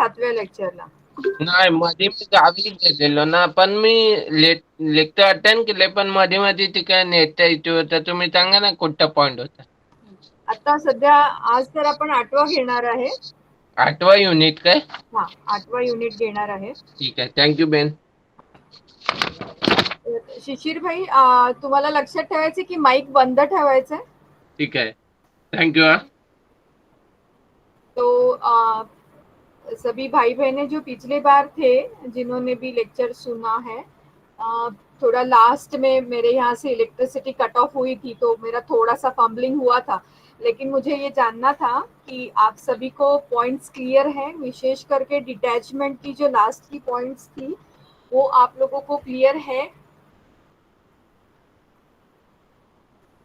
7व्या लेक्चरला? नाही, मध्ये मी गावी गेलेलो ना, पण मी लेक्चर अटेंड केले, पण मध्ये मध्ये ते काय नेटचा इश्यू होता. तुम्ही सांगा ना कुठचा पॉइंट होता. आता सध्या आज तर आपण 8वा घेणार आहे. 8वा युनिट काय? हा, 8वा युनिट घेणार आहे. ठीक आहे, थँक्यू बेन. शिशिर भाई, तुम्हाला लक्षात ठेवायचं की माईक बंद ठेवायचा है. ठीक आहे, थँक्यू. तो सभी भाई बहने जो पिछले बार थे जिन्होंने भी लेक्चर सुना है, थोड़ा लास्ट में मेरे यहाँ से इलेक्ट्रिसिटी कट ऑफ हुई थी तो मेरा थोड़ा सा फंबलिंग हुआ था, लेकिन मुझे ये जानना था कि आप सभी को पॉइंट्स क्लियर हैं, विशेष करके डिटैचमेंट की जो लास्ट की पॉइंट्स थी वो आप लोगों को क्लियर है?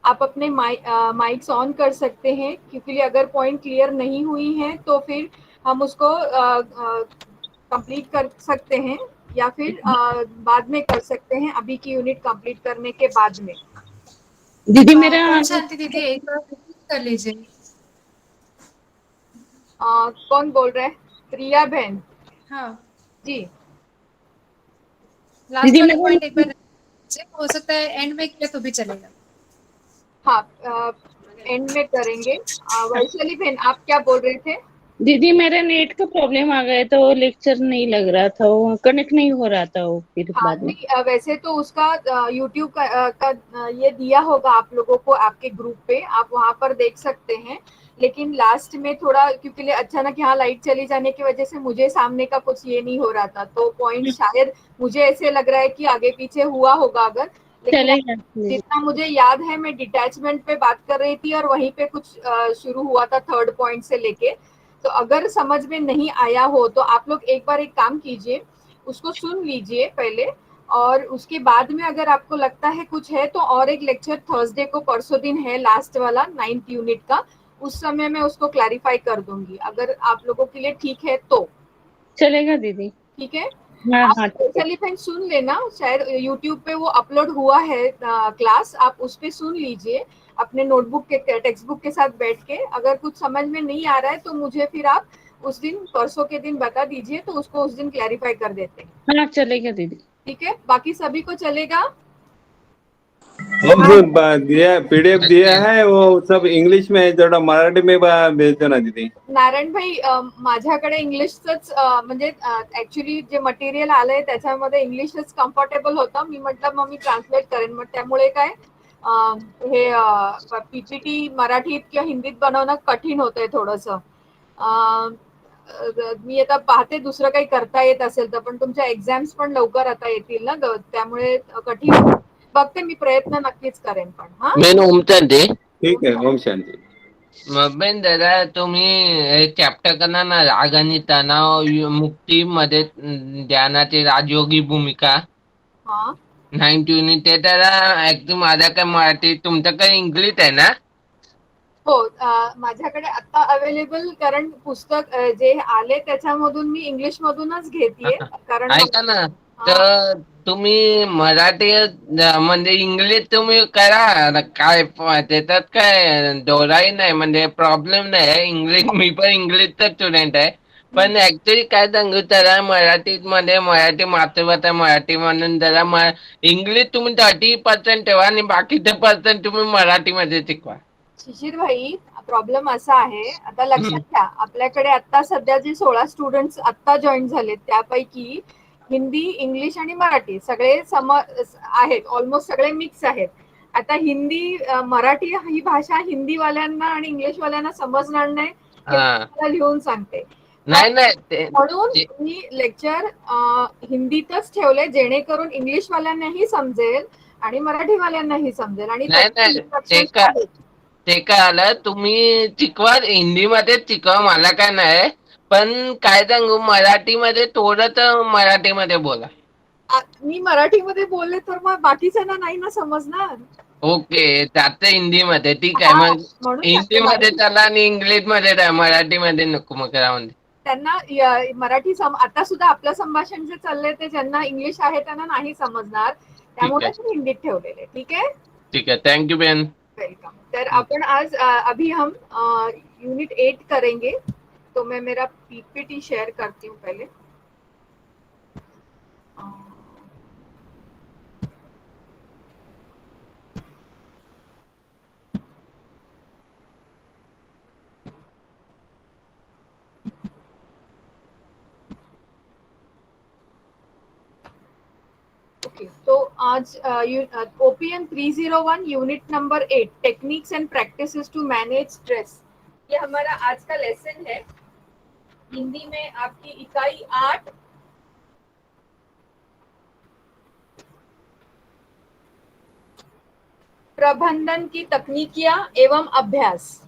आप अपने माइक्स ऑन कर सकते हैं, क्योंकि अगर पॉइंट क्लियर नहीं हुई है तो फिर हम उसको कंप्लीट कर सकते हैं या फिर बाद में कर सकते हैं, अभी की यूनिट कंप्लीट करने के बाद में। दीदी मेरा कौन शांति दीदी, एक बार रिपीट कर लीजिए। कौन बोल रहे हैं? प्रिया बहन हाँ जी। लास्ट वाला पॉइंट एक बार हो सकता है एंड में किया तो भी चलेगा। हाँ, एंड में करेंगे। वैशाली बहन, आप क्या बोल रहे थे? दीदी मेरा नेट का प्रॉब्लम आ गया तो लेक्चर नहीं लग रहा था, वो कनेक्ट नहीं हो रहा था वो फिर हाँ, बाद में। नहीं, वैसे तो उसका यूट्यूब का ये दिया होगा आप लोगों को आपके ग्रुप पे, आप वहां पर देख सकते हैं। लेकिन लास्ट में थोड़ा क्योंकि अचानक यहाँ लाइट चली जाने की वजह से मुझे सामने का कुछ ये नहीं हो रहा था, तो पॉइंट शायद मुझे ऐसे लग रहा है कि आगे पीछे हुआ होगा अगर, लेकिन चलेगा जितना मुझे याद है मैं डिटैचमेंट पे बात कर रही थी और वहीं पे कुछ शुरू हुआ था थर्ड पॉइंट से लेके। तो अगर समझ में नहीं आया हो तो आप लोग एक बार एक काम कीजिए, उसको सुन लीजिए पहले, और उसके बाद में अगर आपको लगता है कुछ है तो और एक लेक्चर थर्सडे को, परसों दिन है लास्ट वाला 9th यूनिट का, उस समय मैं उसको क्लैरिफाई कर दूंगी अगर आप लोगों के लिए ठीक है तो। चलेगा दीदी। ठीक है, हाँ आप हाँ चलिए फ्रेंड सुन लेना, शायद यूट्यूब पे वो अपलोड हुआ है क्लास, आप उस पे सुन लीजिए अपने नोटबुक के टेक्स्ट बुक के साथ बैठ के। अगर कुछ समझ में नहीं आ रहा है तो मुझे फिर आप उस दिन परसों के दिन बता दीजिए, तो उसको उस दिन क्लैरिफाई कर देते हैं। हाँ चलेगा दीदी। ठीक है, बाकी सभी को चलेगा? हम जो दिया पीडीएफ दिया है वो सब इंग्लिश में है, थोड़ा मराठी में भेज देना दीदी। नारायण भाई, माझ्याकडे इंग्लिशच म्हणजे ऍक्च्युली जे मटेरियल आलंय त्याच्यामध्ये इंग्लिशच कम्फर्टेबल होतं, मी म्हटलं मग मी ट्रान्सलेट करेन, मग त्यामुळे काय हे पीपीटी मराठीत किंवा हिंदीत बनवणं कठीण होतंय थोडस। मी आता पाहते दुसरं काही करता येत असेल तर, पण तुमच्या एक्झाम्स पण लवकर आता येतील ना त्यामुळे कठीण बघते, मी प्रयत्न नक्कीच करेन पण। हा, बेन ओमचांदे. ठीक है, ओम शांति। मग बेन दादा, तुम्ही हे चॅप्टर करणार ना, राग आणि तणाव मुक्ती मध्ये ध्यानाची राजयोगी भूमिका, हा, 9th युनिट, ते त्याला ऍक्च्युली माझा काय मराठी, तुमचं काय इंग्लिश आहे ना? हो, माझ्याकडे आता अवेलेबल कारण पुस्तक जे आले त्याच्यामधून मी इंग्लिश मधूनच घेतेय, कारण ऐका ना, तर तुम्ही मराठी म्हणजे इंग्लिश तुम्ही करा, काय त्याच्यात काय दोराही नाही, म्हणजे प्रॉब्लेम नाही. इंग्लिश, मी पण इंग्लिशचा स्टुडंट आहे, पण ऍक्च्युली काय सांगू, त्याला मराठीत मध्ये मराठी मातृभाषा मराठी म्हणून जरा इंग्लिश तुम्ही 30% ठेवा आणि बाकीचे पर्सेंट तुम्ही मराठीमध्ये शिकवा. शिशिर भाई, प्रॉब्लेम असा आहे, आता लक्षात घ्या, आपल्याकडे आता सध्या जे 16 स्टुडंट्स आता जॉईन झालेत त्यापैकी हिंदी, इंग्लिश आणि मराठी सगळे आहेत, ऑलमोस्ट सगळे मिक्स आहेत. आता हिंदी मराठी ही भाषा हिंदीवाल्यांना आणि इंग्लिशवाल्यांना समजणार नाही, हे मला लिहून सांगते. नाही नाही, म्हणून मी लेक्चर हिंदीतच ठेवले जेणेकरून इंग्लिशवाल्यांनाही समजेल आणि मराठीवाल्यांनाही समजेल. आणि ते काय आलं, तुम्ही शिकवा हिंदीमध्ये शिकवा, मला काय नाही, पण काय सांगू, मराठीमध्ये थोडं मराठीमध्ये बोला. मी मराठीमध्ये बोलले तर मग बाकीच्यांना नाही ना समजणार. ओके, त्याचं हिंदीमध्ये ठीक आहे, मग हिंदीमध्ये चला आणि इंग्लिश मध्ये, मराठीमध्ये नको मग राहून दे. त्यांना मराठी आता सुद्धा आपलं संभाषण जे चाललंय ते ज्यांना इंग्लिश आहे त्यांना नाही समजणार, त्यामुळे हिंदीत ठेवलेले. ठीक है, ठीक है, थैंक यू बहन, वेलकम। तर आपण आज अभी हम यूनिट 8 करेंगे, तो मैं मेरा पीपीटी शेयर करती हूँ पहले। ओके, तो आज OPM 301 unit number 8 techniques and practices to manage stress, ये हमारा आज का लेसन है। हिंदी में आपकी इकाई 8 प्रबंधन की तकनीकियां एवं अभ्यास,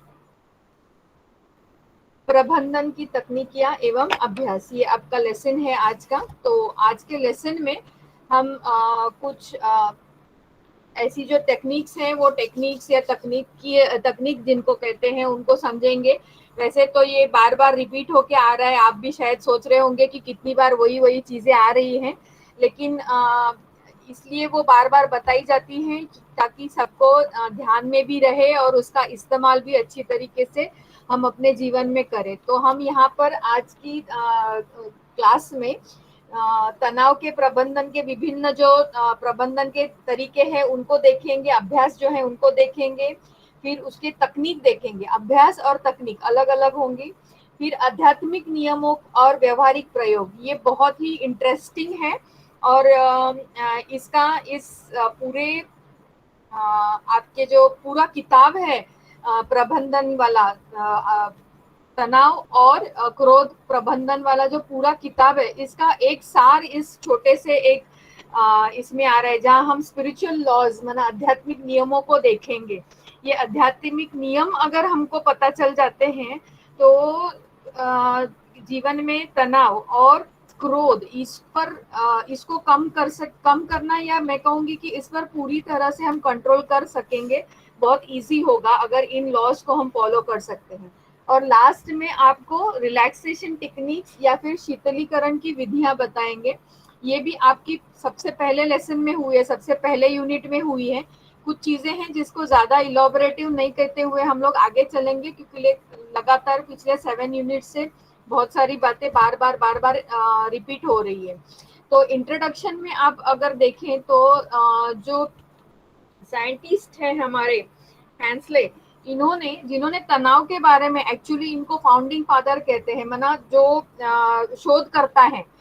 प्रबंधन की तकनीकियां एवं अभ्यास, ये आपका लेसन है आज का। तो आज के लेसन में हम कुछ ऐसी जो टेक्निक्स हैं, वो टेक्निक्स या तकनीक जिनको कहते हैं उनको समझेंगे। वैसे तो ये बार बार रिपीट होके आ रहा है, आप भी शायद सोच रहे होंगे कि कितनी बार वही चीजें आ रही हैं, लेकिन इसलिए वो बार बार बताई जाती हैं ताकि सबको ध्यान में भी रहे और उसका इस्तेमाल भी अच्छी तरीके से हम अपने जीवन में करें। तो हम यहाँ पर आज की क्लास में तनाव के प्रबंधन के विभिन्न जो प्रबंधन के तरीके हैं उनको देखेंगे, अभ्यास जो है उनको देखेंगे, फिर उसके तकनीक देखेंगे। अभ्यास और तकनीक अलग अलग होंगी। फिर आध्यात्मिक नियमों और व्यवहारिक प्रयोग, ये बहुत ही इंटरेस्टिंग है। और इसका इस पूरे आपके जो पूरा किताब है प्रबंधन वाला, तनाव और क्रोध प्रबंधन वाला जो पूरा किताब है, इसका एक सार इस छोटे से एक इसमें आ रहा है, जहां हम स्पिरिचुअल लॉज माना आध्यात्मिक नियमों को देखेंगे। ये आध्यात्मिक नियम अगर हमको पता चल जाते हैं तो जीवन में तनाव और क्रोध इस पर इसको कम करना, या मैं कहूंगी कि इस पर पूरी तरह से हम कंट्रोल कर सकेंगे। बहुत इजी होगा अगर इन लॉज को हम फॉलो कर सकते हैं। और लास्ट में आपको रिलैक्सेशन टेक्निक्स या फिर शीतलीकरण की विधियां बताएंगे। ये भी आपकी सबसे पहले लेसन में हुई है, सबसे पहले यूनिट में हुई है। कुछ चीजें हैं जिसको ज्यादा इलॉबरेटिव नहीं कहते हुए हम लोग आगे चलेंगे, क्योंकि लगातार पिछले 7 यूनिट से बहुत सारी बातें बार बार रिपीट हो रही है। तो इंट्रोडक्शन में आप अगर देखें तो जो साइंटिस्ट है हमारे हैंसले, इन्होंने जिन्होंने तनाव के बारे में, एक्चुअली इनको फाउंडिंग फादर कहते हैं, माना जो शोध करता है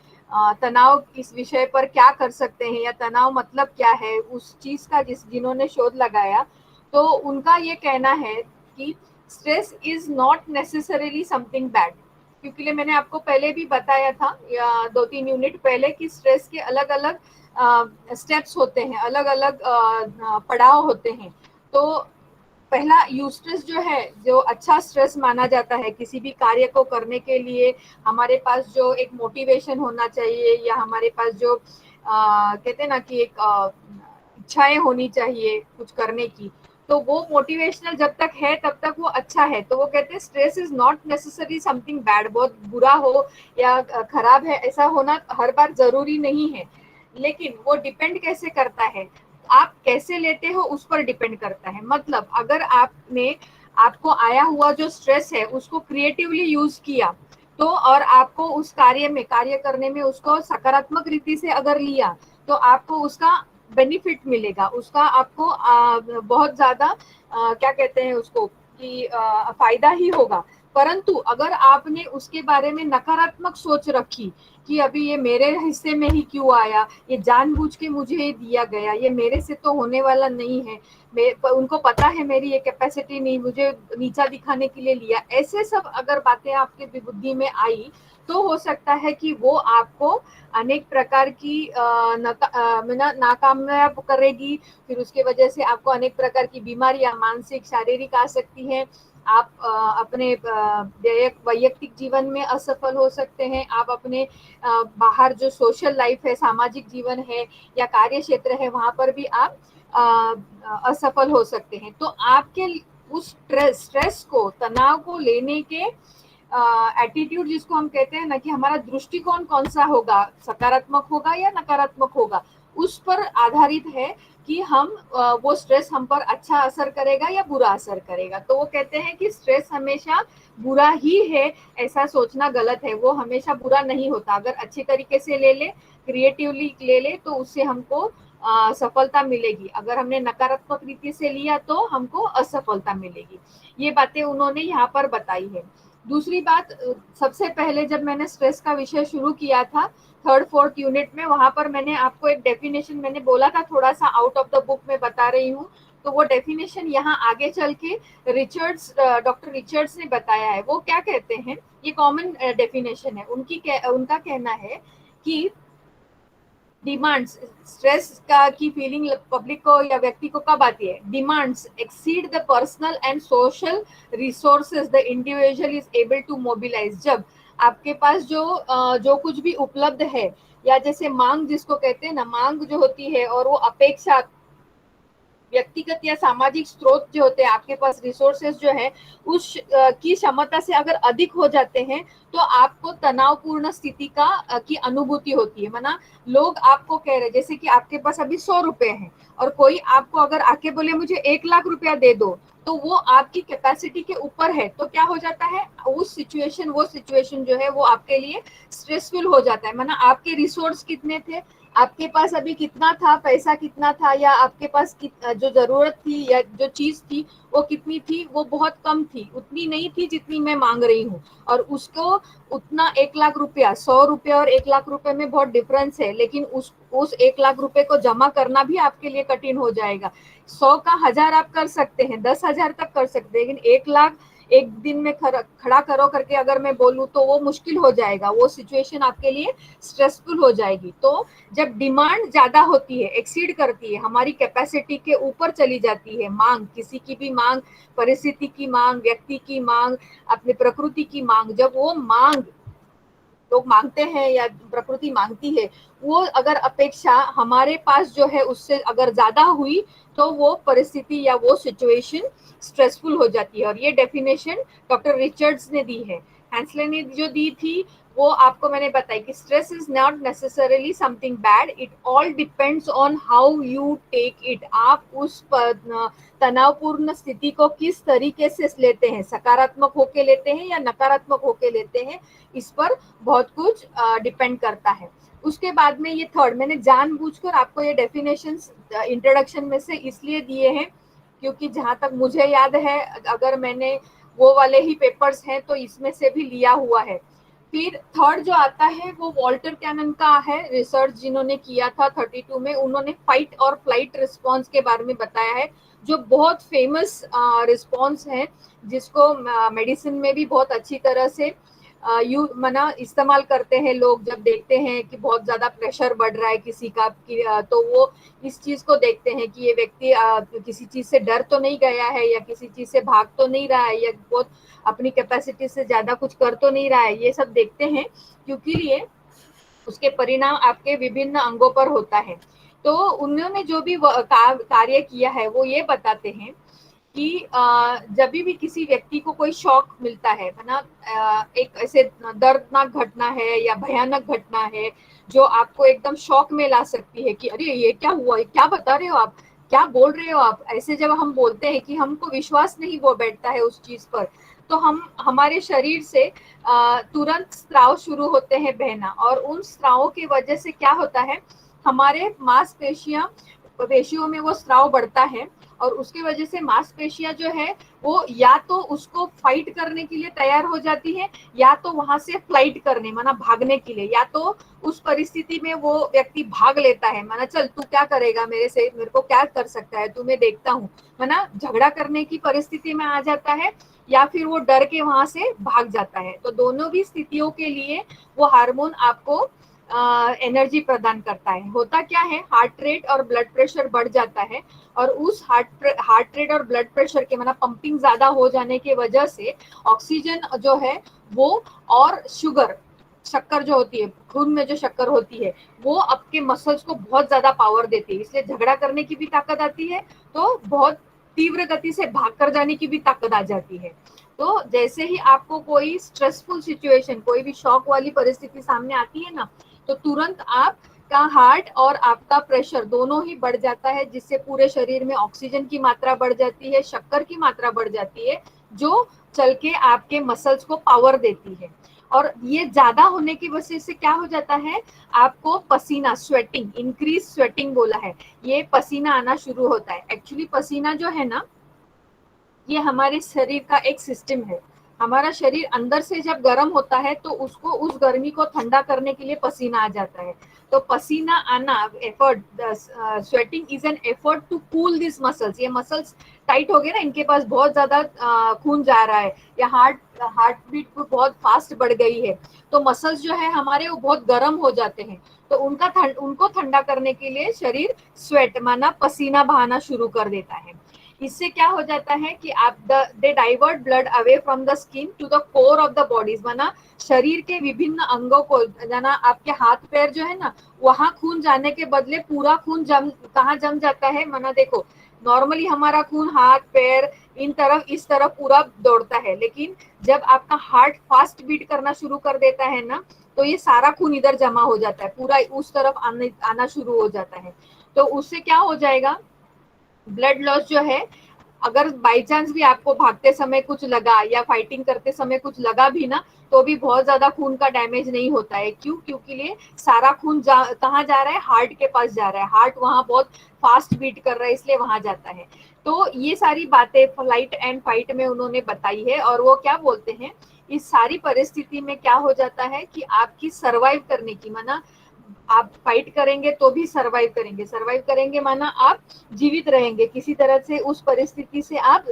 तनाव इस विषय पर क्या कर सकते हैं या तनाव मतलब क्या है, उस चीज का जिन्होंने शोध लगाया, तो उनका ये कहना है कि stress is not necessarily something bad. क्योंकि मैंने आपको पहले भी बताया था या 2-3 यूनिट पहले कि स्ट्रेस के अलग अलग स्टेप्स होते हैं, अलग अलग पड़ाव होते हैं। तो पहला यूस्ट्रेस जो है, जो अच्छा स्ट्रेस माना जाता है किसी भी कार्य को करने के लिए, हमारे पास जो एक मोटिवेशन होना चाहिए, या हमारे पास जो कहते हैं ना कि एक इच्छाएं होनी चाहिए कुछ करने की, तो वो मोटिवेशनल जब तक है तब तक वो अच्छा है। तो वो कहते हैं stress is not necessary something bad, बहुत बुरा हो या खराब है ऐसा होना हर बार जरूरी नहीं है। लेकिन वो डिपेंड कैसे करता है, आप कैसे लेते हो उस पर डिपेंड करता है। मतलब अगर आपको आया हुआ जो स्ट्रेस है उसको क्रिएटिवली यूज किया तो, और आपको उस कार्य करने में उसको सकारात्मक रीति से अगर लिया, तो आपको उसका बेनिफिट मिलेगा, उसका आपको बहुत ज्यादा क्या कहते हैं उसको कि फायदा ही होगा। परंतु अगर आपने उसके बारे में नकारात्मक सोच रखी कि अभी ये मेरे हिस्से में ही क्यों आया, ये जानबूझ के मुझे ये दिया गया, ये मेरे से तो होने वाला नहीं है, उनको पता है मेरी ये कैपेसिटी नहीं, मुझे नीचा दिखाने के लिए लिया, ऐसे सब अगर बातें आपके बुद्धि में आई तो हो सकता है कि वो आपको अनेक प्रकार की नाकामयाब करेगी। फिर उसके वजह से आपको अनेक प्रकार की बीमारियां मानसिक शारीरिक आ सकती हैं। आप अपने वैयक्तिक जीवन में असफल हो सकते हैं, आप अपने बाहर जो सोशल लाइफ है, सामाजिक जीवन है या कार्य क्षेत्र है, वहां पर भी आप असफल हो सकते हैं। तो आपके उस स्ट्रेस को, तनाव को लेने के एटीट्यूड जिसको हम कहते हैं ना, कि हमारा दृष्टिकोण कौन सा होगा, सकारात्मक होगा या नकारात्मक होगा, उस पर आधारित है कि हम वो स्ट्रेस हम पर अच्छा असर करेगा या बुरा असर करेगा। तो वो कहते हैं कि स्ट्रेस हमेशा बुरा ही है, ऐसा सोचना गलत है, वो हमेशा बुरा नहीं होता। अगर अच्छे तरीके से ले ले, क्रिएटिवली ले ले, तो उससे हमको सफलता मिलेगी। अगर हमने नकारात्मक रीति से लिया तो हमको असफलता मिलेगी। ये बातें उन्होंने यहाँ पर बताई है। दूसरी बात, सबसे पहले जब मैंने स्ट्रेस का विषय शुरू किया था थर्ड फोर्थ यूनिट में, वहां पर मैंने आपको एक डेफिनेशन मैंने बोला था, थोड़ा सा आउट ऑफ द बुक में बता रही हूँ। तो वो डेफिनेशन यहाँ आगे चल के डॉक्टर रिचर्ड्स ने बताया है। वो क्या कहते हैं, ये कॉमन डेफिनेशन है उनका कहना है कि डिमांड्स, स्ट्रेस का की फीलिंग पब्लिक को या व्यक्ति को कब आती है, demands exceed the personal and social resources the individual is able to mobilise. जब आपके पास जो कुछ भी उपलब्ध है, या जैसे मांग जिसको कहते हैं ना, मांग जो होती है और वो अपेक्षा, व्यक्तिगत या सामाजिक स्रोत जो होते हैं, आपके पास रिसोर्सेज जो है उस की क्षमता से अगर अधिक हो जाते हैं तो आपको तनावपूर्ण स्थिति की अनुभूति होती है। माना लोग आपको कह रहे, जैसे कि आपके पास अभी 100 रुपए हैं और कोई आपको अगर आके बोले मुझे 1 लाख रुपया दे दो, तो वो आपकी कैपेसिटी के ऊपर है, तो क्या हो जाता है, वो सिचुएशन जो है वो आपके लिए स्ट्रेसफुल हो जाता है। माना आपके रिसोर्स कितने थे, आपके पास अभी कितना था, पैसा कितना था, या आपके पास जो जरूरत थी या जो चीज थी वो कितनी थी, वो बहुत कम थी, उतनी नहीं थी जितनी मैं मांग रही हूँ। और उसको उतना 1 लाख रुपया, 100 रुपये और 1 लाख रुपए में बहुत डिफरेंस है, लेकिन उस 1 लाख रुपए को जमा करना भी आपके लिए कठिन हो जाएगा। 100 का 1000 आप कर सकते हैं, 10,000 तक कर सकते हैं, लेकिन 1 लाख एक दिन में खड़ा करो करके अगर मैं बोलूँ तो वो मुश्किल हो जाएगा, वो सिचुएशन आपके लिए स्ट्रेसफुल हो जाएगी। तो जब डिमांड ज्यादा होती है, एक्सीड करती है, हमारी कैपेसिटी के ऊपर चली जाती है, मांग, किसी की भी मांग, परिस्थिति की मांग, व्यक्ति की मांग, अपनी प्रकृति की मांग, जब वो मांग लोग मांगते हैं या प्रकृति मांगती है, वो अगर अपेक्षा हमारे पास जो है उससे अगर ज्यादा हुई तो वो परिस्थिति या वो सिचुएशन स्ट्रेसफुल हो जाती है। और ये डेफिनेशन डॉक्टर रिचर्ड्स ने दी है। हैंसले ने जो दी थी वो आपको मैंने बताई कि stress is not necessarily something bad, it all depends on how you take it. आप उस तनावपूर्ण स्थिति को किस तरीके से लेते हैं, सकारात्मक होके लेते हैं या नकारात्मक होके लेते हैं, इस पर बहुत कुछ डिपेंड करता है। उसके बाद में ये थर्ड, मैंने जानबूझकर आपको ये डेफिनेशंस इंट्रोडक्शन में से इसलिए दिए हैं क्योंकि जहां तक मुझे याद है, अगर मैंने वो वाले ही पेपर्स हैं तो इसमें से भी लिया हुआ है। फिर थर्ड जो आता है वो वॉल्टर कैनन का है, रिसर्च जिन्होंने किया था 32 में, उन्होंने फाइट और फ्लाइट रिस्पॉन्स के बारे में बताया है, जो बहुत फेमस रिस्पॉन्स है, जिसको मेडिसिन में भी बहुत अच्छी तरह से इस्तेमाल करते हैं लोग। जब देखते हैं कि बहुत ज्यादा प्रेशर बढ़ रहा है किसी का, तो वो इस चीज को देखते हैं कि ये व्यक्ति किसी चीज से डर तो नहीं गया है, या किसी चीज से भाग तो नहीं रहा है, या बहुत अपनी कैपेसिटी से ज्यादा कुछ कर तो नहीं रहा है, ये सब देखते हैं, क्योंकि ये उसके परिणाम आपके विभिन्न अंगों पर होता है। तो उन्होंने जो भी कार्य किया है वो ये बताते हैं कि जब भी किसी व्यक्ति को कोई शॉक मिलता है ना, एक ऐसे दर्दनाक घटना है या भयानक घटना है जो आपको एकदम शॉक में ला सकती है कि अरे ये क्या हुआ, क्या बता रहे हो आप, क्या बोल रहे हो आप, ऐसे जब हम बोलते हैं कि हमको विश्वास नहीं वो बैठता है उस चीज पर, तो हमारे शरीर से तुरंत स्राव शुरू होते हैं बहना, और उन स्रावों की वजह से क्या होता है, हमारे मांसपेशियों में वो स्राव बढ़ता है, और उसकी वजह से मांसपेशियां जो है वो या तो उसको फाइट करने के लिए तैयार हो जाती है, या तो वहां से फ्लाइट करने माना भागने के लिए, या तो उस परिस्थिति में वो व्यक्ति भाग लेता है, माना चल तू क्या करेगा मेरे को क्या कर सकता है, तू मैं देखता हूँ, माना झगड़ा करने की परिस्थिति में आ जाता है, या फिर वो डर के वहां से भाग जाता है। तो दोनों भी स्थितियों के लिए वो हार्मोन आपको एनर्जी प्रदान करता है। होता क्या है, हार्ट रेट और ब्लड प्रेशर बढ़ जाता है, और उस हार्ट रेट और ब्लड प्रेशर के मतलब पंपिंग ज्यादा हो जाने की वजह से ऑक्सीजन जो है वो, और शक्कर जो होती है खून में, जो शक्कर होती है वो आपके मसल्स को बहुत ज्यादा पावर देती है, इसलिए झगड़ा करने की भी ताकत आती है, तो बहुत तीव्र गति से भाग कर जाने की भी ताकत आ जाती है। तो जैसे ही आपको कोई स्ट्रेसफुल सिचुएशन, कोई भी शॉक वाली परिस्थिति सामने आती है ना, तो तुरंत आप आपका हार्ट और आपका प्रेशर दोनों ही बढ़ जाता है, जिससे पूरे शरीर में ऑक्सीजन की मात्रा बढ़ जाती है, शक्कर की मात्रा बढ़ जाती है, जो चल के आपके मसल्स को पावर देती है। और ये ज्यादा होने की वजह से क्या हो जाता है, आपको पसीना, स्वेटिंग, इंक्रीज स्वेटिंग बोला है, ये पसीना आना शुरू होता है। एक्चुअली पसीना जो है ना, ये हमारे शरीर का एक सिस्टम है। हमारा शरीर अंदर से जब गर्म होता है तो उसको, उस गर्मी को ठंडा करने के लिए पसीना आ जाता है। तो पसीना आना, effort, sweating is an effort to cool this muscles. ये मसल्स टाइट हो गए ना, इनके पास बहुत ज्यादा खून जा रहा है, या हार्ट बीट बहुत फास्ट बढ़ गई है, तो मसल्स जो है हमारे वो बहुत गर्म हो जाते हैं। तो उनको ठंडा करने के लिए शरीर स्वेट माना पसीना बहाना शुरू कर देता है। इससे क्या हो जाता है कि आप they divert blood away from the skin to the core of the bodies, माना शरीर के विभिन्न अंगों को, जाना आपके हाथ पैर जो है ना, वहां खून जाने के बदले पूरा खून कहाँ जम जाता है, माना देखो नॉर्मली हमारा खून हाथ पैर इन तरफ इस तरफ पूरा दौड़ता है, लेकिन जब आपका हार्ट फास्ट बीट करना शुरू कर देता है ना, तो ये सारा खून इधर जमा हो जाता है, पूरा उस तरफ आना शुरू हो जाता है। तो उससे क्या हो जाएगा, ब्लड लॉस जो है, अगर बाई चांस भी आपको भागते समय कुछ लगा या फाइटिंग करते समय कुछ लगा भी ना, तो भी बहुत ज्यादा खून का डैमेज नहीं होता है। क्यों? क्योंकि ये सारा खून कहाँ जा रहा है, हार्ट के पास जा रहा है, हार्ट वहां बहुत फास्ट बीट कर रहा है, इसलिए वहां जाता है। तो ये सारी बातें फ्लाइट एंड फाइट में उन्होंने बताई है। और वो क्या बोलते हैं, इस सारी परिस्थिति में क्या हो जाता है कि आपकी सरवाइव करने की, माना आप फाइट करेंगे तो भी सरवाइव करेंगे माना आप जीवित रहेंगे, किसी तरह से उस परिस्थिति से आप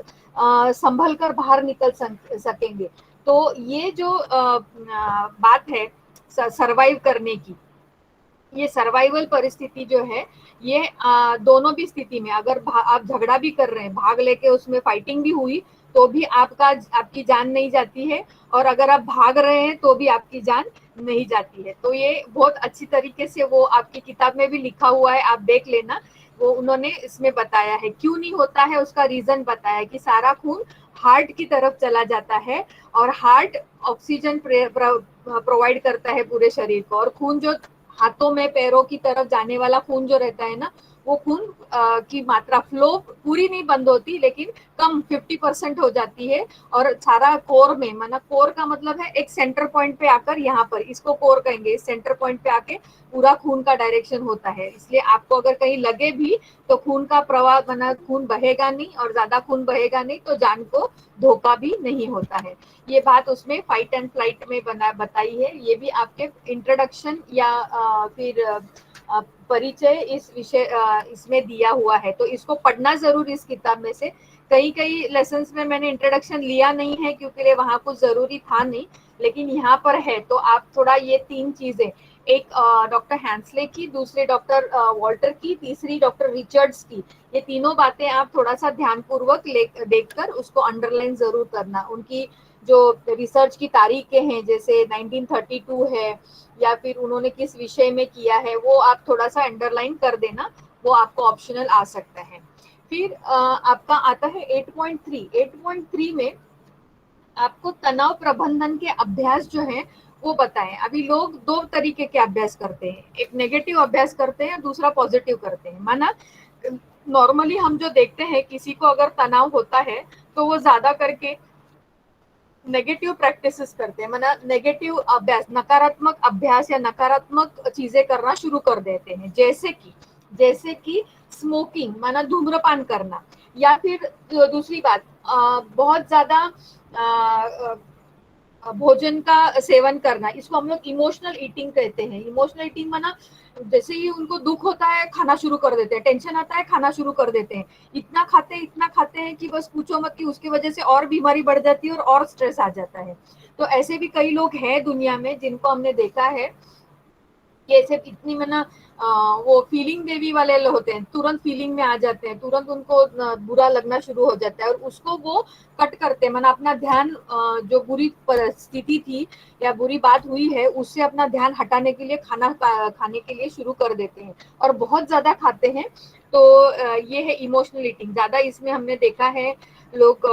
संभल कर बाहर निकल सकेंगे। तो ये जो बात है सरवाइव करने की, ये सर्वाइवल परिस्थिति जो है, ये दोनों भी स्थिति में, अगर आप झगड़ा भी कर रहे हैं, भाग लेके उसमें फाइटिंग भी हुई, तो भी आपकी जान नहीं जाती है, और अगर आप भाग रहे हैं तो भी आपकी जान नहीं जाती है। तो ये बहुत अच्छी तरीके से वो आपकी किताब में भी लिखा हुआ है, आप देख लेना। वो उन्होंने इसमें बताया है क्यों नहीं होता है, उसका रीजन बताया है कि सारा खून हार्ट की तरफ चला जाता है, और हार्ट ऑक्सीजन प्रोवाइड करता है पूरे शरीर को, और खून जो हाथों में पैरों की तरफ जाने वाला खून जो रहता है ना, वो खून की मात्रा, फ्लो पूरी नहीं बंद होती, लेकिन कम 50% हो जाती है, और सारा कोर में, माना कोर का मतलब है एक सेंटर पॉइंट पे आकर, यहाँ पर इसको कोर कहेंगे, इस सेंटर पॉइंट पे आके पूरा खून का डायरेक्शन होता है। इसलिए आपको अगर कहीं लगे भी तो खून का प्रवाह, माना खून बहेगा नहीं, और ज्यादा खून बहेगा नहीं तो जान को धोखा भी नहीं होता है। ये बात उसमें फाइट एंड फ्लाइट में बताई है। ये भी आपके इंट्रोडक्शन या फिर परिचय इस विषय इसमें दिया हुआ है, तो इसको पढ़ना जरूर इस किताब में से। कई लेसन्स में मैंने इंट्रोडक्शन लिया नहीं है क्योंकि वहां कुछ जरूरी था नहीं, लेकिन यहाँ पर है, तो आप थोड़ा ये 3 चीजें, एक डॉक्टर हैंसले की, दूसरी डॉक्टर वॉल्टर की, तीसरी डॉक्टर रिचर्ड्स की, ये तीनों बातें आप थोड़ा सा ध्यानपूर्वक देखकर उसको अंडरलाइन जरूर करना। उनकी जो रिसर्च की तारीखें हैं, जैसे 1932 है, या फिर उन्होंने किस विषय में किया है, वो आप थोड़ा सा अंडरलाइन कर देना, वो आपको ऑप्शनल आ सकता है। फिर आपका आता है 8.3 में आपको तनाव प्रबंधन के अभ्यास जो है वो बताएं। अभी लोग 2 तरीके के अभ्यास करते हैं, एक नेगेटिव अभ्यास करते हैं, दूसरा पॉजिटिव करते हैं। माना नॉर्मली हम जो देखते हैं, किसी को अगर तनाव होता है तो वो ज्यादा करके नेगेटिव प्रैक्टिसेस करते हैं, माना नेगेटिव अभ्यास, नकारात्मक अभ्यास या नकारात्मक चीजें करना शुरू कर देते हैं, जैसे कि स्मोकिंग, माना धूम्रपान करना, या फिर दूसरी बात बहुत ज्यादा भोजन का सेवन करना, इसको हम लोग इमोशनल ईटिंग कहते हैं। इमोशनल ईटिंग माना जैसे ही उनको दुख होता है खाना शुरू कर देते हैं, टेंशन आता है खाना शुरू कर देते हैं, इतना खाते हैं कि बस पूछो मत, कि उसकी वजह से और बीमारी बढ़ जाती है और स्ट्रेस आ जाता है। तो ऐसे भी कई लोग हैं दुनिया में जिनको हमने देखा है कि ऐसे इतनी मना वो फीलिंग देवी वाले होते हैं, तुरंत फीलिंग में आ जाते हैं, तुरंत उनको बुरा लगना शुरू हो जाता है, और उसको वो कट करते हैं, माना अपना ध्यान जो बुरी परिस्थिति थी या बुरी बात हुई है उससे अपना ध्यान हटाने के लिए खाने के लिए शुरू कर देते हैं, और बहुत ज्यादा खाते हैं। तो ये है इमोशनल ईटिंग। ज्यादा इसमें हमने देखा है लोग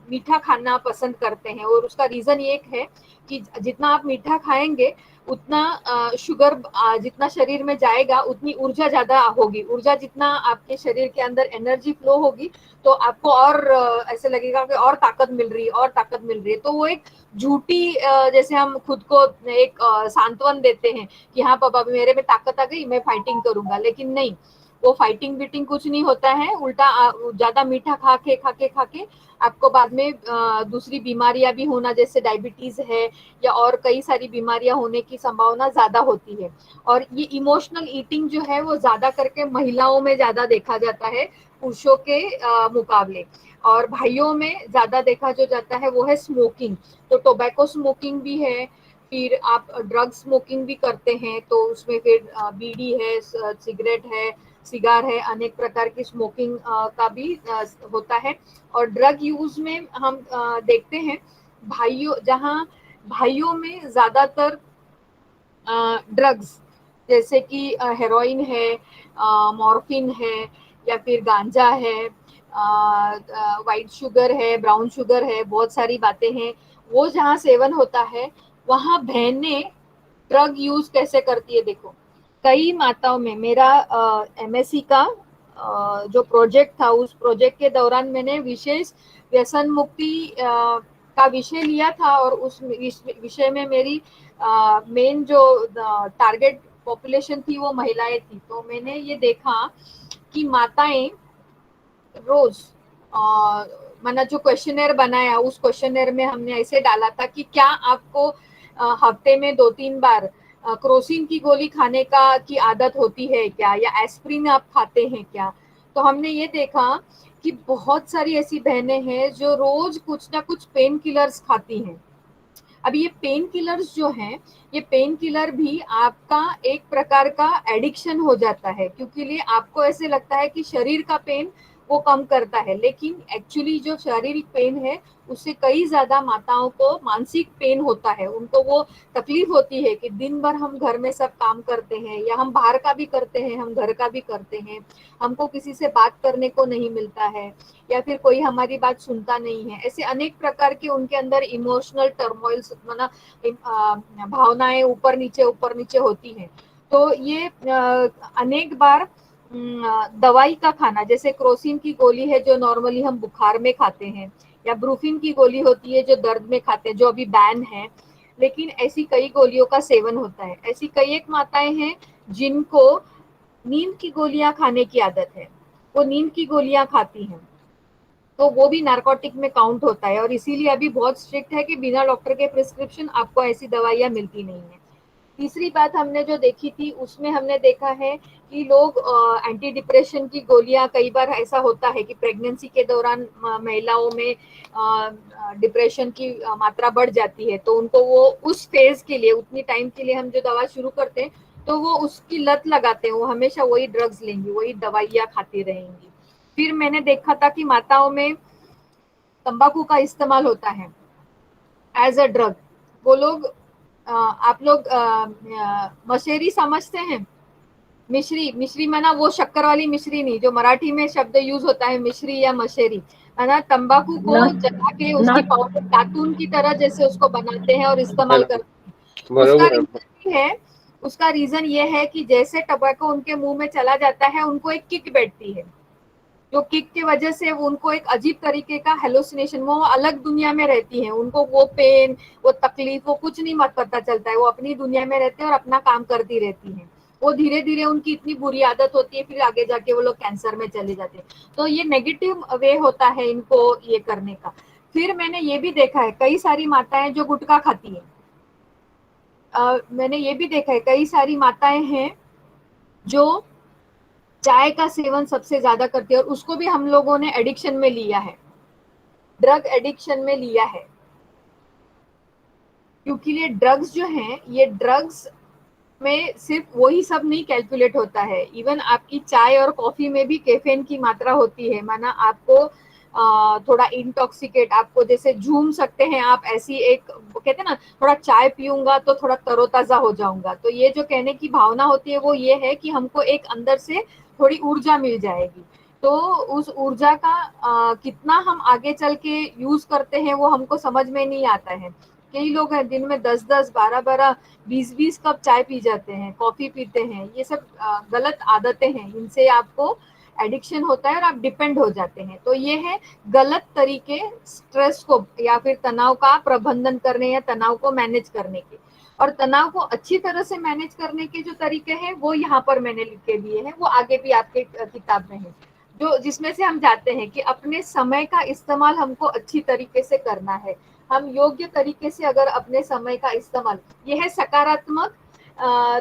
मीठा खाना पसंद करते हैं, और उसका रीजन ये है कि जितना आप मीठा खाएंगे उतना शुगर जितना शरीर में जाएगा उतनी ऊर्जा ज्यादा होगी। ऊर्जा जितना आपके शरीर के अंदर एनर्जी फ्लो होगी तो आपको और ऐसे लगेगा कि और ताकत मिल रही है, और ताकत मिल रही है। तो वो एक झूठी जैसे हम खुद को एक सांत्वन देते हैं कि हाँ पापा मेरे में ताकत आ गई, मैं फाइटिंग करूंगा, लेकिन नहीं, वो फाइटिंग बीटिंग कुछ नहीं होता है। उल्टा ज्यादा मीठा खा के आपको बाद में दूसरी बीमारियां भी होना, जैसे डायबिटीज है या और कई सारी बीमारियां होने की संभावना ज्यादा होती है। और ये इमोशनल ईटिंग जो है वो ज्यादा करके महिलाओं में ज्यादा देखा जाता है पुरुषों के मुकाबले। और भाइयों में ज्यादा देखा जो जाता है वो है स्मोकिंग। तो टोबैको स्मोकिंग भी है, फिर आप ड्रग स्मोकिंग भी करते हैं तो उसमें फिर बीड़ी है, सिगरेट है, सिगार है, अनेक प्रकार की स्मोकिंग का भी होता है। और ड्रग यूज में हम देखते हैं जहाँ भाइयों में ज्यादातर ड्रग्स जैसे कि हेरोइन है, मॉर्फिन है, या फिर गांजा है, वाइट शुगर है, ब्राउन शुगर है, बहुत सारी बातें हैं। वो जहाँ सेवन होता है वहाँ बहनें ड्रग यूज कैसे करती है देखो। कई माताओं में मेरा एमएससी का जो प्रोजेक्ट था, उस प्रोजेक्ट के दौरान मैंने विशेष व्यसन मुक्ति का विषय लिया था और उस विषय में मेरी मेन जो टारगेट पॉपुलेशन थी वो महिलाएं थी। तो मैंने ये देखा कि माताएं रोज मैंने जो क्वेश्चनर बनाया, उस क्वेश्चनर में हमने ऐसे डाला था कि क्या आपको हफ्ते में 2-3 बार क्रोसिन की गोली खाने की आदत होती है क्या, या एस्प्रिन आप खाते हैं क्या। तो हमने ये देखा कि बहुत सारी ऐसी बहनें हैं जो रोज कुछ ना कुछ पेन किलर्स खाती हैं। अब ये पेन किलर्स जो हैं, ये पेन किलर भी आपका एक प्रकार का एडिक्शन हो जाता है, क्योंकि लिए आपको ऐसे लगता है कि शरीर का पेन वो कम करता है, लेकिन एक्चुअली जो शारीरिक पेन है उससे कई ज्यादा माताओं को मानसिक पेन होता है। उनको वो तकलीफ होती है कि दिन भर हम घर में सब काम करते हैं, या हम बाहर का भी करते हैं, हम घर का भी करते हैं, हमको किसी से बात करने को नहीं मिलता है, या फिर कोई हमारी बात सुनता नहीं है। ऐसे अनेक प्रकार के उनके अंदर इमोशनल टर्मोइल भावनाएं ऊपर नीचे होती हैं। तो ये अनेक बार दवाई का खाना, जैसे क्रोसिन की गोली है जो नॉर्मली हम बुखार में खाते हैं, या ब्रूफिन की गोली होती है जो दर्द में खाते हैं, जो अभी बैन है, लेकिन ऐसी कई गोलियों का सेवन होता है। ऐसी कई एक माताएं हैं जिनको नींद की गोलियां खाने की आदत है, वो नींद की गोलियां खाती हैं, तो वो भी नार्कोटिक में काउंट होता है। और इसीलिए अभी बहुत स्ट्रिक्ट है कि बिना डॉक्टर के प्रिस्क्रिप्शन आपको ऐसी दवाइयां मिलती नहीं है। तीसरी बात हमने जो देखी थी उसमें हमने देखा है कि लोग एंटी डिप्रेशन की गोलियां, कई बार ऐसा होता है कि प्रेगनेंसी के दौरान महिलाओं में डिप्रेशन की मात्रा बढ़ जाती है, तो उनको वो उस फेज के लिए, उतनी टाइम के लिए हम जो दवा शुरू करते हैं तो वो उसकी लत लगाते हैं, वो हमेशा वही ड्रग्स लेंगी, वही दवाइयां खाती रहेंगी। फिर मैंने देखा था कि माताओं में तंबाकू का इस्तेमाल होता है एज अ ड्रग। वो लोग आप लोग मशेरी समझते हैं? मिश्री माना वो शक्कर वाली मिश्री नहीं, जो मराठी में शब्द यूज होता है मिश्री या मशेरी, है ना। तंबाकू को जला के उसकी पाउडर दातून की तरह जैसे उसको बनाते हैं और इस्तेमाल करते हैं। उसका रीजन ये है कि जैसे टबैको उनके मुंह में चला जाता है, उनको एक किक बैठती है, जो किक की वजह से उनको एक अजीब तरीके का हेलुसिनेशन, वो अलग दुनिया में रहती हैं, उनको वो पेन, वो तकलीफ, वो कुछ नहीं मत पता चलता है, वो अपनी दुनिया में रहते हैं और अपना काम करती रहती हैं। वो धीरे धीरे उनकी इतनी बुरी आदत होती है, फिर आगे जाके वो लोग कैंसर में चले जाते हैं। तो ये नेगेटिव वे होता है इनको ये करने का। फिर मैंने ये भी देखा है कई सारी माताएं जो गुटखा खाती है, मैंने ये भी देखा है कई सारी माताएं हैं जो चाय का सेवन सबसे ज्यादा करती है, और उसको भी हम लोगों ने एडिक्शन में लिया है, ड्रग एडिक्शन में लिया है। क्योंकि ये ड्रग्स जो हैं, ये ड्रग्स में सिर्फ वही सब नहीं कैलकुलेट होता है, इवन आपकी चाय और कॉफी में भी कैफीन की मात्रा होती है। माना आपको थोड़ा इंटॉक्सिकेट, आपको जैसे झूम सकते हैं आप, ऐसी एक कहते हैं ना, थोड़ा चाय पीऊंगा तो थोड़ा तरोताजा हो जाऊंगा। तो ये जो कहने की भावना होती है वो ये है कि हमको एक अंदर से थोड़ी ऊर्जा मिल जाएगी। तो उस ऊर्जा का कितना हम आगे चल के यूज करते हैं वो हमको समझ में नहीं आता है। कई लोग हैं दिन में 10-10, 12-12, 20-20 कप चाय पी जाते हैं, कॉफी पीते हैं। ये सब गलत आदतें हैं, इनसे आपको एडिक्शन होता है और आप डिपेंड हो जाते हैं। तो ये है गलत तरीके स्ट्रेस को या फिर तनाव का प्रबंधन करने या तनाव को मैनेज करने के। और तनाव को अच्छी तरह से मैनेज करने के जो तरीके हैं वो यहाँ पर मैंने लिख के दिए हैं, वो आगे भी आपके किताब में है, जो जिसमें से हम जाते हैं कि अपने समय का इस्तेमाल हमको अच्छी तरीके से करना है। हम योग्य तरीके से अगर अपने समय का इस्तेमाल, यह है सकारात्मक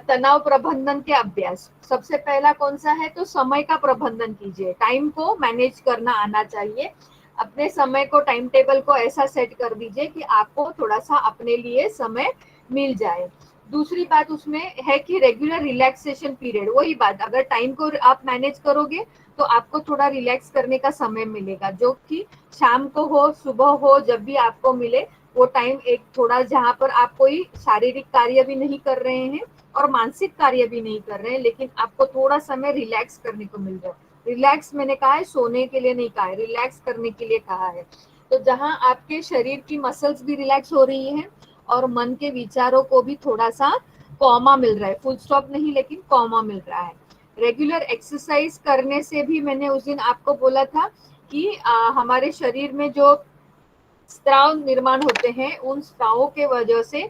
तनाव प्रबंधन के अभ्यास। सबसे पहला कौन सा है, तो समय का प्रबंधन कीजिए, टाइम को मैनेज करना आना चाहिए। अपने समय को, टाइम टेबल को ऐसा सेट कर दीजिए कि आपको थोड़ा सा अपने लिए समय मिल जाए। दूसरी बात उसमें है कि रेगुलर रिलैक्सेशन पीरियड, वही बात, अगर टाइम को आप मैनेज करोगे तो आपको थोड़ा रिलैक्स करने का समय मिलेगा, जो कि शाम को हो, सुबह हो, जब भी आपको मिले वो टाइम एक थोड़ा, जहाँ पर आप कोई शारीरिक कार्य भी नहीं कर रहे हैं और मानसिक कार्य भी नहीं कर रहे हैं, लेकिन आपको थोड़ा समय रिलैक्स करने को मिल जाए। रिलैक्स मैंने कहा है, सोने के लिए नहीं कहा है, रिलैक्स करने के लिए कहा है। तो जहाँ आपके शरीर की मसल्स भी रिलैक्स हो रही है और मन के विचारों को भी थोड़ा सा कॉमा मिल रहा है, फुल स्टॉप नहीं लेकिन कॉमा मिल रहा है। रेगुलर एक्सरसाइज करने से भी, मैंने उस दिन आपको बोला था कि हमारे शरीर में जो स्त्राव निर्माण होते हैं, उन स्त्रावों के वजह से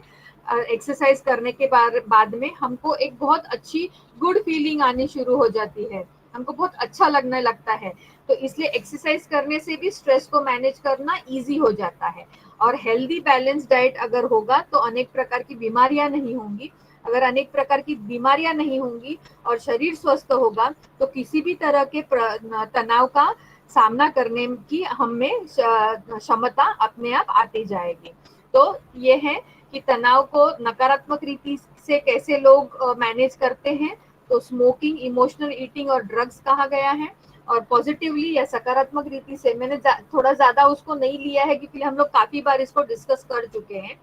एक्सरसाइज करने के बाद में हमको एक बहुत अच्छी गुड फीलिंग आनी शुरू हो जाती है, हमको बहुत अच्छा लगने लगता है। तो इसलिए एक्सरसाइज करने से भी स्ट्रेस को मैनेज करना इजी हो जाता है। और हेल्दी बैलेंस डाइट अगर होगा तो अनेक प्रकार की बीमारियां नहीं होंगी। अगर अनेक प्रकार की बीमारियां नहीं होंगी और शरीर स्वस्थ होगा तो किसी भी तरह के तनाव का सामना करने की हमें क्षमता अपने आप आती जाएगी। तो ये है कि तनाव को नकारात्मक रीति से कैसे लोग मैनेज करते हैं, तो स्मोकिंग, इमोशनल ईटिंग और ड्रग्स कहा गया है। और पॉजिटिवली या सकारात्मक रीति से मैंने थोड़ा ज्यादा उसको नहीं लिया है क्योंकि हम लोग काफी बार इसको डिस्कस कर चुके हैं।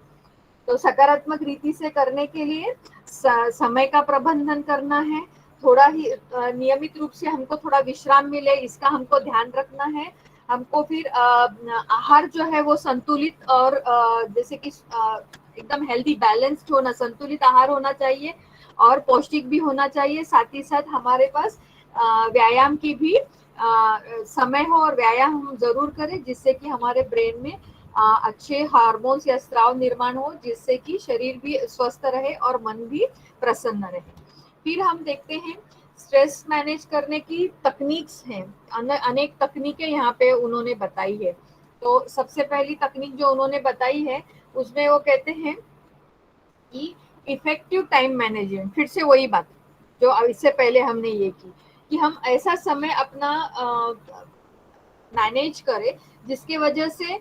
तो सकारात्मक रीति से करने के लिए समय का प्रबंधन करना है, थोड़ा ही नियमित रूप से हमको थोड़ा विश्राम मिले, इसका हमको ध्यान रखना है। हमको फिर आहार जो है वो संतुलित और जैसे कि एकदम हेल्दी बैलेंस्ड होना, संतुलित आहार होना चाहिए और पौष्टिक भी होना चाहिए। साथ ही साथ हमारे पास व्यायाम की भी समय हो और व्यायाम हम जरूर करें, जिससे कि हमारे ब्रेन में अच्छे हार्मोन्स या स्राव निर्माण हो, जिससे कि शरीर भी स्वस्थ रहे और मन भी प्रसन्न रहे। फिर हम देखते हैं स्ट्रेस मैनेज करने की तकनीक्स हैं, अनेक तकनीकें यहाँ पे उन्होंने बताई है। तो सबसे पहली तकनीक जो उन्होंने बताई है उसमें वो कहते हैं कि इफेक्टिव टाइम मैनेजमेंट। फिर से वही बात जो इससे पहले हमने ये की कि हम ऐसा समय अपना मैनेज करें जिसके वजह से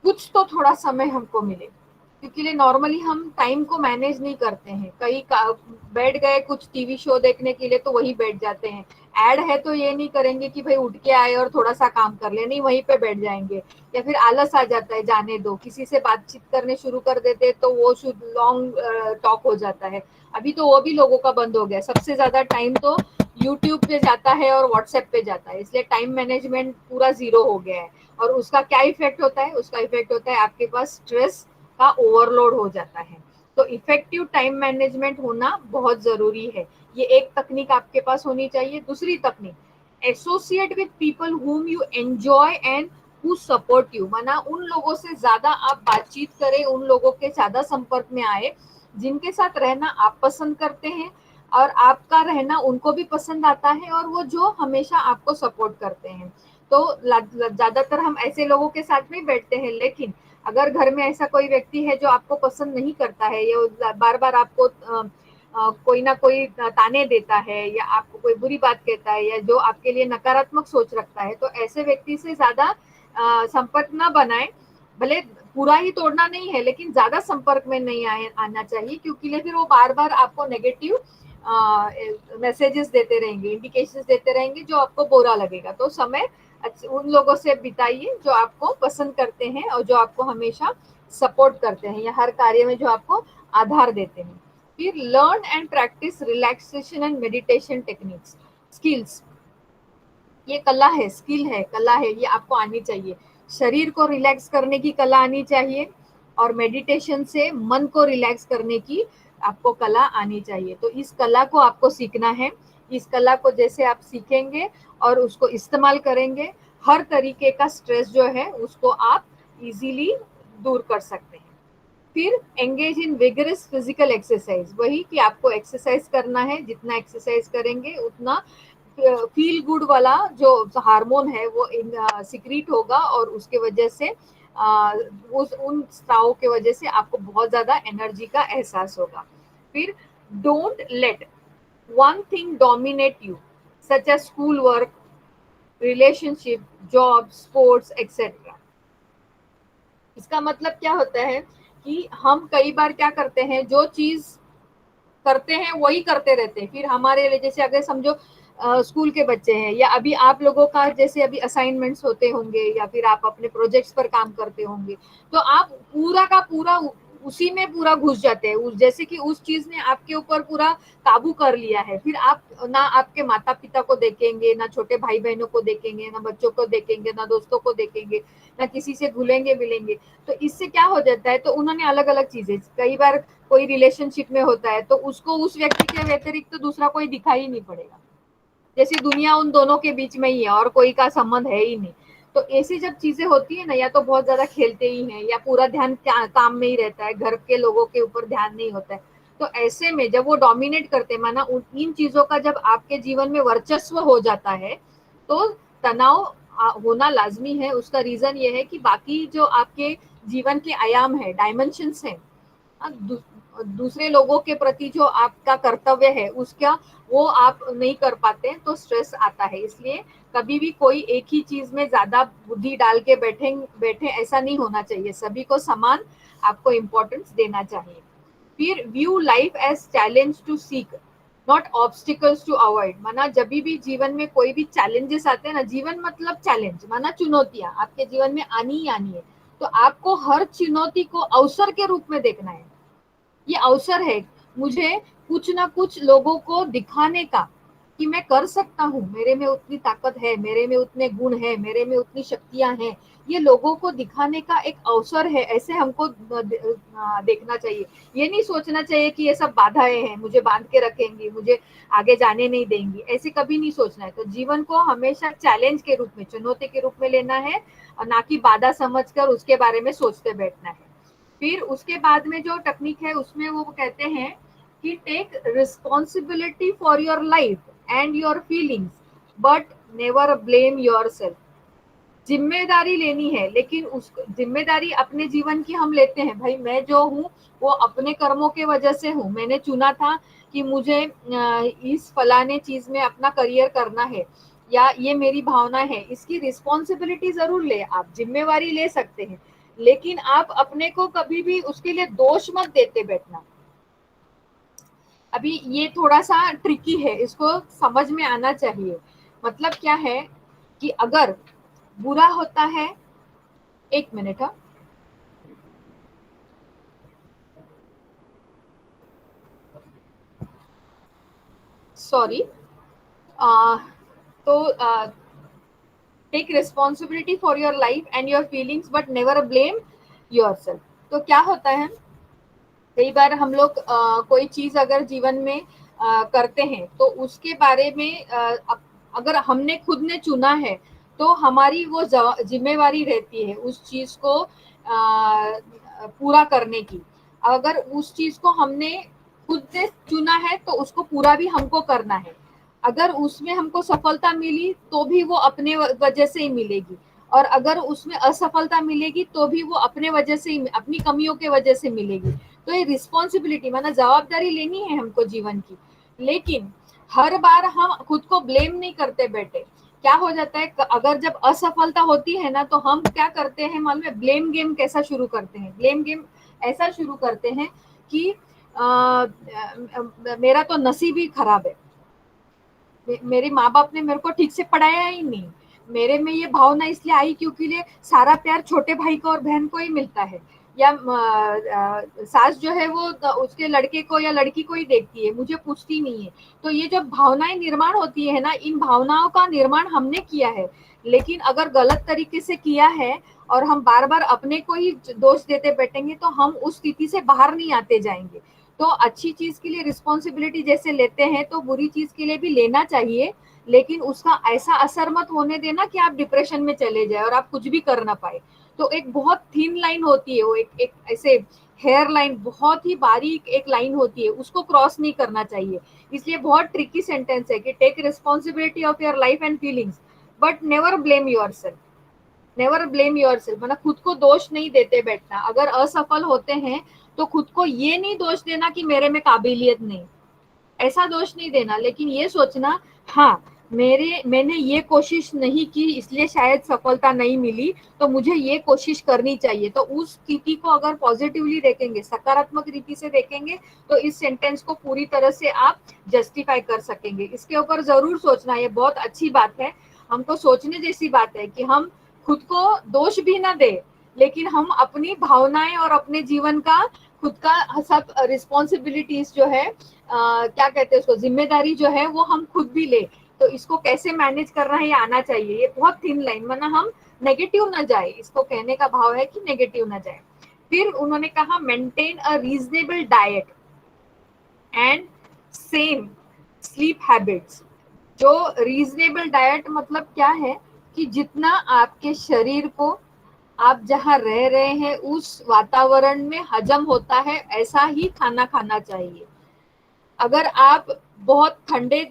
कुछ तो थोड़ा समय हमको मिले, क्योंकि नॉर्मली हम टाइम को मैनेज नहीं करते हैं। कहीं बैठ गए कुछ टीवी शो देखने के लिए तो वही बैठ जाते हैं, ऐड है तो ये नहीं करेंगे कि भाई उठ के आए और थोड़ा सा काम कर ले, नहीं वहीं पे बैठ जाएंगे। या फिर आलस आ जाता है, जाने दो, किसी से बातचीत करने शुरू कर देते तो वो लॉन्ग टॉक हो जाता है। अभी तो वो भी लोगों का बंद हो गया, सबसे ज्यादा टाइम तो यूट्यूब पे जाता है और व्हाट्सएप पे जाता है, इसलिए टाइम मैनेजमेंट पूरा जीरो हो गया है। और उसका क्या इफेक्ट होता है, उसका इफेक्ट होता है आपके पास स्ट्रेस का ओवरलोड हो जाता है। तो इफेक्टिव टाइम मैनेजमेंट होना बहुत जरूरी है, ये एक तकनीक आपके पास होनी चाहिए। दूसरी तकनीक, associate with people whom you enjoy and who support you, माना उन लोगों से ज्यादा आप बातचीत करें, उन लोगों के ज्यादा संपर्क में आए जिनके साथ रहना आप पसंद करते हैं और आपका रहना उनको भी पसंद आता है और वो जो हमेशा आपको सपोर्ट करते हैं। तो ज्यादातर हम ऐसे लोगों के साथ में बैठते हैं, लेकिन अगर घर में ऐसा कोई व्यक्ति है जो आपको पसंद नहीं करता है या बार बार आपको कोई ना कोई ताने देता है या आपको कोई बुरी बात कहता है या जो आपके लिए नकारात्मक सोच रखता है, तो ऐसे व्यक्ति से ज्यादा संपर्क ना बनाए। भले पूरा ही तोड़ना नहीं है, लेकिन ज्यादा संपर्क में नहीं आना चाहिए, क्योंकि फिर वो बार बार आपको नेगेटिव मैसेजेस देते रहेंगे, इंडिकेशंस देते रहेंगे जो आपको बुरा लगेगा। तो समय उन लोगों से बिताइए जो आपको पसंद करते हैं और जो आपको हमेशा सपोर्ट करते हैं या हर कार्य में जो आपको आधार देते हैं। फिर learn and practice relaxation and meditation techniques, skills. ये कला है, स्किल है, कला है, ये आपको आनी चाहिए। शरीर को रिलैक्स करने की कला आनी चाहिए, और मेडिटेशन से मन को रिलैक्स करने की आपको कला आनी चाहिए। तो इस कला को आपको सीखना है। इस कला को जैसे आप सीखेंगे और उसको इस्तेमाल करेंगे, हर तरीके का स्ट्रेस जो है उसको आप इजीली दूर कर सकते हैं। फिर engage in vigorous physical exercise, वही कि आपको एक्सरसाइज करना है, जितना एक्सरसाइज करेंगे उतना फील गुड वाला जो हार्मोन है वो सिक्रीट होगा और उसके वजह से उन स्राव के वजह से आपको बहुत ज्यादा एनर्जी का एहसास होगा। फिर don't let one thing dominate you such as school work, relationship, job, sports etcetera. इसका मतलब क्या होता है कि हम कई बार क्या करते हैं, जो चीज करते हैं वही करते रहते हैं। फिर हमारे लिए जैसे अगर समझो स्कूल के बच्चे हैं, या अभी आप लोगों का जैसे अभी असाइनमेंट्स होते होंगे या फिर आप अपने प्रोजेक्ट्स पर काम करते होंगे, तो आप पूरा का पूरा उसी में पूरा घुस जाते हैं, जैसे कि उस चीज ने आपके ऊपर पूरा काबू कर लिया है। फिर आप ना आपके माता पिता को देखेंगे, ना छोटे भाई बहनों को देखेंगे, ना बच्चों को देखेंगे, ना दोस्तों को देखेंगे, ना किसी से घुलेंगे मिलेंगे। तो इससे क्या हो जाता है, तो उन्होंने अलग अलग चीजें, कई बार कोई रिलेशनशिप में होता है तो उसको उस व्यक्ति के व्यतिरिक्त तो दूसरा कोई दिखाई ही नहीं पड़ेगा, जैसे दुनिया उन दोनों के बीच में ही है और कोई का संबंध है ही नहीं। तो ऐसी जब चीजें होती है ना, या तो बहुत ज्यादा खेलते ही हैं, या पूरा ध्यान काम में ही रहता है, घर के लोगों के ऊपर ध्यान नहीं होता है। तो ऐसे में जब वो डोमिनेट करते हैं, माना इन चीजों का जब आपके जीवन में वर्चस्व हो जाता है, तो तनाव होना लाजमी है। उसका रीजन ये है कि बाकी जो आपके जीवन के आयाम है, डायमेंशंस हैं, दूसरे लोगों के प्रति जो आपका कर्तव्य है उसका वो आप नहीं कर पाते, तो स्ट्रेस आता है। इसलिए कभी भी कोई एक ही चीज में ज्यादा बुद्धि डाल के बैठे ऐसा नहीं होना चाहिए। सभी को समान आपको इम्पोर्टेंस देना चाहिए। फिर view life as challenge to seek, not obstacles to avoid. माना जब भी जीवन में कोई भी चैलेंजेस आते हैं ना, जीवन मतलब चैलेंज, माना चुनौतियां आपके जीवन में आनी ही आनी है, तो आपको हर चुनौती को अवसर के रूप में देखना है। ये अवसर है मुझे कुछ ना कुछ लोगों को दिखाने का कि मैं कर सकता हूँ, मेरे में उतनी ताकत है, मेरे में उतने गुण है, मेरे में उतनी शक्तियां हैं, ये लोगों को दिखाने का एक अवसर है, ऐसे हमको देखना चाहिए। ये नहीं सोचना चाहिए कि ये सब बाधाएं हैं, मुझे बांध के रखेंगी, मुझे आगे जाने नहीं देंगी, ऐसे कभी नहीं सोचना है। तो जीवन को हमेशा चैलेंज के रूप में, चुनौती के रूप में लेना है, और ना कि बाधा समझकर उसके बारे में सोचते बैठना है। फिर उसके बाद में जो टेक्निक है उसमें वो कहते हैं कि take responsibility for your life and your feelings but never blame yourself. जिम्मेदारी लेनी है, लेकिन उस जिम्मेदारी अपने जीवन की हम लेते हैं, भाई मैं जो हूँ वो अपने कर्मों के वजह से हूँ, मैंने चुना था कि मुझे इस फलाने चीज में अपना करियर करना है, या ये मेरी भावना है, इसकी रिस्पॉन्सिबिलिटी जरूर ले, आप जिम्मेवारी ले सकते हैं, लेकिन आप अपने को कभी भी उसके लिए दोष मत देते बैठना। अभी ये थोड़ा सा ट्रिकी है, इसको समझ में आना चाहिए। मतलब क्या है कि अगर बुरा होता है, एक मिनट, हाँ, सॉरी, तो take responsibility for your life and your feelings but never blame yourself. तो क्या होता है, कई बार हम लोग कोई चीज अगर जीवन में करते हैं तो उसके बारे में अगर हमने खुद ने चुना है तो हमारी वो जिम्मेवारी रहती है उस चीज को पूरा करने की। अगर उस चीज को हमने खुद से चुना है तो उसको पूरा भी हमको करना है। अगर उसमें हमको सफलता मिली तो भी वो अपने वजह से ही मिलेगी, और अगर उसमें असफलता मिलेगी तो भी वो अपने वजह से ही, अपनी कमियों के वजह से मिलेगी। तो ये रिस्पॉन्सिबिलिटी माना जवाबदारी लेनी है हमको जीवन की, लेकिन हर बार हम खुद को ब्लेम नहीं करते बैठे। क्या हो जाता है, अगर जब असफलता होती है ना तो हम क्या करते हैं मालूम है, ब्लेम गेम कैसा शुरू करते हैं। ब्लेम गेम ऐसा शुरू करते हैं कि मेरा तो नसीब ही खराब है, मेरे माँ बाप ने मेरे को ठीक से पढ़ाया ही नहीं, मेरे में ये भावना इसलिए आई क्योंकि सारा प्यार छोटे भाई को और बहन को ही मिलता है, या सास जो है वो उसके लड़के को या लड़की को ही देखती है, मुझे पूछती नहीं है। तो ये जब भावनाएं निर्माण होती है ना, इन भावनाओं का निर्माण हमने किया है, लेकिन अगर गलत तरीके से किया है और हम बार बार अपने को ही दोष देते बैठेंगे तो हम उस स्थिति से बाहर नहीं आते जाएंगे। तो अच्छी चीज के लिए रिस्पॉन्सिबिलिटी जैसे लेते हैं तो बुरी चीज के लिए भी लेना चाहिए, लेकिन उसका ऐसा असर मत होने देना कि आप डिप्रेशन में चले जाए और आप कुछ भी कर ना पाए। तो एक बहुत थिन लाइन होती है वो, एक ऐसे हेयर लाइन, बहुत ही बारीक एक लाइन होती है, उसको क्रॉस नहीं करना चाहिए। इसलिए बहुत ट्रिकी सेंटेंस है कि take responsibility of your life and feelings but never blame yourself. Never blame yourself मतलब खुद को दोष नहीं देते बैठना। अगर असफल होते हैं तो खुद को ये नहीं दोष देना कि मेरे में काबिलियत नहीं, ऐसा दोष नहीं देना, लेकिन ये सोचना हाँ मैंने ये कोशिश नहीं की इसलिए शायद सफलता नहीं मिली, तो मुझे ये कोशिश करनी चाहिए। तो उस स्थिति को अगर पॉजिटिवली देखेंगे, सकारात्मक रीति से देखेंगे, तो इस सेंटेंस को पूरी तरह से आप जस्टिफाई कर सकेंगे। इसके ऊपर जरूर सोचना, ये बहुत अच्छी बात है, हमको सोचने जैसी बात है कि हम खुद को दोष भी ना दे, लेकिन हम अपनी भावनाएं और अपने जीवन का खुद का सब रिस्पॉन्सिबिलिटीज जो है क्या कहते हैं उसको, जिम्मेदारी जो है वो हम खुद भी ले। तो इसको कैसे मैनेज करना है ये आना चाहिए। ये बहुत थिन लाइन, वरना हम नेगेटिव ना जाए, इसको कहने का भाव है कि नेगेटिव ना जाए। फिर उन्होंने कहा maintain a reasonable diet and same sleep habits. जो रीजनेबल डाइट मतलब क्या है कि जितना आपके शरीर को आप जहाँ रह रहे हैं उस वातावरण में हजम होता है ऐसा ही खाना खाना चाहिए। अगर आप बहुत ठंडे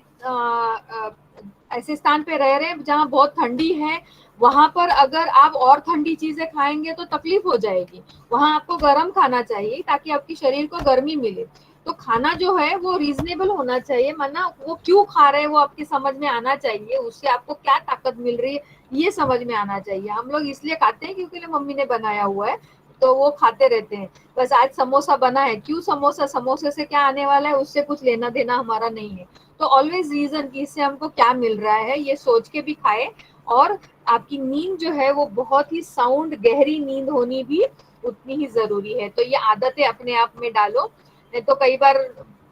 ऐसे स्थान पे रह रहे हैं जहाँ बहुत ठंडी है, वहां पर अगर आप और ठंडी चीजें खाएंगे तो तकलीफ हो जाएगी। वहां आपको गर्म खाना चाहिए ताकि आपके शरीर को गर्मी मिले। तो खाना जो है वो रीजनेबल होना चाहिए, वरना वो क्यों खा रहे हैं वो आपके समझ में आना चाहिए, उससे आपको क्या ताकत मिल रही है ये समझ में आना चाहिए। हम लोग इसलिए खाते हैं क्योंकि मम्मी ने बनाया हुआ है तो वो खाते रहते हैं। बस आज समोसा बना है, क्यों समोसा, समोसे से क्या आने वाला है उससे कुछ लेना देना हमारा नहीं है। तो ऑलवेज रीजन कि इससे हमको क्या मिल रहा है ये सोच के भी खाए। और आपकी नींद जो है वो बहुत ही साउंड गहरी नींद होनी भी उतनी ही जरूरी है। तो ये आदतें अपने आप में डालो, नहीं तो कई बार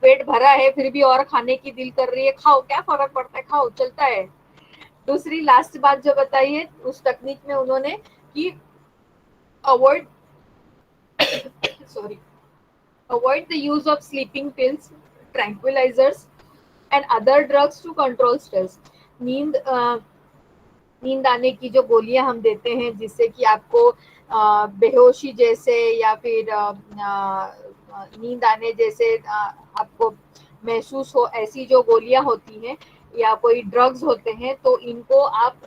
पेट भरा है फिर भी और खाने की दिल कर रही है, खाओ, क्या फर्क पड़ता है, खाओ, चलता है। दूसरी लास्ट बात जो बताई है उस टेक्निक में उन्होंने कि avoid avoid the use of sleeping pills, tranquilizers and other drugs to control stress। नींद आने की जो गोलियां हम देते हैं जिससे कि आपको बेहोशी जैसे या फिर नींद आने जैसे आपको महसूस हो, ऐसी जो गोलियां होती हैं या कोई ड्रग्स होते हैं, तो इनको आप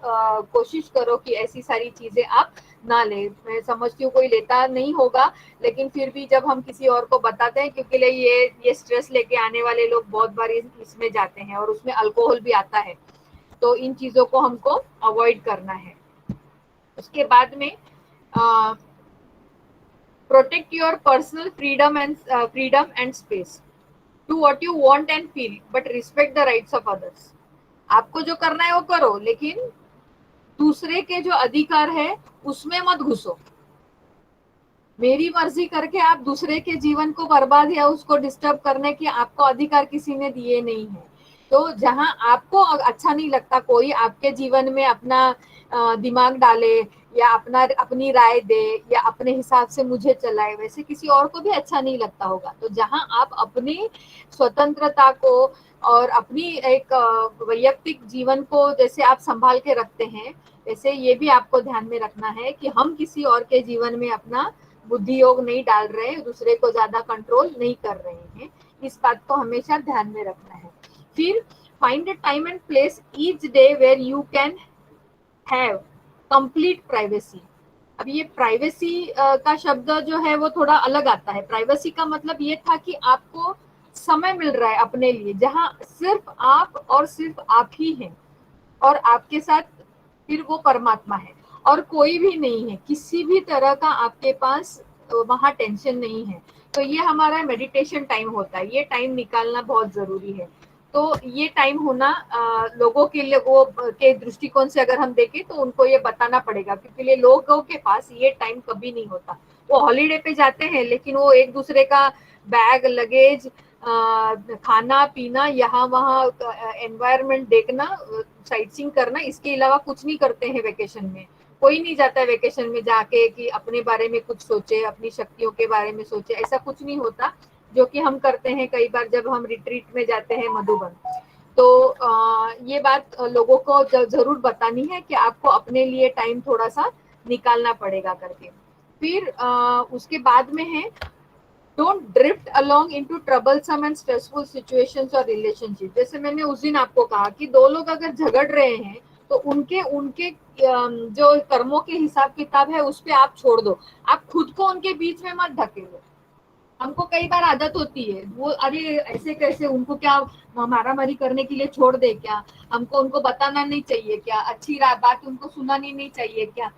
कोशिश करो कि ऐसी सारी चीजें आप ना ले। मैं समझती हूँ कोई लेता नहीं होगा, लेकिन फिर भी जब हम किसी और को बताते हैं, क्योंकि ये स्ट्रेस लेके आने वाले लोग बहुत बार इसमें जाते हैं और उसमें अल्कोहल भी आता है, तो इन चीजों को हमको अवॉइड करना है। उसके बाद में protect your personal freedom and space, do what you want and feel but respect the rights of others. आपको जो करना है वो करो, लेकिन दूसरे के जो अधिकार है उसमें मत घुसो। मेरी मर्जी करके आप दूसरे के जीवन को बर्बाद या उसको डिस्टर्ब करने के आपको अधिकार किसी ने दिए नहीं है। तो जहां आपको अच्छा नहीं लगता कोई आपके जीवन में अपना दिमाग डाले या अपनी राय दे या अपने हिसाब से मुझे चलाए, वैसे किसी और को भी अच्छा नहीं लगता होगा। तो जहां आप अपनी स्वतंत्रता को और अपनी एक वैयक्तिक जीवन को जैसे आप संभाल के रखते हैं, वैसे ये भी आपको ध्यान में रखना है कि हम किसी और के जीवन में अपना बुद्धि योग नहीं डाल रहे, दूसरे को ज्यादा कंट्रोल नहीं कर रहे हैं। इस बात को हमेशा ध्यान में रखना है। फिर find a time and place each day where you can have complete privacy. अब ये प्राइवेसी का शब्द जो है वो थोड़ा अलग आता है। प्राइवेसी का मतलब ये था कि आपको समय मिल रहा है अपने लिए, जहां सिर्फ आप और सिर्फ आप ही हैं और आपके साथ फिर वो परमात्मा है और कोई भी नहीं है, किसी भी तरह का आपके पास वहां टेंशन नहीं है। तो ये हमारा मेडिटेशन टाइम होता है, ये टाइम निकालना बहुत जरूरी है। तो ये टाइम होना लोगों के लिए वो के दृष्टिकोण से अगर हम देखें तो उनको ये बताना पड़ेगा, क्योंकि लोगों के पास ये टाइम कभी नहीं होता। वो हॉलीडे पे जाते हैं लेकिन वो एक दूसरे का बैग लगेज खाना पीना यहाँ वहाँ एनवायरनमेंट देखना साइट सीइंग करना, इसके अलावा कुछ नहीं करते हैं वेकेशन में। कोई नहीं जाता है वेकेशन में जाके कि अपने बारे में कुछ सोचे, अपनी शक्तियों के बारे में सोचे, ऐसा कुछ नहीं होता जो कि हम करते हैं कई बार जब हम रिट्रीट में जाते हैं मधुबन। तो ये बात लोगों को जरूर बतानी है कि आपको अपने लिए टाइम थोड़ा सा निकालना पड़ेगा करके। फिर उसके बाद में है don't drift along into troublesome and stressful situations और रिलेशनशिप। जैसे मैंने उस दिन आपको कहा कि दो लोग अगर झगड़ रहे हैं तो उनके उनके जो कर्मों के हिसाब किताब है उस पे आप छोड़ दो, आप खुद को उनके बीच में मत धकेलो। हमको कई बार आदत होती है वो, अरे ऐसे कैसे, उनको क्या मारामारी करने के लिए छोड़ दे क्या, हमको उनको बताना नहीं चाहिए क्या, अच्छी बात उनको सुनानी नहीं चाहिए क्या।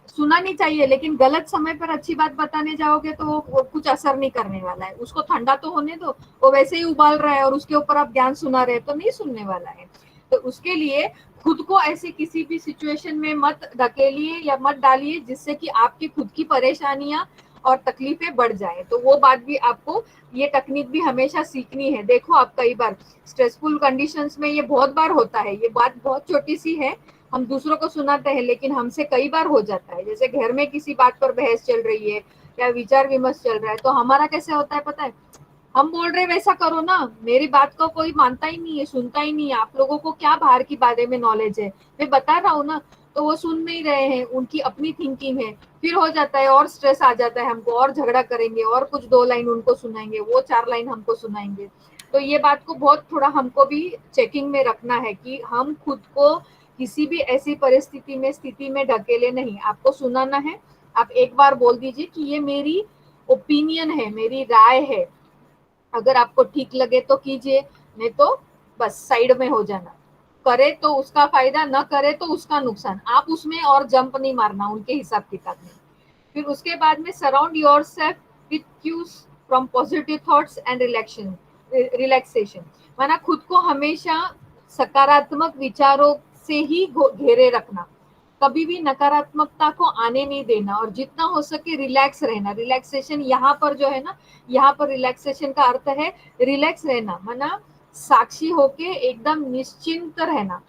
सुना नहीं चाहिए लेकिन गलत समय पर अच्छी बात बताने जाओगे तो वो कुछ असर नहीं करने वाला है। उसको ठंडा तो होने दो, वो वैसे ही उबाल रहा है और उसके ऊपर आप ज्ञान सुना रहे तो नहीं सुनने वाला है। तो उसके लिए खुद को ऐसे किसी भी सिचुएशन में मत धकेलिए या मत डालिए जिससे कि आपकी खुद की परेशानियां और तकलीफें बढ़ जाए। तो वो बात भी आपको, ये टेक्निक भी हमेशा सीखनी है। देखो आप कई बार स्ट्रेसफुल कंडीशंस में ये बहुत बार होता है, ये बात बहुत छोटी सी है, हम दूसरों को सुनाते हैं लेकिन हमसे कई बार हो जाता है। जैसे घर में किसी बात पर बहस चल रही है या विचार विमर्श चल रहा है तो हमारा कैसे होता है पता है, हम बोल रहे वैसा करो ना, मेरी बात को कोई मानता ही नहीं है, सुनता ही नहीं है, आप लोगों को क्या बाहर की बारे में नॉलेज है, मैं बता रहा हूँ ना। तो वो सुन नहीं रहे हैं, उनकी अपनी थिंकिंग है। फिर हो जाता है और स्ट्रेस आ जाता है हमको, और झगड़ा करेंगे और कुछ 2 लाइन उनको सुनाएंगे, वो 4 लाइन हमको सुनाएंगे। तो ये बात को बहुत थोड़ा हमको भी चेकिंग में रखना है कि हम खुद को किसी भी ऐसी परिस्थिति में स्थिति में ढकेले नहीं। आपको सुनाना है, आप एक बार बोल दीजिए कि ये मेरी ओपिनियन है, मेरी राय है, अगर आपको ठीक लगे तो कीजिए, नहीं तो बस साइड में हो जाना। करे तो उसका फायदा, न करे तो उसका नुकसान, आप उसमें और जंप नहीं मारना उनके हिसाब किताब में। फिर उसके बाद में surround yourself with cues from positive thoughts and relaxation. माना खुद को हमेशा सकारात्मक विचारों से ही घेरे रखना, कभी भी नकारात्मकता को आने नहीं देना, और जितना हो सके रिलैक्स रहना। रिलैक्सेशन यहाँ पर जो है ना, यहाँ पर रिलैक्सेशन का अर्थ है रिलैक्स रहना, माना साक्षी होके एकदम निश्चिंत रहना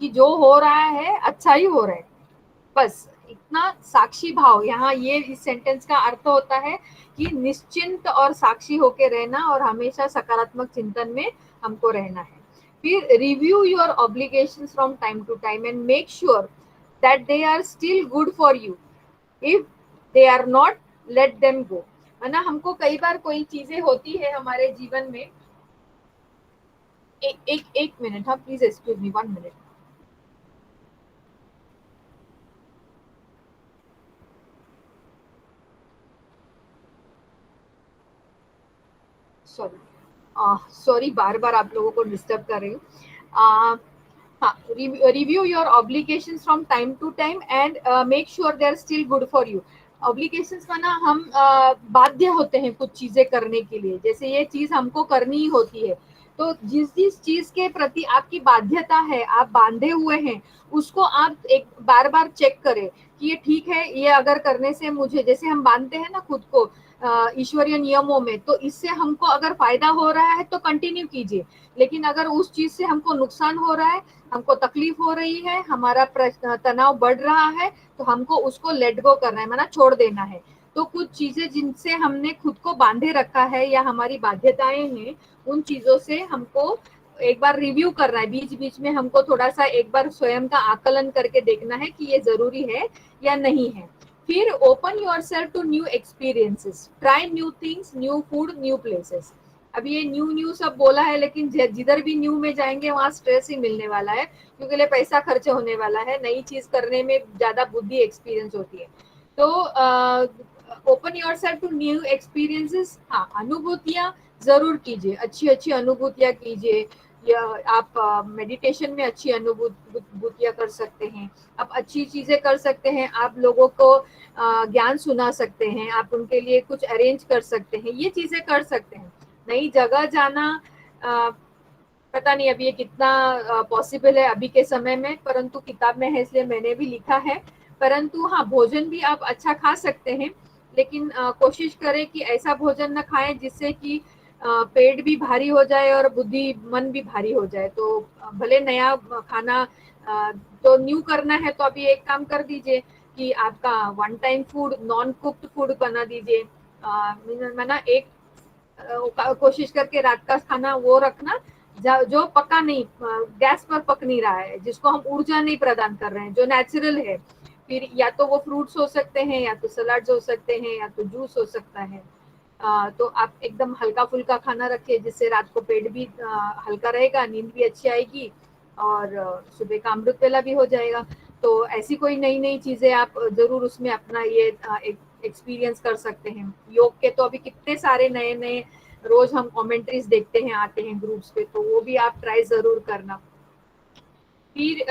कि जो हो रहा है अच्छा ही हो रहा है, बस इतना साक्षी भाव। यहाँ ये इस सेंटेंस का अर्थ होता है कि निश्चिंत और साक्षी होके रहना और हमेशा सकारात्मक चिंतन में हमको रहना है। फिर review your obligations from time to time and make sure that they are still good for you. If they are not, let them go. है ना, हमको कई बार कोई चीजें होती है हमारे जीवन में, एक मिनट, हाँ please excuse me 1 minute. Sorry बार बार आप लोगों को डिस्टर्ब कर रही हूँ। हाँ, review your obligations from time to time and make sure they are still good for you. Obligations माना हम बाध्य होते हैं कुछ चीजें करने के लिए, जैसे ये चीज हमको करनी ही होती है, तो जिस जिस चीज के प्रति आपकी बाध्यता है, आप बांधे हुए हैं, उसको आप एक बार बार चेक करें कि ये ठीक है, ये अगर करने से मुझे, जैसे हम बांधते हैं ना खुद को ईश्वरीय नियमों में, तो इससे हमको अगर फायदा हो रहा है तो कंटिन्यू कीजिए, लेकिन अगर उस चीज से हमको नुकसान हो रहा है, हमको तकलीफ हो रही है, हमारा तनाव बढ़ रहा है, तो हमको उसको लेट गो करना है, माना छोड़ देना है। तो कुछ चीजें जिनसे हमने खुद को बांधे रखा है या हमारी बाध्यताएं हैं, उन चीजों से हमको एक बार रिव्यू करना है, बीच बीच में हमको थोड़ा सा एक बार स्वयं का आकलन करके देखना है कि ये जरूरी है या नहीं है। फिर open yourself to new experiences, try new things, new food, new places. अब ये न्यू सब बोला है, लेकिन जिधर भी न्यू में जाएंगे वहां स्ट्रेस ही मिलने वाला है, क्योंकि लिए पैसा खर्च होने वाला है, नई चीज करने में ज्यादा बुद्धि एक्सपीरियंस होती है। तो open yourself to new experiences. हाँ, अनुभूतियां जरूर कीजिए, अच्छी अच्छी अनुभूतियां कीजिए, या आप मेडिटेशन में अच्छी अनुभूतियां कर सकते हैं, आप अच्छी चीजें कर सकते हैं, आप लोगों को ज्ञान सुना सकते हैं, आप उनके लिए कुछ अरेंज कर सकते हैं, ये चीजें कर सकते हैं। नई जगह जाना पता नहीं अभी ये कितना पॉसिबल है अभी के समय में, परंतु किताब में है इसलिए मैंने भी लिखा है। परंतु हाँ, भोजन भी आप अच्छा खा सकते हैं, लेकिन कोशिश करें कि ऐसा भोजन न खाएं जिससे कि पेट भी भारी हो जाए और बुद्धि मन भी भारी हो जाए। तो भले नया खाना तो न्यू करना है तो अभी एक काम कर दीजिए कि आपका one time food non cooked food बना दीजिए। माना एक कोशिश करके रात का खाना वो रखना जो पका नहीं, गैस पर पक नहीं रहा है, जिसको हम ऊर्जा नहीं प्रदान कर रहे हैं, जो नेचुरल है। फिर या तो वो फ्रूट्स हो सकते हैं, या तो सलाड्स हो सकते हैं, या तो जूस हो सकता है। तो आप एकदम हल्का फुल्का खाना रखिए जिससे रात को पेट भी हल्का रहेगा, नींद भी अच्छी आएगी और सुबह का अमृत वेला भी हो जाएगा। तो ऐसी कोई नई नई चीजें आप जरूर उसमें अपना ये एक एक्सपीरियंस कर सकते हैं। योग के तो अभी कितने सारे नए नए रोज हम कमेंट्रीज देखते हैं, आते हैं ग्रुप्स पे, तो वो भी आप ट्राई जरूर करना। फिर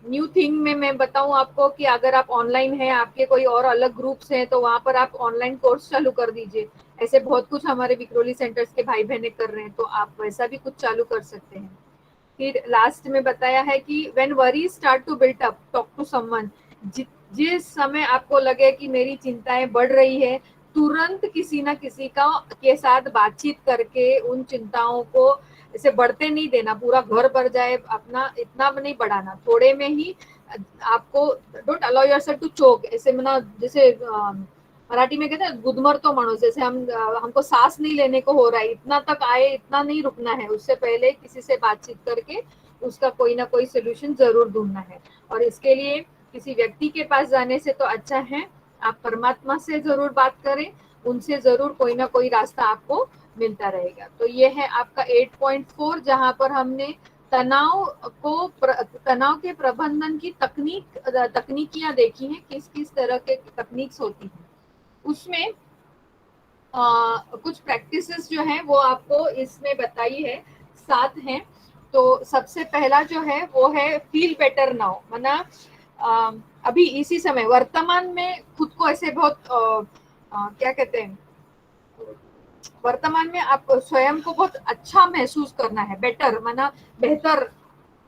न्यू थिंग में मैं बताऊं आपको कि अगर आप ऑनलाइन हैं, आपके कोई और अलग ग्रुप्स हैं, तो वहां पर आप ऑनलाइन कोर्स चालू कर दीजिए। ऐसे बहुत कुछ हमारे विक्रोली सेंटर्स के भाई बहनें कर रहे हैं, तो आप वैसा भी कुछ चालू कर सकते हैं। फिर लास्ट में बताया है कि when worry start to built up, talk to someone. जिस समय आपको लगे कि मेरी चिंताएं बढ़ रही है, तुरंत किसी ना किसी के साथ बातचीत करके उन चिंताओं को ऐसे बढ़ते नहीं देना, पूरा घर भर जाए, अपना इतना नहीं बढ़ाना, थोड़े में ही आपको डोंट अलाउ योरसेल्फ टू चोक। ऐसे मना जैसे मराठी में कहते हैं गुदमर तो मानो, जैसे हमको सांस नहीं लेने को हो रहा है, इतना तक आए, इतना नहीं रुकना है। उससे पहले किसी से बातचीत करके उसका कोई ना कोई सोल्यूशन जरूर ढूंढना है। और इसके लिए किसी व्यक्ति के पास जाने से तो अच्छा है आप परमात्मा से जरूर बात करें, उनसे जरूर कोई ना कोई रास्ता आपको मिलता रहेगा। तो ये है आपका 8.4, जहां पर हमने तनाव के प्रबंधन की तकनीकियां देखी हैं, किस किस तरह के तकनीक्स होती हैं। उसमें कुछ प्रैक्टिसेस जो है वो आपको इसमें बताई है, 7 हैं। तो सबसे पहला जो है वो है फील बेटर नाउ। माना अभी इसी समय वर्तमान में खुद को ऐसे बहुत क्या कहते हैं, वर्तमान में आप स्वयं को बहुत अच्छा महसूस करना है। बेटर माना बेहतर,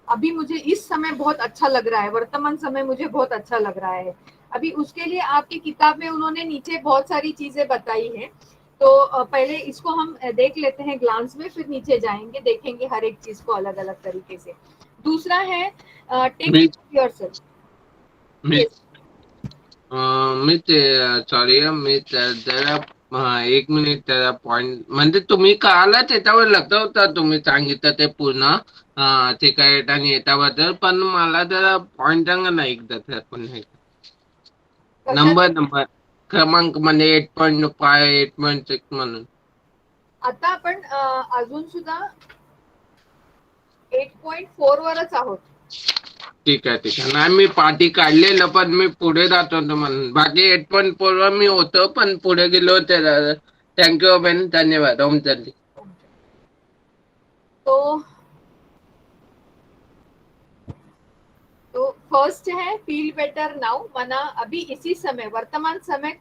अभी मुझे इस समय बहुत अच्छा लग रहा है, वर्तमान समय मुझे बहुत अच्छा लग रहा है। अभी उसके लिए आपकी किताब में उन्होंने नीचे बहुत सारी चीजें बताई हैं। तो पहले इसको हम देख लेते हैं ग्लांस में, फिर नीचे जाएंगे, देखेंगे हर एक चीज को अलग अलग तरीके से। दूसरा है टेक योरसेल्फ। सॉरी मी जरा एक मिनिट त्याला पॉइंट म्हणजे तुम्ही कळाला त्याच्यावर लक्ष होता, तुम्ही सांगितलं ते पूर्ण ठीक आहे आणि याच्याबद्दल, पण मला जरा पॉइंट सांगा ना एकदा त्या पुन्हा नंबर क्रमांक म्हणजे 8.5 8.6 म्हणून। आता आपण अजून सुद्धा 8.4 वरच आहोत। ठीक आहे ठीक आहे, नाही मी पाठी काढलेलं पण मी पुढे जातो म्हणून, बाकी 8.4 वर मी होतो पण पुढे गेलो त्याला। थँक्यू बेन, धन्यवाद। ओम चंदी। तो फर्स्ट है फील बेटर नाउ, माना अभी इसी समय वर्तमान समय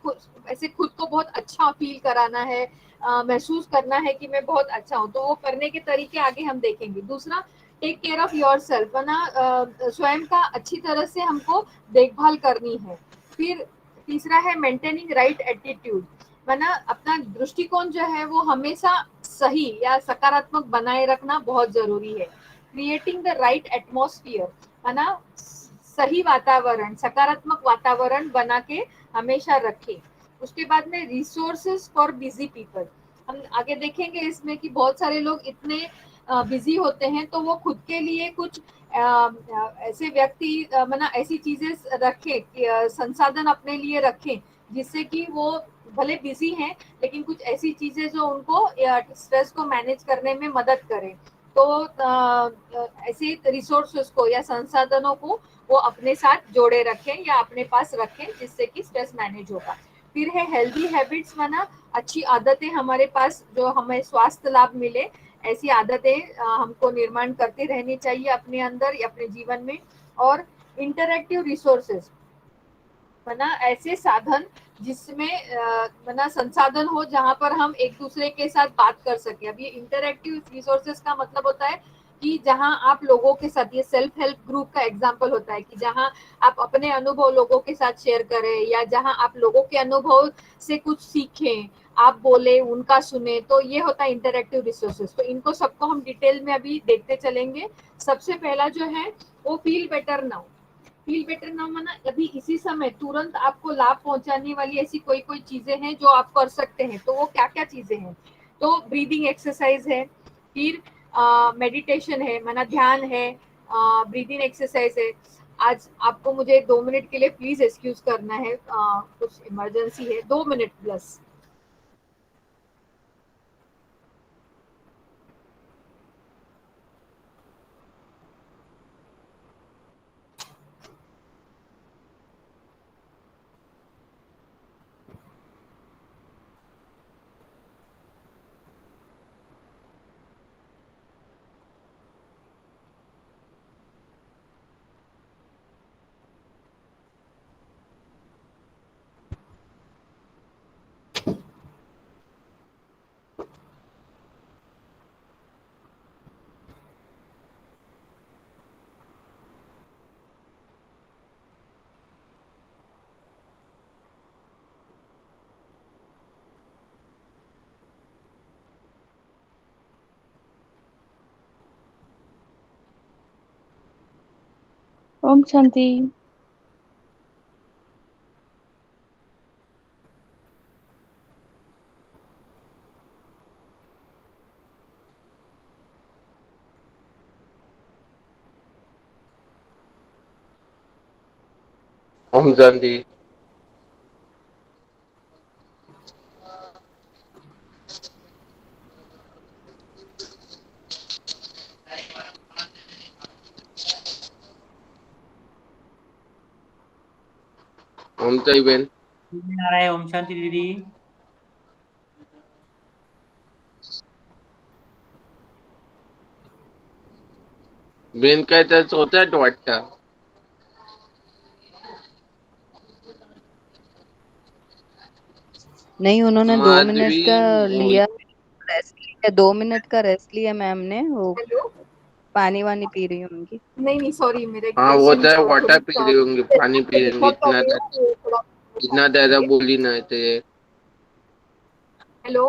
ऐसे खुद को बहुत अच्छा फील कराना है, महसूस करना है कि मैं बहुत अच्छा हूँ। तो वो करने के तरीके आगे हम देखेंगे। दूसरा take care of your self, माना स्वयं का अच्छी तरह से हमको देखभाल करनी है। फिर तीसरा है मेंटेनिंग राइट एटीट्यूड, माना अपना दृष्टिकोण जो है वो हमेशा सही या सकारात्मक बनाए रखना बहुत जरूरी है। क्रिएटिंग द राइट एटमॉस्फियर, माना सही वातावरण, सकारात्मक वातावरण बना के हमेशा रखें। उसके बाद में रिसोर्सेज फॉर बिजी पीपल, हम आगे देखेंगे इसमें कि बहुत सारे लोग इतने बिजी होते हैं, तो वो खुद के लिए कुछ ऐसे व्यक्ति माना ऐसी चीजें रखें, संसाधन अपने लिए रखें, जिससे कि वो भले बिजी हैं लेकिन कुछ ऐसी चीजें जो उनको स्ट्रेस को मैनेज करने में मदद करें। तो ऐसे रिसोर्सेस को या संसाधनों को वो अपने साथ जोड़े रखें या अपने पास रखें, जिससे कि स्ट्रेस मैनेज होगा। फिर है हेल्दी हैबिट्स, माना अच्छी आदतें हमारे पास जो हमें स्वास्थ्य लाभ मिले, ऐसी आदतें हमको निर्माण करती रहनी चाहिए अपने अंदर या अपने जीवन में। और इंटरैक्टिव रिसोर्सेज, माना ऐसे साधन जिसमें माना संसाधन हो जहां पर हम एक दूसरे के साथ बात कर सके। अब ये इंटरैक्टिव रिसोर्सेज का मतलब होता है कि जहां आप लोगों के साथ, ये सेल्फ हेल्प ग्रुप का एग्जाम्पल होता है कि जहां आप अपने अनुभव लोगों के साथ शेयर करें या जहां आप लोगों के अनुभव से कुछ सीखें, आप बोले उनका सुने, तो ये होता है इंटरैक्टिव रिसोर्सेज। तो इनको सबको हम डिटेल में अभी देखते चलेंगे। सबसे पहला जो है वो feel better now. Feel better now माना अभी इसी समय तुरंत आपको लाभ पहुंचाने वाली ऐसी कोई कोई चीजें हैं जो आप कर सकते हैं। तो वो क्या क्या चीजें हैं? तो ब्रीदिंग एक्सरसाइज है, फिर मेडिटेशन है, माना ध्यान है, ब्रीदिंग एक्सरसाइज है। आज आपको मुझे 2 मिनट के लिए प्लीज एक्सक्यूज करना है, कुछ इमरजेंसी है, 2 मिनट प्लस। ओम शांति। ओम शांति। ओम शांति बेन। आ रहा है। ओम शांति दीदी। बेन काय त्याच होत्यात वाटतं. नहीं, उन्होंने 2 मिनट माधुरी का लिया, रेस्ट लिया, 2 मिनट का रेस्ट लिया मैम ने। वो हेलो, पानी वानी पी रही होंगी। नहीं सॉरी, मेरे हाँ वो पेशेंट तो वाटर थोड़ी पी रही होंगी, पानी पी रही होंगी, इतना ज्यादा बोली नहीं थे। हेलो,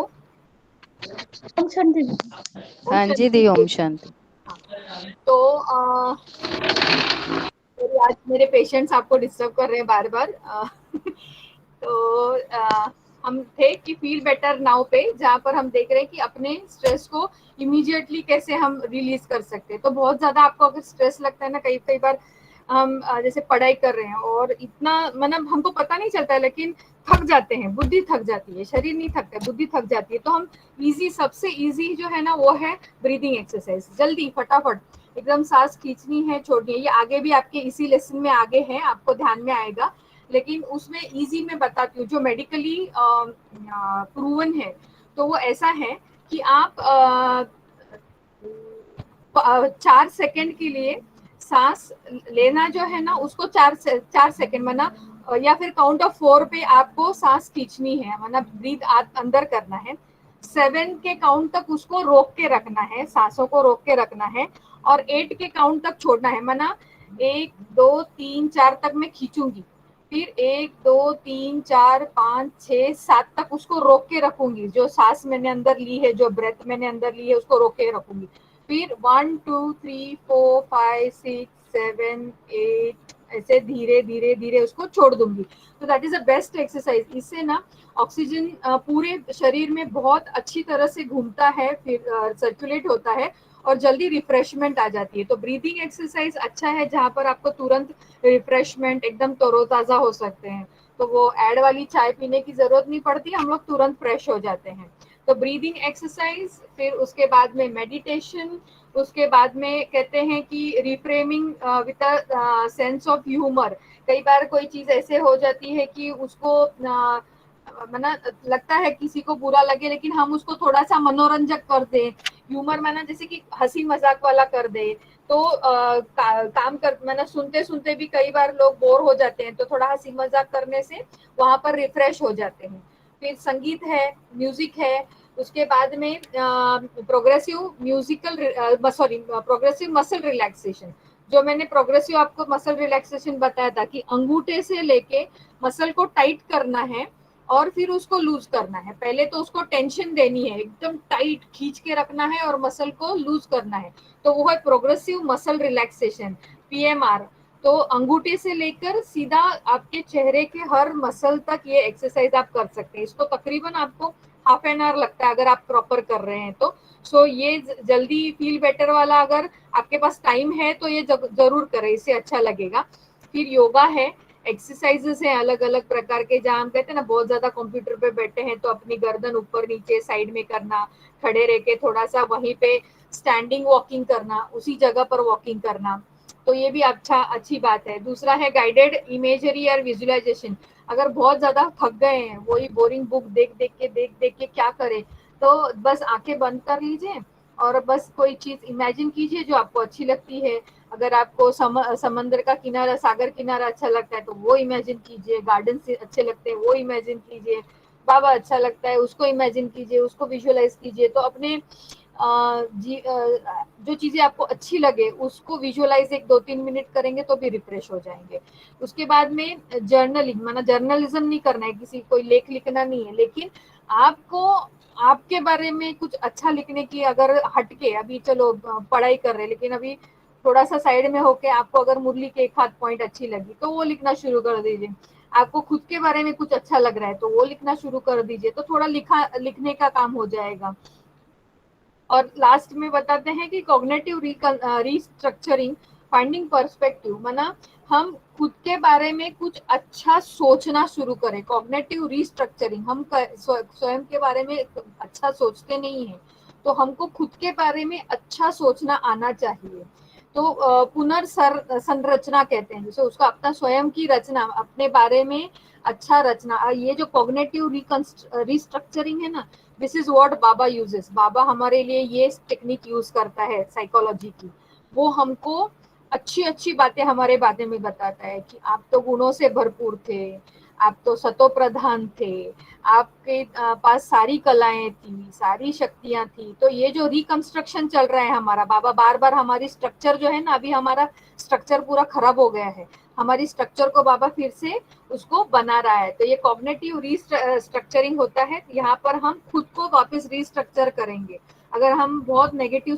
ओम शांति। हाँ जी दी, ओम शांति। तो आज मेरे पेशेंट्स आपको डिस्टर्ब कर रहे हैं बार बार। तो हम थे कि फील बेटर नाउ पे, जहाँ पर हम देख रहे हैं कि अपने स्ट्रेस को इमीडिएटली कैसे हम रिलीज कर सकते हैं। तो बहुत ज्यादा आपको अगर स्ट्रेस लगता है ना, कई कई बार हम जैसे पढ़ाई कर रहे हैं और इतना मतलब हमको पता नहीं चलता है, लेकिन थक जाते हैं, बुद्धि थक जाती है, शरीर नहीं थकता, बुद्धि थक जाती है। तो हम इजी, सबसे इजी जो है ना वो है ब्रीदिंग एक्सरसाइज। जल्दी फटाफट एकदम सांस खींचनी है, छोड़नी है। ये आगे भी आपके इसी लेसन में आगे है, आपको ध्यान में आएगा, लेकिन उसमें इजी में बताती हूँ जो मेडिकली प्रूवन है। तो वो ऐसा है कि आप 4 सेकंड के लिए सांस लेना जो है ना उसको 4 सेकंड माना, या फिर काउंट ऑफ 4 पे आपको सांस खींचनी है, माना ब्रीथ अंदर करना है। 7 के काउंट तक उसको रोक के रखना है, सांसों को रोक के रखना है, और 8 के काउंट तक छोड़ना है। माना 1 2 3 4 तक मैं खींचूंगी, फिर 1 2 3 4 5 6 7 तक उसको रोक के रखूंगी। जो सांस मैंने अंदर ली है, जो ब्रेथ मैंने अंदर ली है, उसको रोक के रखूंगी। फिर 1 2 3 4 5 6 7 8 ऐसे धीरे धीरे धीरे उसको छोड़ दूंगी। तो that is a best exercise. इससे ना ऑक्सीजन पूरे शरीर में बहुत अच्छी तरह से घूमता है, फिर सर्कुलेट होता है और जल्दी रिफ्रेशमेंट आ जाती है। तो ब्रीदिंग एक्सरसाइज अच्छा है जहाँ पर आपको तुरंत रिफ्रेशमेंट, एकदम तरोताजा हो सकते हैं। तो वो एड वाली चाय पीने की जरूरत नहीं पड़ती, हम लोग तुरंत फ्रेश हो जाते हैं। तो ब्रीदिंग एक्सरसाइज, फिर उसके बाद में मेडिटेशन, उसके बाद में कहते हैं कि reframing with a sense of humour. कई बार कोई चीज ऐसे हो जाती है कि उसको माना लगता है किसी को बुरा लगे, लेकिन हम उसको थोड़ा सा मनोरंजक कर दे, ह्यूमर माना जैसे कि हंसी मजाक वाला कर दे, तो काम कर माना सुनते सुनते भी कई बार लोग बोर हो जाते हैं, तो थोड़ा हंसी मजाक करने से वहां पर रिफ्रेश हो जाते हैं। फिर संगीत है, म्यूजिक है, उसके बाद में प्रोग्रेसिव प्रोग्रेसिव मसल रिलैक्सेशन। जो मैंने प्रोग्रेसिव आपको मसल रिलैक्सेशन बताया था कि अंगूठे से लेके मसल को टाइट करना है और फिर उसको लूज करना है। पहले तो उसको टेंशन देनी है, एकदम टाइट खींच के रखना है और मसल को लूज करना है, तो वो है प्रोग्रेसिव मसल रिलैक्सेशन, पीएमआर। तो अंगूठे से लेकर सीधा आपके चेहरे के हर मसल तक ये एक्सरसाइज आप कर सकते हैं। इसको तकरीबन आपको हाफ एन आवर लगता है अगर आप प्रॉपर कर रहे हैं तो। सो ये जल्दी फील बेटर वाला अगर आपके पास टाइम है तो ये जरूर करें, इससे अच्छा लगेगा। फिर योगा है, एक्सरसाइजेस हैं अलग अलग प्रकार के, जहाँ हम कहते हैं ना बहुत ज्यादा कंप्यूटर पे बैठे हैं तो अपनी गर्दन ऊपर नीचे साइड में करना, खड़े रह के थोड़ा सा वहीं पे स्टैंडिंग वॉकिंग करना, उसी जगह पर वॉकिंग करना, तो ये भी अच्छी बात है। दूसरा है गाइडेड इमेजरी और विजुअलाइजेशन। अगर बहुत ज्यादा थक गए हैं, वही बोरिंग बुक देख देख के क्या करें, तो बस आंखें बंद कर लीजिए और बस कोई चीज इमेजिन कीजिए जो आपको अच्छी लगती है। अगर आपको समंदर का किनारा, सागर किनारा अच्छा लगता है तो वो इमेजिन कीजिए, गार्डन से अच्छे लगते हैं वो इमेजिन कीजिए, बाबा अच्छा लगता है उसको इमेजिन कीजिए, उसको विजुअलाइज कीजिए। तो अपने जो चीजें आपको अच्छी लगे उसको विजुअलाइज 1-2-3 मिनट करेंगे तो भी रिफ्रेश हो जाएंगे। उसके बाद में जर्नलिंग, माना जर्नलिज्म नहीं करना है, किसी कोई लेख लिखना नहीं है, लेकिन आपको आपके बारे में कुछ अच्छा लिखने की, अगर हटके अभी चलो पढ़ाई कर रहे लेकिन अभी थोड़ा सा साइड में होके आपको अगर मुरली के एक हाथ पॉइंट अच्छी लगी तो वो लिखना शुरू कर दीजिए। आपको खुद के बारे में कुछ अच्छा लग रहा है तो वो लिखना शुरू कर दीजिए, तो थोड़ा लिखने का काम हो जाएगा। और लास्ट में बताते हैं कि कॉग्निटिव रिस्ट्रक्चरिंग, फाइंडिंग पर्सपेक्टिव, माना हम खुद के बारे में कुछ अच्छा सोचना शुरू करें। कॉग्निटिव रिस्ट्रक्चरिंग, हम स्वयं के बारे में अच्छा सोचते नहीं है, तो हमको खुद के बारे में अच्छा सोचना आना चाहिए। तो पुनर्संरचना कहते हैं, जैसे उसको अपना स्वयं की रचना, अपने बारे में अच्छा रचना। ये जो कॉग्निटिव रिस्ट्रक्चरिंग है ना, this is what Baba uses. Baba हमारे लिए ये टेक्निक यूज करता है साइकोलॉजी की। वो हमको अच्छी अच्छी बातें हमारे बारे में बताता है कि आप तो गुणों से भरपूर थे, आप तो सतो प्रधान थे, आपके पास सारी कलाएं थी, सारी शक्तियां थी। तो ये जो रिकंस्ट्रक्शन चल रहा है हमारा, बाबा बार बार हमारी स्ट्रक्चर जो है ना, अभी हमारा स्ट्रक्चर पूरा खराब हो गया है, हमारी स्ट्रक्चर को बाबा फिर से उसको बना रहा है। तो ये कॉग्निटिव रिस्ट्रक्चरिंग होता है, यहाँ पर हम खुद को वापस रिस्ट्रक्चर करेंगे। अगर हम बहुत नेगेटिव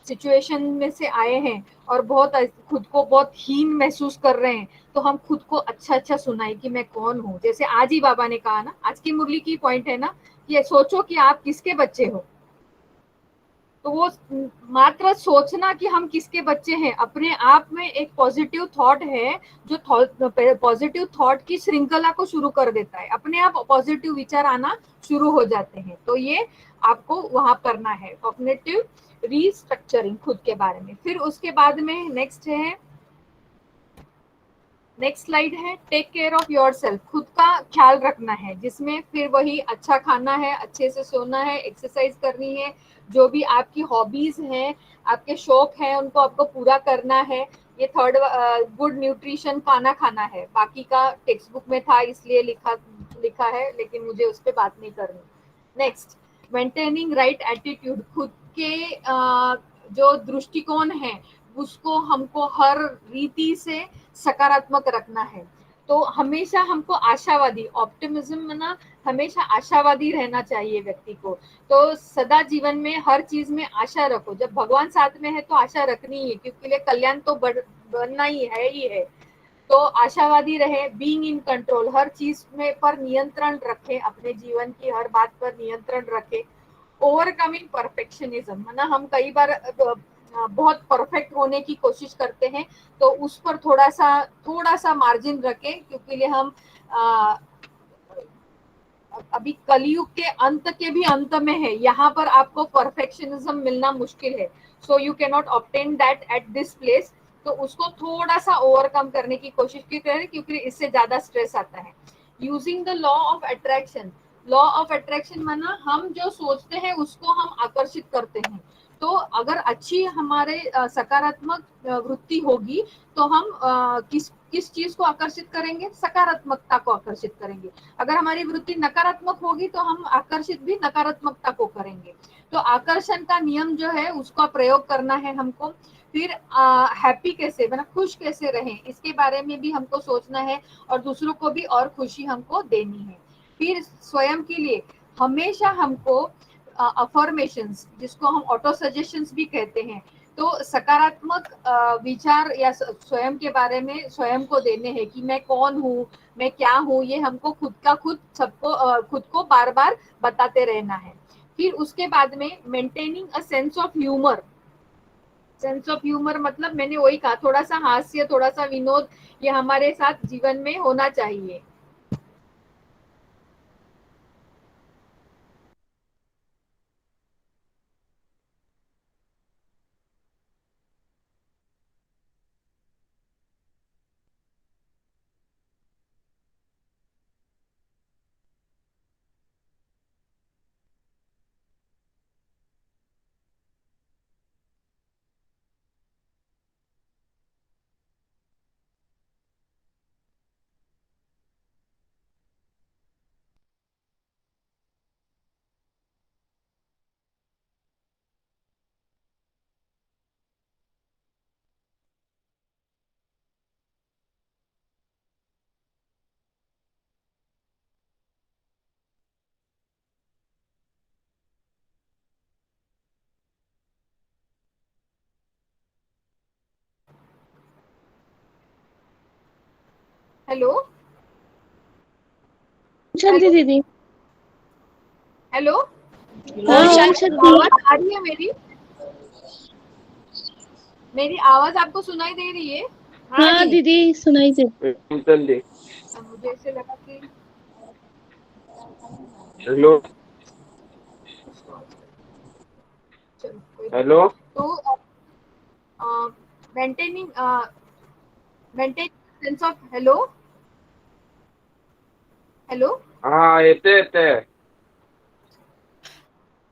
सिचुएशन में से आए हैं और बहुत खुद को बहुत हीन महसूस कर रहे हैं, तो हम खुद को अच्छा अच्छा सुनाए कि मैं कौन हूँ। जैसे आज ही बाबा ने कहा ना, आज की मुरली की पॉइंट है ना, कि सोचो कि आप किसके बच्चे हो। तो वो मात्र सोचना कि हम किसके बच्चे हैं, अपने आप में एक पॉजिटिव थॉट है, जो पॉजिटिव थॉट की श्रृंखला को शुरू कर देता है, अपने आप पॉजिटिव विचार आना शुरू हो जाते हैं। तो ये आपको वहां करना है, कॉग्निटिव रिस्ट्रक्चरिंग खुद के बारे में। फिर उसके बाद में नेक्स्ट स्लाइड है take care of your self, खुद का ख्याल रखना है, जिसमें फिर वही अच्छा खाना है, अच्छे से सोना है, एक्सरसाइज करनी है, जो भी आपकी हॉबीज हैं, आपके शौक हैं, उनको आपको पूरा करना है। ये थर्ड, गुड न्यूट्रिशन खाना खाना है, बाकी का टेक्स्ट बुक में था इसलिए लिखा है, लेकिन मुझे उस पर बात नहीं करनी। नेक्स्ट, मेंटेनिंग राइट एटीट्यूड, खुद के जो दृष्टिकोण है उसको हमको हर रीति से सकारात्मक रखना है। तो हमेशा हमको आशावादी, ऑप्टिमिज्म ना, हमेशा आशावादी रहना चाहिए व्यक्ति को। तो सदा जीवन में हर चीज में आशा रखो, जब भगवान साथ में है तो आशा रखनी है, क्योंकि लिए कल्याण तो बनना ही है। तो आशावादी रहे, बीइंग इन कंट्रोल, हर चीज में पर नियंत्रण रखे, अपने जीवन की हर बात पर नियंत्रण रखे। ओवरकमिंग परफेक्शनिज्म, माना हम कई बार बहुत परफेक्ट होने की कोशिश करते हैं, तो उस पर थोड़ा सा मार्जिन रखें, क्योंकि लिए हम अभी कलयुग के अंत में है, यहाँ पर आपको परफेक्शनिज्म मिलना मुश्किल है। So you can not obtain that at this place. तो उसको थोड़ा सा ओवरकम करने की कोशिश की करें, क्योंकि इससे ज्यादा स्ट्रेस आता है। Using the law of attraction, law of attraction माना हम जो सोचते हैं उसको हम आकर्षित करते हैं। तो अगर अच्छी हमारे सकारात्मक वृत्ति होगी तो हम किस चीज को आकर्षित करेंगे? सकारात्मकता को आकर्षित करेंगे। अगर हमारी वृत्ति नकारात्मक होगी तो हम आकर्षित भी नकारात्मकता को करेंगे। तो आकर्षण का नियम जो है उसका प्रयोग करना है हमको। फिर हैप्पी कैसे, मतलब खुश कैसे रहें, इसके बारे में भी हमको सोचना है और दूसरों को भी और खुशी हमको देनी है। फिर स्वयं के लिए हमेशा हमको अफर्मेशंस, जिसको हम ऑटो सजेशंस भी कहते हैं, तो सकारात्मक विचार या स्वयं के बारे में स्वयं को देने हैं कि मैं कौन हूँ, मैं क्या हूँ, ये हमको खुद का खुद सबको खुद को बार बार बताते रहना है। फिर उसके बाद में maintaining a sense of humour. Sense of humour मतलब मैंने वही कहा, थोड़ा सा हास्य, थोड़ा सा विनोद, ये हमारे साथ जीवन में होना चाहिए। हेलो शांति दीदी। हेलो, हाँ ओम शांति दीदी। आवाज आ रही है मेरी? मेरी आवाज आपको सुनाई दे रही है? हाँ दीदी सुनाई दे। मुझे ऐसे लगा कि हेलो चलो कोई बात हेलो नहीं। तो maintaining sense of, hello hello, हाँ येते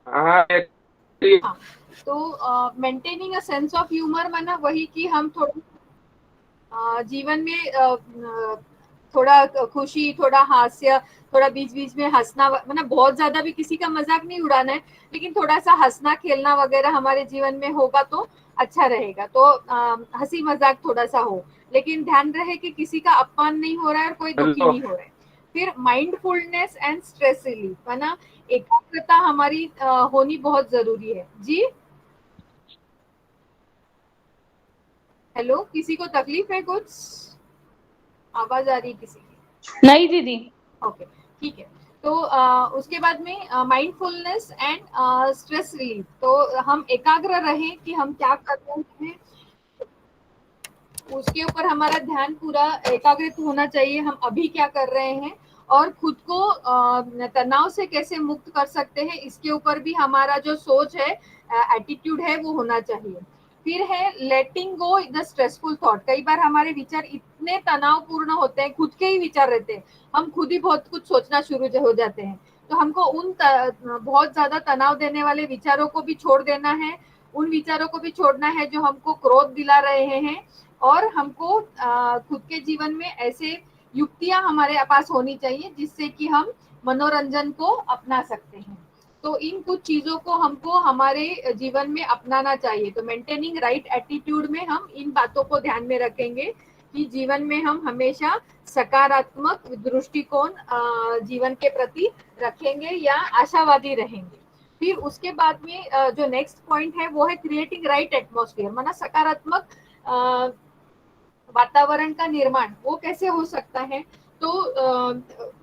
हाँ येते हाँ, तो maintaining a sense of humour माना वही कि हम थोड़ा जीवन में थोड़ा खुशी, थोड़ा हास्य, थोड़ा बीच बीच में हंसना, मतलब बहुत ज्यादा भी किसी का मजाक नहीं उड़ाना है, लेकिन थोड़ा सा हंसना खेलना वगैरह हमारे जीवन में होगा तो अच्छा रहेगा। तो हंसी मजाक थोड़ा सा हो, लेकिन ध्यान रहे कि किसी का अपमान नहीं हो रहा है और कोई दुखी हेलो नहीं हो रहा है। फिर माइंडफुलनेस एंड स्ट्रेस रिलीफ, है ना, एकाग्रता हमारी होनी बहुत जरूरी है जी। हेलो, किसी को तकलीफ है कुछ? आवाज आ रही है किसी की? नहीं दीदी। ओके, ठीक है। तो उसके बाद में माइंडफुलनेस एंड स्ट्रेस रिलीफ, तो हम एकाग्र रहें कि हम क्या कर रहे हैं, उसके ऊपर हमारा ध्यान पूरा एकाग्रित होना चाहिए, हम अभी क्या कर रहे हैं और खुद को तनाव से कैसे मुक्त कर सकते हैं, इसके ऊपर भी हमारा जो सोच है, एटीट्यूड है, वो होना चाहिए। फिर है लेटिंग गो द स्ट्रेसफुल थॉट। कई बार हमारे विचार इतने तनावपूर्ण होते हैं, खुद के ही विचार रहते हैं, हम खुद ही बहुत कुछ सोचना शुरू हो जाते हैं। तो हमको उन बहुत ज्यादा तनाव देने वाले विचारों को भी छोड़ देना है, उन विचारों को भी छोड़ना है जो हमको क्रोध दिला रहे हैं, और हमको खुद के जीवन में ऐसे युक्तियां हमारे पास होनी चाहिए जिससे कि हम मनोरंजन को अपना सकते हैं। तो इन कुछ चीजों को हमको हमारे जीवन में अपनाना चाहिए। तो मेंटेनिंग राइट एटीट्यूड में हम इन बातों को ध्यान में रखेंगे कि जीवन में हम हमेशा सकारात्मक दृष्टिकोण जीवन के प्रति रखेंगे या आशावादी रहेंगे। फिर उसके बाद में जो नेक्स्ट पॉइंट है वो है क्रिएटिंग राइट एटमॉस्फेयर, माना सकारात्मक वातावरण का निर्माण वो कैसे हो सकता है। तो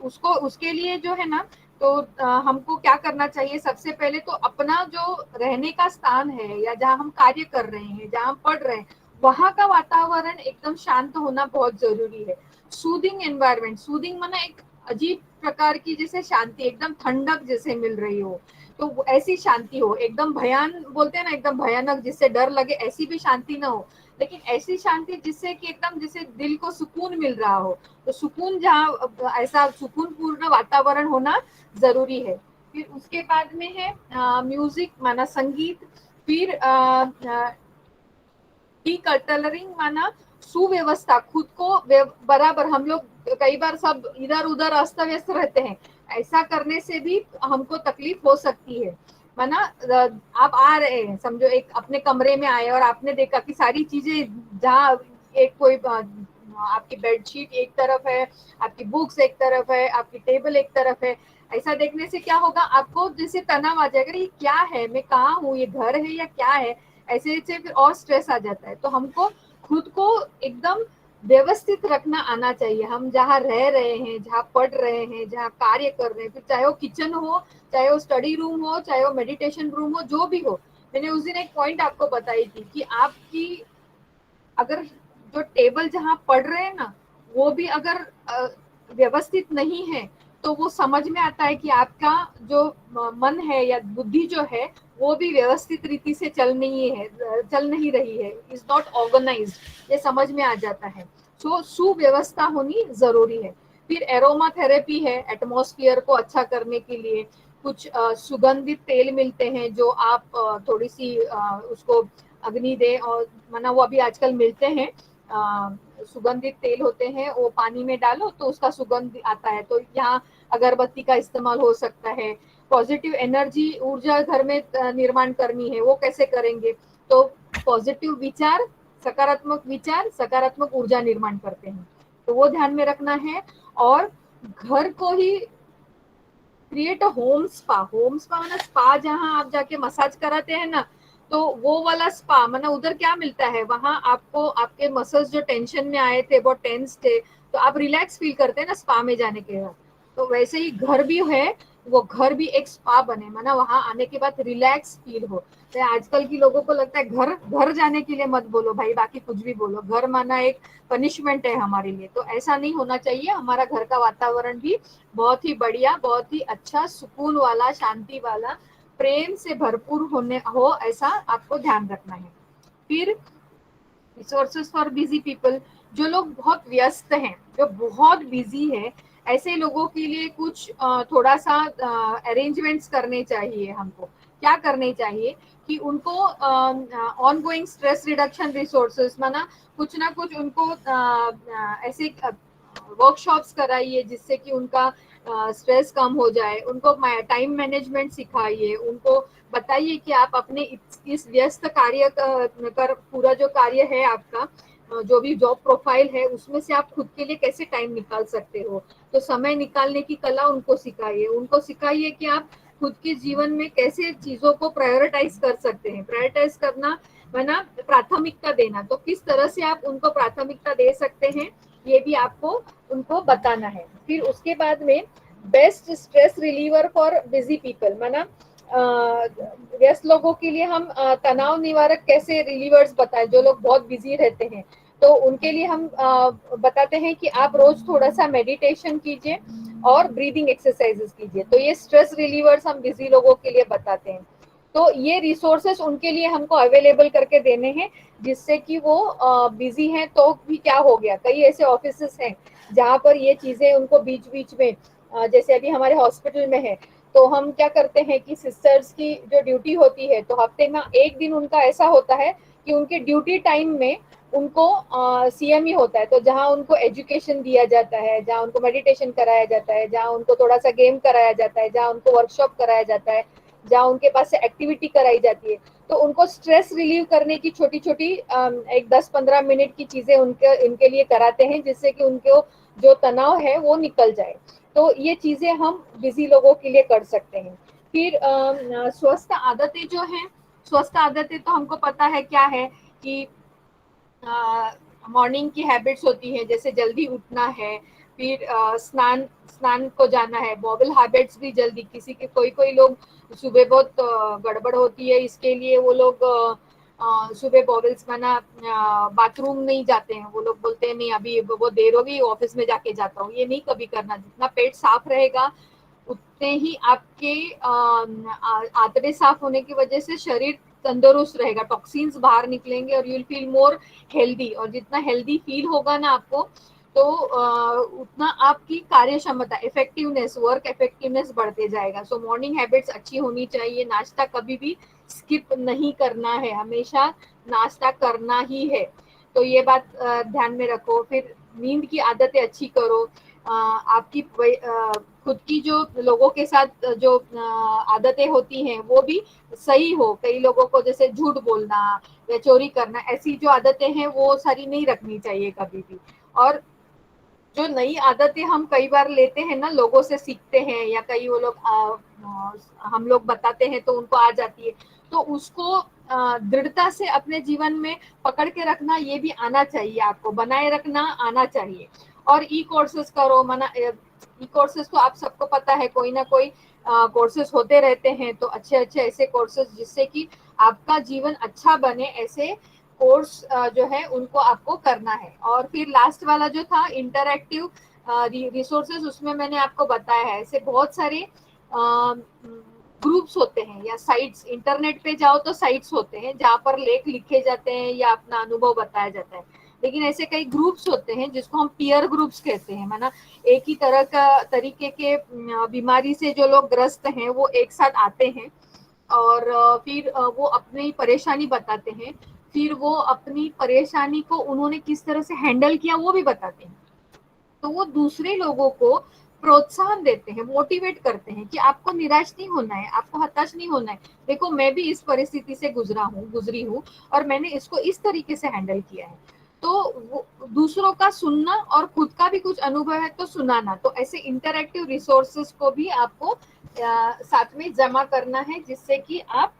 उसको उसके लिए जो है ना, तो हमको क्या करना चाहिए, सबसे पहले तो अपना जो रहने का स्थान है या जहाँ हम कार्य कर रहे हैं, जहाँ हम पढ़ रहे हैं, वहां का वातावरण एकदम शांत होना बहुत जरूरी है। सूदिंग एनवायरनमेंट, सूदिंग माना एक अजीब प्रकार की जैसे शांति, एकदम ठंडक जैसे मिल रही हो, तो ऐसी शांति हो। एकदम भयान बोलते हैं ना, एकदम भयानक जिससे डर लगे, ऐसी भी शांति ना हो, लेकिन ऐसी शांति जिससे कि एकदम जैसे दिल को सुकून मिल रहा हो। तो सुकून, जहाँ ऐसा सुकून पूर्ण वातावरण होना जरूरी है। फिर उसके बाद में है म्यूजिक, माना संगीत। फिर डिकल्टरिंग माना सुव्यवस्था, खुद को बराबर। हम लोग कई बार सब इधर उधर अस्त व्यस्त रहते हैं, ऐसा करने से भी हमको तकलीफ हो सकती है। माना आप आ रहे हैं, समझो एक अपने कमरे में आए और आपने देखा कि सारी चीजें, जहाँ एक कोई आपकी बेडशीट एक तरफ है, आपकी बुक्स एक तरफ है, आपकी टेबल एक तरफ है, ऐसा देखने से क्या होगा, आपको जैसे तनाव आ जाएगा, ये क्या है, मैं कहाँ हूँ, ये घर है या क्या है, ऐसे से फिर और स्ट्रेस आ जाता है। तो हमको खुद को एकदम व्यवस्थित रखना आना चाहिए। हम जहाँ रह रहे हैं, जहाँ पढ़ रहे हैं, जहाँ कार्य कर रहे हैं, फिर चाहे वो किचन हो, चाहे वो स्टडी रूम हो, चाहे वो मेडिटेशन रूम हो, जो भी हो। मैंने उस दिन एक पॉइंट आपको बताई थी कि आपकी अगर जो टेबल जहाँ पढ़ रहे हैं ना, वो भी अगर व्यवस्थित नहीं है, तो वो समझ में आता है कि आपका जो मन है या बुद्धि जो है, वो भी व्यवस्थित रीति से चल नहीं रही है, इज नॉट ऑर्गेनाइज्ड, ये समझ में आ जाता है। सो सुव्यवस्था होनी जरूरी है। फिर एरोमा थेरेपी है, एटमॉस्फेयर को अच्छा करने के लिए। कुछ सुगंधित तेल मिलते हैं जो आप थोड़ी सी उसको अग्नि दे, और माना वो अभी आजकल मिलते हैं, सुगंधित तेल होते हैं, वो पानी में डालो तो उसका सुगंध आता है। तो यहाँ अगरबत्ती का इस्तेमाल हो सकता है। पॉजिटिव एनर्जी, ऊर्जा घर में निर्माण करनी है, वो कैसे करेंगे? तो पॉजिटिव विचार, सकारात्मक ऊर्जा निर्माण करते हैं, तो वो ध्यान में रखना है। और घर को ही क्रिएट अ होम स्पा माना स्पा, जहाँ आप जाके मसाज कराते हैं ना, तो वो वाला स्पा माना उधर क्या मिलता है, वहां आपको आपके मसल्स जो टेंशन में आए थे, बहुत टेंस थे, तो आप रिलैक्स फील करते हैं ना स्पा में जाने के बाद। तो वैसे ही घर भी है, वो घर भी एक स्पा बने, माना वहां आने के बाद रिलैक्स फील हो। तो आजकल की लोगों को लगता है घर जाने के लिए मत बोलो भाई, बाकी कुछ भी बोलो, घर माना एक पनिशमेंट है हमारे लिए। तो ऐसा नहीं होना चाहिए। हमारा घर का वातावरण भी बहुत ही बढ़िया, बहुत ही अच्छा, सुकून वाला, शांति वाला, प्रेम से भरपूर हो, ऐसा आपको ध्यान रखना है। फिर रिसोर्सेज फॉर बिजी पीपल, जो लोग बहुत व्यस्त हैं, जो बहुत बिजी है, ऐसे लोगों के लिए कुछ थोड़ा सा अरेंजमेंट्स करने चाहिए। हमको क्या करने चाहिए कि उनको on going stress reduction resources, माना कुछ ना कुछ उनको ऐसे वर्कशॉप्स कराइए जिससे कि उनका स्ट्रेस कम हो जाए। उनको टाइम मैनेजमेंट सिखाइए, उनको बताइए कि आप अपने इस व्यस्त कार्य कर पूरा जो कार्य है आपका, जो भी जॉब प्रोफाइल है, उसमें से आप खुद के लिए कैसे टाइम निकाल सकते हो। तो समय निकालने की कला उनको सिखाइए कि आप खुद के जीवन में कैसे चीजों को प्रायोरिटाइज कर सकते हैं। प्रायोरिटाइज करना माना प्राथमिकता देना, तो किस तरह से आप उनको प्राथमिकता दे सकते हैं, ये भी आपको उनको बताना है। फिर उसके बाद में best stress reliever for busy people, माना व्यस्त लोगों के लिए हम तनाव निवारक कैसे रिलीवर्स बताएं, जो लोग बहुत बिजी रहते हैं। तो उनके लिए हम बताते हैं कि आप रोज थोड़ा सा मेडिटेशन कीजिए और ब्रीदिंग एक्सरसाइजेस कीजिए। तो ये स्ट्रेस रिलीवर्स हम बिजी लोगों के लिए बताते हैं। तो ये रिसोर्सेस उनके लिए हमको अवेलेबल करके देने हैं, जिससे कि वो बिजी हैं तो भी क्या हो गया, कई ऐसे ऑफिसेस हैं जहाँ पर ये चीजें उनको बीच बीच में, जैसे अभी हमारे हॉस्पिटल में है, तो हम क्या करते हैं कि सिस्टर्स की जो ड्यूटी होती है, तो हफ्ते में एक दिन उनका ऐसा होता है कि उनके ड्यूटी टाइम में उनको सीएमई होता है, तो जहाँ उनको एजुकेशन दिया जाता है, जहाँ उनको मेडिटेशन कराया जाता है, जहाँ उनको थोड़ा सा गेम कराया जाता है, जहाँ उनको वर्कशॉप कराया जाता है, जहाँ उनके पास से एक्टिविटी कराई जाती है। तो उनको स्ट्रेस रिलीव करने की छोटी छोटी एक 10-15 मिनट की चीजें इनके लिए कराते हैं, जिससे कि उनको जो तनाव है वो निकल जाए। तो ये चीजें हम बिजी लोगों के लिए कर सकते हैं। फिर स्वस्थ आदतें जो हैं, स्वस्थ आदतें तो हमको पता है क्या है कि मॉर्निंग की हैबिट्स होती है, जैसे जल्दी उठना है, फिर स्नान को जाना है। बॉबल हैबिट्स भी जल्दी, किसी के कोई लोग सुबह बहुत गड़बड़ होती है, इसके लिए वो लोग सुबह बॉबल्स माना बाथरूम नहीं जाते हैं। वो लोग बोलते हैं नहीं अभी वो देर होगी, ऑफिस में जाके जाता हूँ। ये नहीं कभी करना। जितना पेट साफ रहेगा उतने ही आपके आंतड़े साफ होने की वजह से शरीर तंदुरुस्त रहेगा, टॉक्सिन्स बाहर निकलेंगे और you will feel more healthy. और जितना हेल्दी फील होगा ना आपको, तो उतना आपकी कार्य क्षमता, इफेक्टिवनेस, वर्क इफेक्टिवनेस बढ़ते जाएगा। सो मॉर्निंग हैबिट्स अच्छी होनी चाहिए। नाश्ता कभी भी स्किप नहीं करना है, हमेशा नाश्ता करना ही है। तो ये बात ध्यान में रखो। फिर नींद की आदतें अच्छी करो। आपकी खुद की जो लोगों के साथ जो आदतें होती हैं वो भी सही हो। कई लोगों को जैसे झूठ बोलना या चोरी करना, ऐसी जो आदतें हैं वो सारी नहीं रखनी चाहिए कभी भी। और जो नई आदतें हम कई बार लेते हैं ना, लोगों से सीखते हैं या कई वो लोग हम लोग बताते हैं तो उनको आ जाती है, तो उसको दृढ़ता से अपने जीवन में पकड़ के रखना ये भी आना चाहिए, आपको बनाए रखना आना चाहिए। और ई कोर्सेज करो, ई कोर्सेज तो आप सबको पता है, कोई ना कोई कोर्सेज होते रहते हैं। तो अच्छे अच्छे ऐसे कोर्सेज जिससे कि आपका जीवन अच्छा बने, ऐसे कोर्स जो है उनको आपको करना है। और फिर लास्ट वाला जो था इंटरैक्टिव रिसोर्सेज, उसमें मैंने आपको बताया है ऐसे बहुत सारे ग्रुप्स होते हैं या साइट्स, इंटरनेट पे जाओ तो साइट्स होते हैं जहाँ पर लेख लिखे जाते हैं या अपना अनुभव बताया जाता है। लेकिन ऐसे कई ग्रुप्स होते हैं जिसको हम पीयर ग्रुप्स कहते हैं, माना एक ही तरह का तरीके के बीमारी से जो लोग ग्रस्त हैं वो एक साथ आते हैं और फिर वो अपनी परेशानी बताते हैं, फिर वो अपनी परेशानी को उन्होंने किस तरह से हैंडल किया वो भी बताते हैं। तो वो दूसरे लोगों को प्रोत्साहन देते हैं, मोटिवेट करते हैं कि आपको निराश नहीं होना है, आपको हताश नहीं होना है। देखो मैं भी इस परिस्थिति से गुजरी हूँ और मैंने इसको इस तरीके से हैंडल किया है। तो दूसरों का सुनना और खुद का भी कुछ अनुभव है तो सुनाना। तो ऐसे इंटरैक्टिव रिसोर्सेज को भी आपको साथ में जमा करना है, जिससे कि आप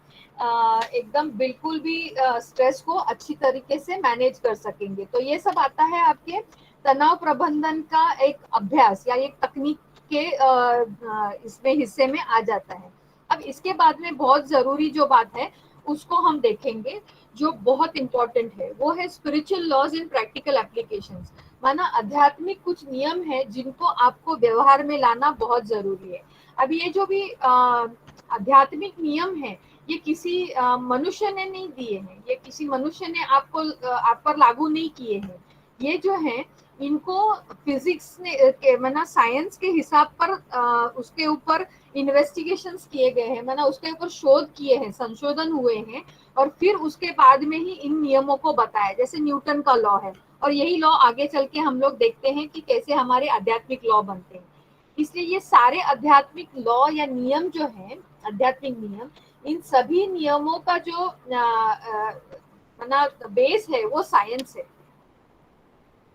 एकदम बिल्कुल भी स्ट्रेस को अच्छी तरीके से मैनेज कर सकेंगे। तो ये सब आता है आपके तनाव प्रबंधन का एक अभ्यास या एक तकनीक के इसमें हिस्से में आ जाता है। अब इसके बाद में बहुत जरूरी जो बात है उसको हम देखेंगे, जो बहुत इंपॉर्टेंट है, वो है spiritual laws in practical applications. माना आध्यात्मिक कुछ नियम है जिनको आपको व्यवहार में लाना बहुत जरूरी है। अब ये जो भी आध्यात्मिक नियम है ये किसी मनुष्य ने नहीं दिए हैं, ये किसी मनुष्य ने आप पर लागू नहीं किए हैं। ये जो है इनको फिजिक्स ने माना साइंस के हिसाब पर उसके ऊपर इन्वेस्टिगेशंस किए गए हैं, माना उसके ऊपर शोध किए हैं, संशोधन हुए हैं और फिर उसके बाद में ही इन नियमों को बताया। जैसे न्यूटन का लॉ है और यही लॉ आगे चल के हम लोग देखते हैं कि कैसे हमारे आध्यात्मिक लॉ बनते हैं। इसलिए ये सारे आध्यात्मिक लॉ या नियम जो है, आध्यात्मिक नियम, इन सभी नियमों का जो बेस है वो साइंस है,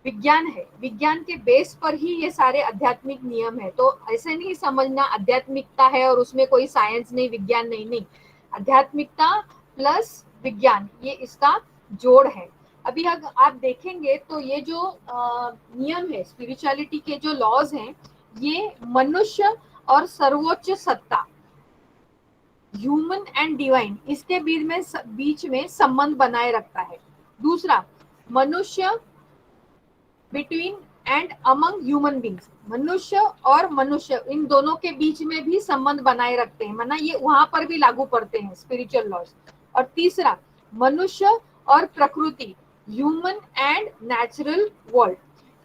विज्ञान है। विज्ञान के बेस पर ही ये सारे आध्यात्मिक नियम है। तो ऐसे नहीं समझना आध्यात्मिकता है और उसमें कोई साइंस नहीं, विज्ञान नहीं, नहीं। आध्यात्मिकता प्लस विज्ञान ये इसका जोड़ है। अभी अगर आप देखेंगे तो ये जो नियम है, स्पिरिचुअलिटी के जो लॉज हैं, ये मनुष्य और सर्वोच्च सत्ता, ह्यूमन एंड डिवाइन, इसके बीच में संबंध बनाए रखता है। दूसरा, मनुष्य between and among human beings, मनुष्य और मनुष्य इन दोनों के बीच में भी संबंध बनाए रखते हैं, माना ये वहां पर भी लागू पड़ते हैं स्पिरिचुअल लॉज। और तीसरा, मनुष्य और प्रकृति, ह्यूमन एंड नेचुरल वर्ल्ड,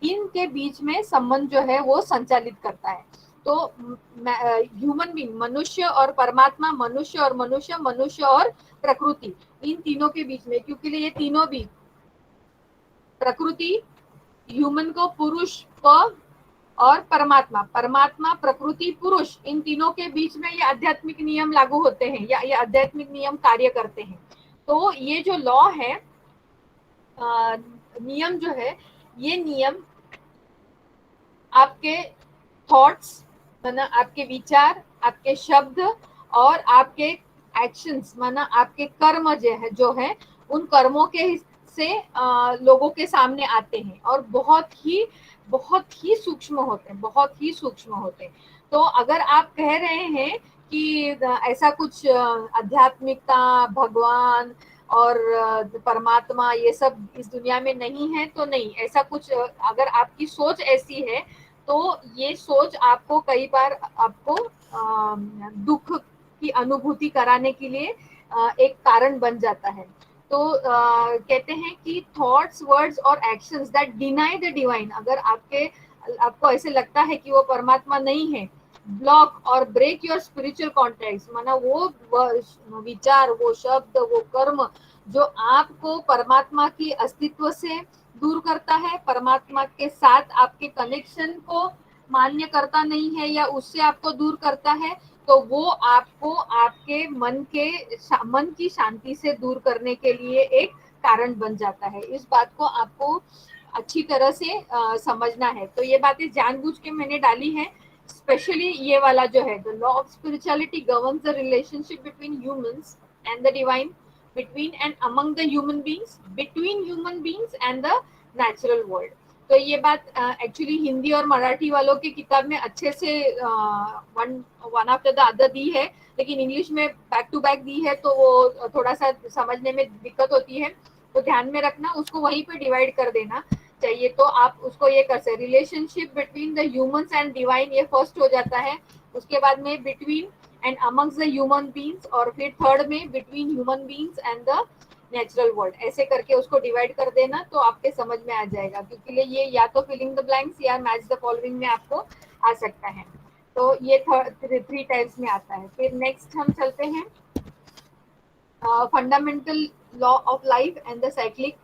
इनके बीच में संबंध जो है वो संचालित करता है। तो ह्यूमन बींग, मनुष्य और परमात्मा, मनुष्य और मनुष्य, मनुष्य और प्रकृति, इन तीनों के बीच में, क्योंकि ये तीनों भी, प्रकृति ह्यूमन को पुरुष प और परमात्मा, परमात्मा प्रकृति पुरुष, इन तीनों के बीच में ये आध्यात्मिक नियम लागू होते हैं या ये आध्यात्मिक नियम कार्य करते हैं। तो ये जो लॉ है, नियम जो है, ये नियम आपके थॉट्स, माना आपके विचार, आपके शब्द और आपके एक्शंस, माना आपके कर्म जो है उन कर्मों के से लोगों के सामने आते हैं और बहुत ही सूक्ष्म होते हैं, बहुत ही सूक्ष्म होते हैं। तो अगर आप कह रहे हैं कि ऐसा कुछ आध्यात्मिकता, भगवान और परमात्मा ये सब इस दुनिया में नहीं है, तो नहीं, ऐसा कुछ अगर आपकी सोच ऐसी है तो ये सोच आपको कई बार आपको दुख की अनुभूति कराने के लिए एक कारण बन जाता है। तो कहते हैं कि थॉट्स, वर्ड्स और actions that deny the divine, अगर आपको ऐसे लगता है कि वो परमात्मा नहीं है, ब्लॉक और ब्रेक योर स्पिरिचुअल कॉन्टेक्ट, माना वो विचार, वो शब्द, वो कर्म जो आपको परमात्मा की अस्तित्व से दूर करता है, परमात्मा के साथ आपके कनेक्शन को मान्य करता नहीं है या उससे आपको दूर करता है, तो वो आपको आपके मन की शांति से दूर करने के लिए एक कारण बन जाता है। इस बात को आपको अच्छी तरह से समझना है। तो ये बातें जानबूझ के मैंने डाली है, स्पेशली ये वाला जो है, the law of spirituality governs the relationship between humans and the divine, between and among the human beings, between human beings and the natural world। तो ये बात एक्चुअली हिंदी और मराठी वालों की किताब में अच्छे से वन आफ्टर द अदर दी है, लेकिन इंग्लिश में बैक टू बैक दी है, तो वो थोड़ा सा समझने में दिक्कत होती है। तो ध्यान में रखना, उसको वहीं पे डिवाइड कर देना चाहिए। तो आप उसको ये कर सकते, relationship between the humans and divine, ये फर्स्ट हो जाता है। उसके बाद में between and amongst the human beings, और फिर थर्ड में between human beings and the natural world. ऐसे करके उसको डिवाइड कर देना तो आपके समझ में आ जाएगा, क्योंकि ये या तो फिलिंग द ब्लैंक्स या मैच द फॉलोइंग में आपको आ सकता है। तो ये 3 टाइप्स में आता है। फिर नेक्स्ट हम चलते हैं fundamental law of life and the cyclic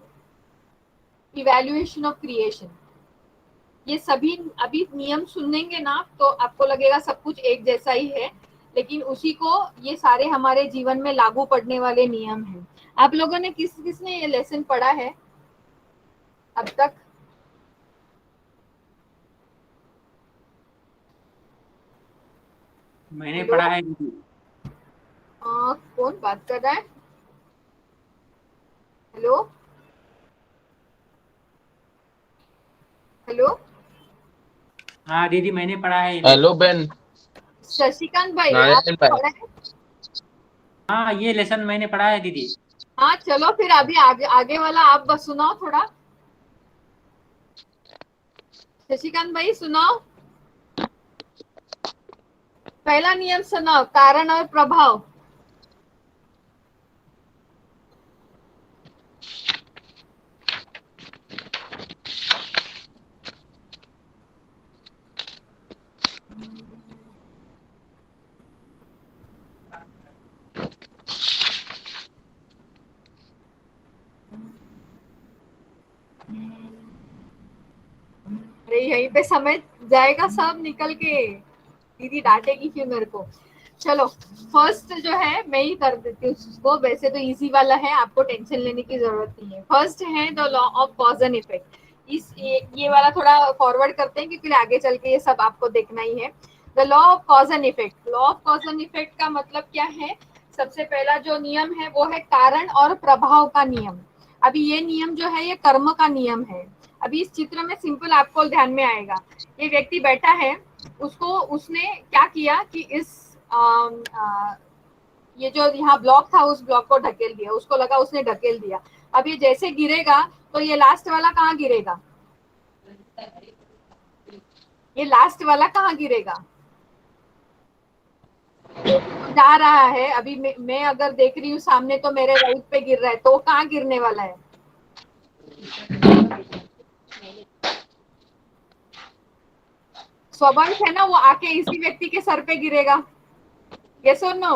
evaluation of creation. ये सभी अभी नियम सुनेंगे ना तो आपको लगेगा सब कुछ एक जैसा ही है, लेकिन उसी को ये सारे हमारे जीवन में लागू पड़ने वाले नियम हैं। आप लोगों ने किसने ये लेसन पढ़ा है अब तक? मैंने पढ़ा है। कौन बात कर रहा है? हेलो हेलो, हाँ दीदी मैंने पढ़ा है। हेलो बहन। शशिकांत भाई, नारायण आपने भाई। पढ़ा है? हाँ ये लेसन मैंने पढ़ा है दीदी। हाँ चलो फिर अभी आगे वाला आप बस सुनाओ थोड़ा। शशिकांत भाई सुनाओ, पहला नियम सुनाओ, कारण और प्रभाव। अरे यहीं पे समय जाएगा सब निकल के, दीदी डांटेगी क्यों मेरे को। चलो फर्स्ट जो है मैं ही कर देती हूँ उसको, वैसे तो इजी वाला है, आपको टेंशन लेने की जरूरत नहीं है। फर्स्ट है the law of cause and effect. ये वाला थोड़ा फॉरवर्ड करते हैं क्योंकि आगे चल के ये सब आपको देखना ही है। The law of cause and effect. Law of cause and effect का मतलब क्या है? सबसे पहला जो नियम है वो है कारण और प्रभाव का नियम। अभी ये नियम जो है ये कर्म का नियम है। अभी इस चित्र में सिंपल आपको ध्यान में आएगा, ये व्यक्ति बैठा है, उसने क्या किया कि इस ये जो यहाँ ब्लॉक था उस ब्लॉक को ढकेल दिया, उसको लगा उसने ढकेल दिया। अब ये जैसे गिरेगा तो ये लास्ट वाला कहाँ गिरेगा? ये लास्ट वाला कहाँ गिरेगा? जा रहा है अभी मैं अगर देख रही हूँ सामने तो मेरे राइट पे गिर रहा है, तो वो कहाँ गिरने वाला है? स्वाभाविक है ना, वो आके इसी व्यक्ति के सर पे गिरेगा। यस और नो?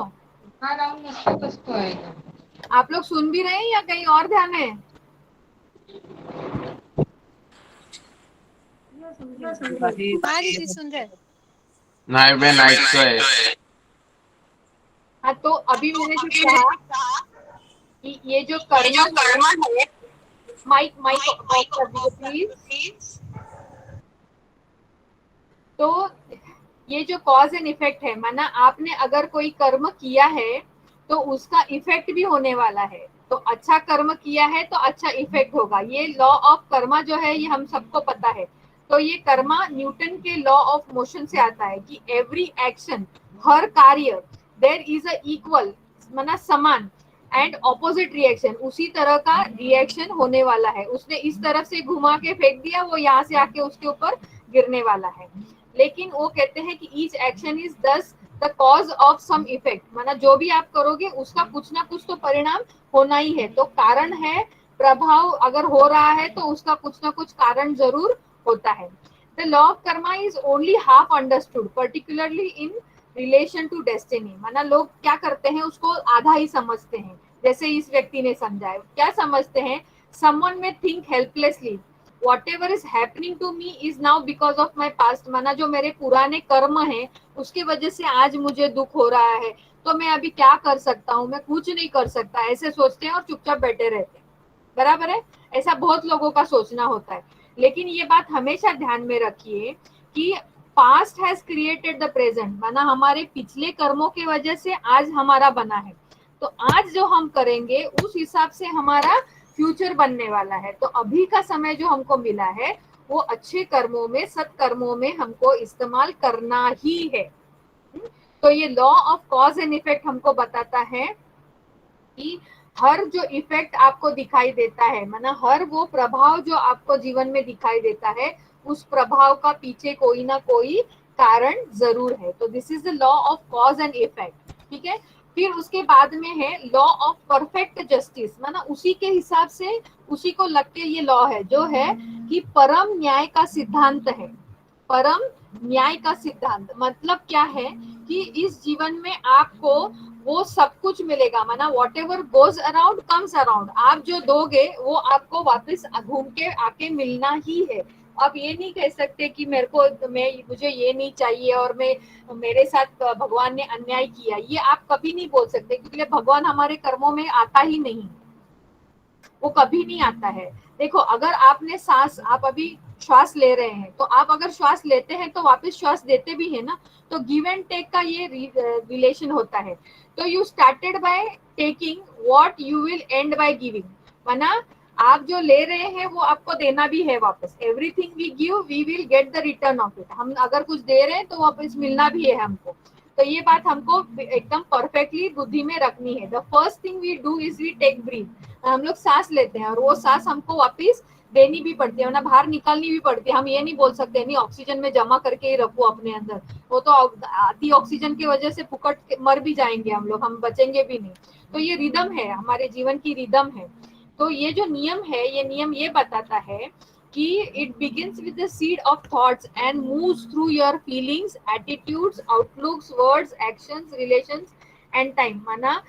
आप लोग सुन भी रहे हैं या कहीं और ध्यान है? हाँ दीदी सुन रहे। नहीं बहन नाइट को है। हाँ तो अभी मैंने जो कहा कि ये जो कर्म है, माइक ऑफ कर दीजिए प्लीज। तो ये जो कॉज एंड इफेक्ट है, माना आपने अगर कोई कर्म किया है तो उसका इफेक्ट भी होने वाला है। तो अच्छा कर्म किया है तो अच्छा इफेक्ट होगा। ये लॉ ऑफ कर्मा जो है ये हम सबको पता है। तो ये कर्मा न्यूटन के लॉ ऑफ मोशन से आता है कि एवरी एक्शन, हर कार्य, देयर इज अ इक्वल, माना समान, एंड ऑपोजिट रिएक्शन, उसी तरह का रिएक्शन होने वाला है। उसने इस तरफ से घुमा के फेंक दिया, वो यहाँ से आके उसके ऊपर गिरने वाला है। लेकिन वो कहते हैं कि each action is thus the cause of some effect, माना जो भी आप करोगे उसका कुछ ना कुछ तो परिणाम होना ही है। तो कारण है, प्रभाव अगर हो रहा है तो उसका कुछ ना कुछ कारण जरूर होता है। The law of karma is only half understood, particularly in relation to destiny. माना लोग क्या करते हैं, उसको आधा ही समझते हैं. जैसे इस व्यक्ति ने समझा है, क्या समझते हैं, someone may think helplessly, whatever is happening to me is now because of my past. माना जो मेरे पुराने कर्म हैं उसकी वजह से आज मुझे दुख हो रहा है, तो मैं अभी क्या कर सकता हूँ, मैं कुछ नहीं कर सकता, ऐसे सोचते हैं और चुपचाप बैठे रहते हैं. बराबर है, ऐसा बहुत लोगों का सोचना होता है. लेकिन ये बात हमेशा ध्यान में रखिए कि past has created the present. माना हमारे पिछले कर्मों की वजह से आज हमारा बना है, तो आज जो हम करेंगे उस हिसाब से हमारा फ्यूचर बनने वाला है. तो अभी का समय जो हमको मिला है वो अच्छे कर्मों में, सत्कर्मों में हमको इस्तेमाल करना ही है. तो ये law of cause and effect हमको बताता है कि हर जो इफेक्ट आपको दिखाई देता है, माना हर वो प्रभाव जो आपको जीवन में दिखाई देता है, उस प्रभाव का पीछे कोई ना कोई कारण जरूर है. तो this is the law of cause and effect. ठीक है. फिर उसके बाद में है लॉ ऑफ परफेक्ट जस्टिस. माना उसी के हिसाब से, उसी को लग के ये लॉ है, जो है कि परम न्याय का सिद्धांत है. परम न्याय का सिद्धांत मतलब क्या है कि इस जीवन में आपको वो सब कुछ मिलेगा. माना what ever goes around comes around. आप जो दोगे वो आपको वापस घूम के आके मिलना ही है. आप ये नहीं कह सकते कि मुझे ये नहीं चाहिए और मेरे साथ भगवान ने अन्याय किया. ये आप कभी नहीं बोल सकते, क्योंकि भगवान हमारे कर्मों में आता ही नहीं, वो कभी नहीं आता है. देखो, अगर आपने आप अभी श्वास ले रहे हैं, तो आप अगर श्वास लेते हैं तो वापस श्वास देते भी है ना. तो गिव एंड टेक का ये रिलेशन होता है. तो you started by taking, what you will and by giving. माना आप जो ले रहे हैं वो आपको देना भी है वापस. Everything we give we will get the return of it. हम अगर कुछ दे रहे हैं तो वापस मिलना भी है हमको. तो ये बात हमको एकदम परफेक्टली बुद्धि में रखनी है. The first thing we do is we take breath. हम लोग सांस लेते हैं और वो सांस हमको वापस देनी भी पड़ती है, ना बाहर निकालनी भी पड़ती है. हम ये नहीं बोल सकते नहीं ऑक्सीजन में जमा करके ही रखो अपने अंदर, वो तो अति ऑक्सीजन की वजह से फुकट मर भी जाएंगे हम लोग, हम बचेंगे भी नहीं. तो ये रिदम है, हमारे जीवन की रिदम है. तो ये जो नियम है, ये नियम ये बताता है कि it begins with the seed of thoughts and moves through your feelings, attitudes, outlooks, words, actions, relations and time. माना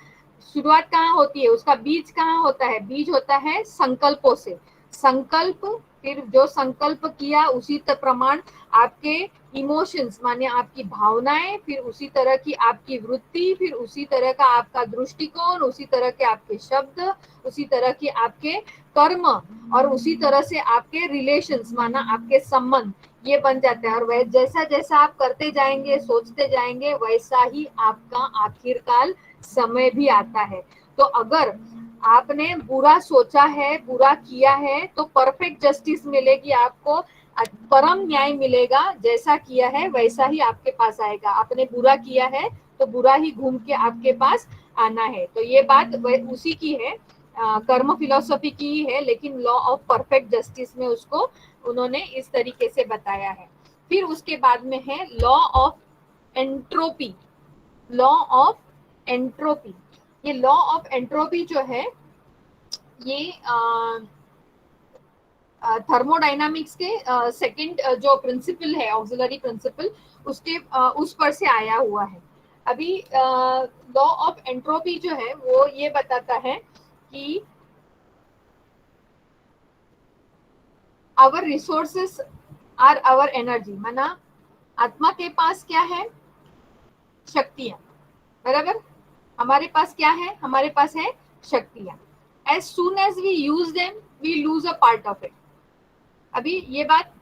शुरुआत कहाँ होती है, उसका बीज कहाँ होता है. बीज होता है संकल्पों से. संकल्प, फिर जो संकल्प किया उसी प्रमाण आपके इमोशंस, माने आपकी भावनाएं, फिर उसी तरह की आपकी वृत्ति, फिर उसी तरह का आपका दृष्टिकोण, उसी तरह के आपके शब्द, उसी तरह की आपके कर्म, और उसी तरह से आपके रिलेशंस, माना आपके संबंध, ये बन जाते हैं. और जैसा जैसा आप करते जाएंगे, सोचते जाएंगे, वैसा ही आपका आखिरकार समय भी आता है. तो अगर आपने बुरा सोचा है, बुरा किया है, तो परफेक्ट जस्टिस मिलेगी आपको, परम न्याय मिलेगा. जैसा किया है वैसा ही आपके पास आएगा. आपने बुरा किया है तो बुरा ही घूम के आपके पास आना है. तो ये बात उसी की है, कर्म फिलॉसफी की ही है, लेकिन लॉ ऑफ परफेक्ट जस्टिस में उसको उन्होंने इस तरीके से बताया है. फिर उसके बाद में है law of entropy. Law of entropy, ये लॉ ऑफ एंट्रोपी जो है ये थर्मोडायनामिक्स के सेकंड जो प्रिंसिपल है, ऑक्सिलरी प्रिंसिपल, उसके उस पर से आया हुआ है. अभी लॉ ऑफ एंट्रोपी जो है वो ये बताता है कि our resources are our energy. माना आत्मा के पास क्या है, शक्तियां. बराबर, हमारे पास क्या है, हमारे पास है शक्तियां. As soon as we use them, we lose a part of it. अभी ये बात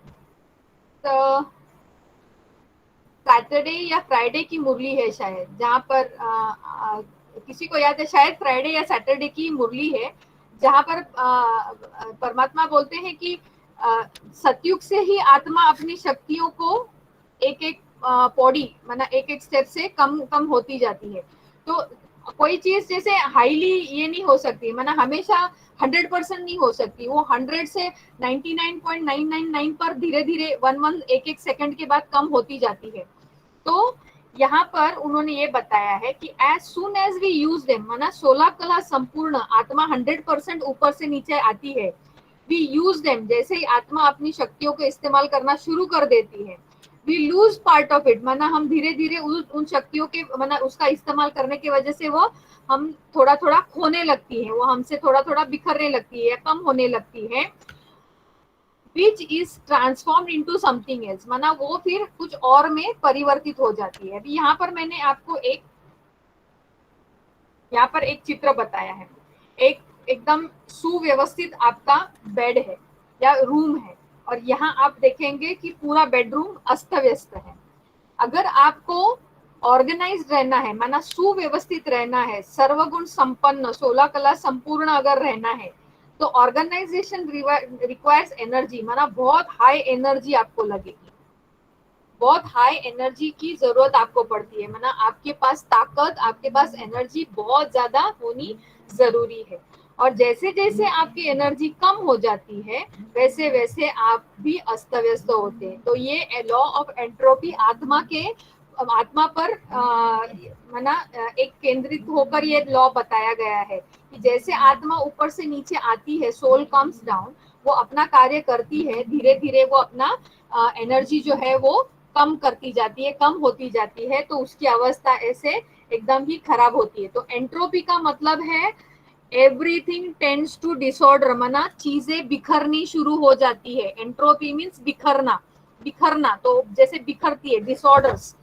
सैटरडे या फ्राइडे की मुरली है शायद, जहाँ पर किसी को याद है, शायद फ्राइडे या सैटरडे की मुरली है, जहाँ पर परमात्मा बोलते हैं कि सतयुग से ही आत्मा अपनी शक्तियों को एक एक पौड़ी, माना एक एक स्टेप से कम कम होती जाती है. तो कोई चीज जैसे हाईली ये नहीं हो सकती, माना हमेशा 100% नहीं हो सकती, वो 100 से 99.999 पर धीरे धीरे 1 एक एक सेकंड के बाद कम होती जाती है. तो यहाँ पर उन्होंने ये बताया है कि as soon as we use them, माना 16 कला संपूर्ण आत्मा 100% ऊपर से नीचे आती है, वी यूज देम, जैसे ही आत्मा अपनी शक्तियों को इस्तेमाल करना शुरू कर देती है, we lose part of it, माना हम धीरे धीरे उन शक्तियों के माना उसका इस्तेमाल करने की वजह से वो हम थोड़ा थोड़ा खोने लगती है, वो हमसे थोड़ा थोड़ा बिखरने लगती है, कम होने लगती है, which is transformed into something else, माना वो फिर कुछ और में परिवर्तित हो जाती है। अभी यहाँ पर मैंने आपको यहाँ पर एक चित्र बताया है, एकदम सुव्यवस्थित आपका बेड है या रूम है, और यहाँ आप देखेंगे कि पूरा बेडरूम अस्त व्यस्त है। अगर आपको ऑर्गेनाइज्ड रहना है, माना सुव्यवस्थित रहना है, सर्वगुण संपन्न 16 कला संपूर्ण अगर रहना है, तो ऑर्गेनाइजेशन रिक्वायर्स एनर्जी, माना बहुत हाई एनर्जी आपको लगेगी, बहुत हाई एनर्जी की जरूरत आपको पड़ती है, माना आपके पास ताकत, आपके पास एनर्जी बहुत ज्यादा होनी जरूरी है। और जैसे जैसे आपकी एनर्जी कम हो जाती है वैसे वैसे आप भी अस्त व्यस्त होते हैं। तो ये लॉ ऑफ एंट्रोपी आत्मा पर माना एक केंद्रित होकर ये लॉ बताया गया है कि जैसे आत्मा ऊपर से नीचे आती है, सोल कम्स डाउन, वो अपना कार्य करती है, धीरे धीरे वो अपना एनर्जी जो है वो कम करती जाती है, कम होती जाती है, तो उसकी अवस्था ऐसे एकदम ही खराब होती है। तो एंट्रोपी का मतलब है एवरीथिंग टेंड्स टू डिसऑर्डर, माना चीजें बिखरनी शुरू हो जाती है। एंट्रोपी मीन्स बिखरना, बिखरना, तो जैसे बिखरती है, डिसऑर्डर्स,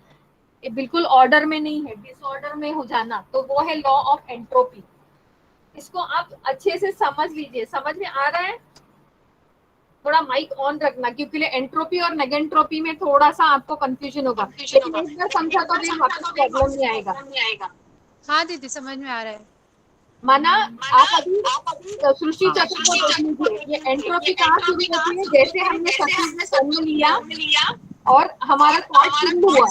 बिल्कुल ऑर्डर में नहीं है, डिसऑर्डर में हो जाना, तो वो है लॉ ऑफ एंट्रोपी। इसको आप अच्छे से समझ लीजिए, समझ में आ रहा है? थोड़ा माइक ऑन रखना, क्योंकि एंट्रोपी और नेगेंट्रोपी में थोड़ा सा आपको कंफ्यूजन होगा, लेकिन एक बार समझा तो फिर वापस प्रॉब्लम नहीं आएगा। हाँ दीदी समझ में आ रहा है। माना आप अभी सृष्टि चक्र को देख लीजिए, ये एंट्रोपी कहाँ शुरू होती है? जैसे हमने शक्ति में जन्म लिया और हमारा पार्ट शुरू हुआ,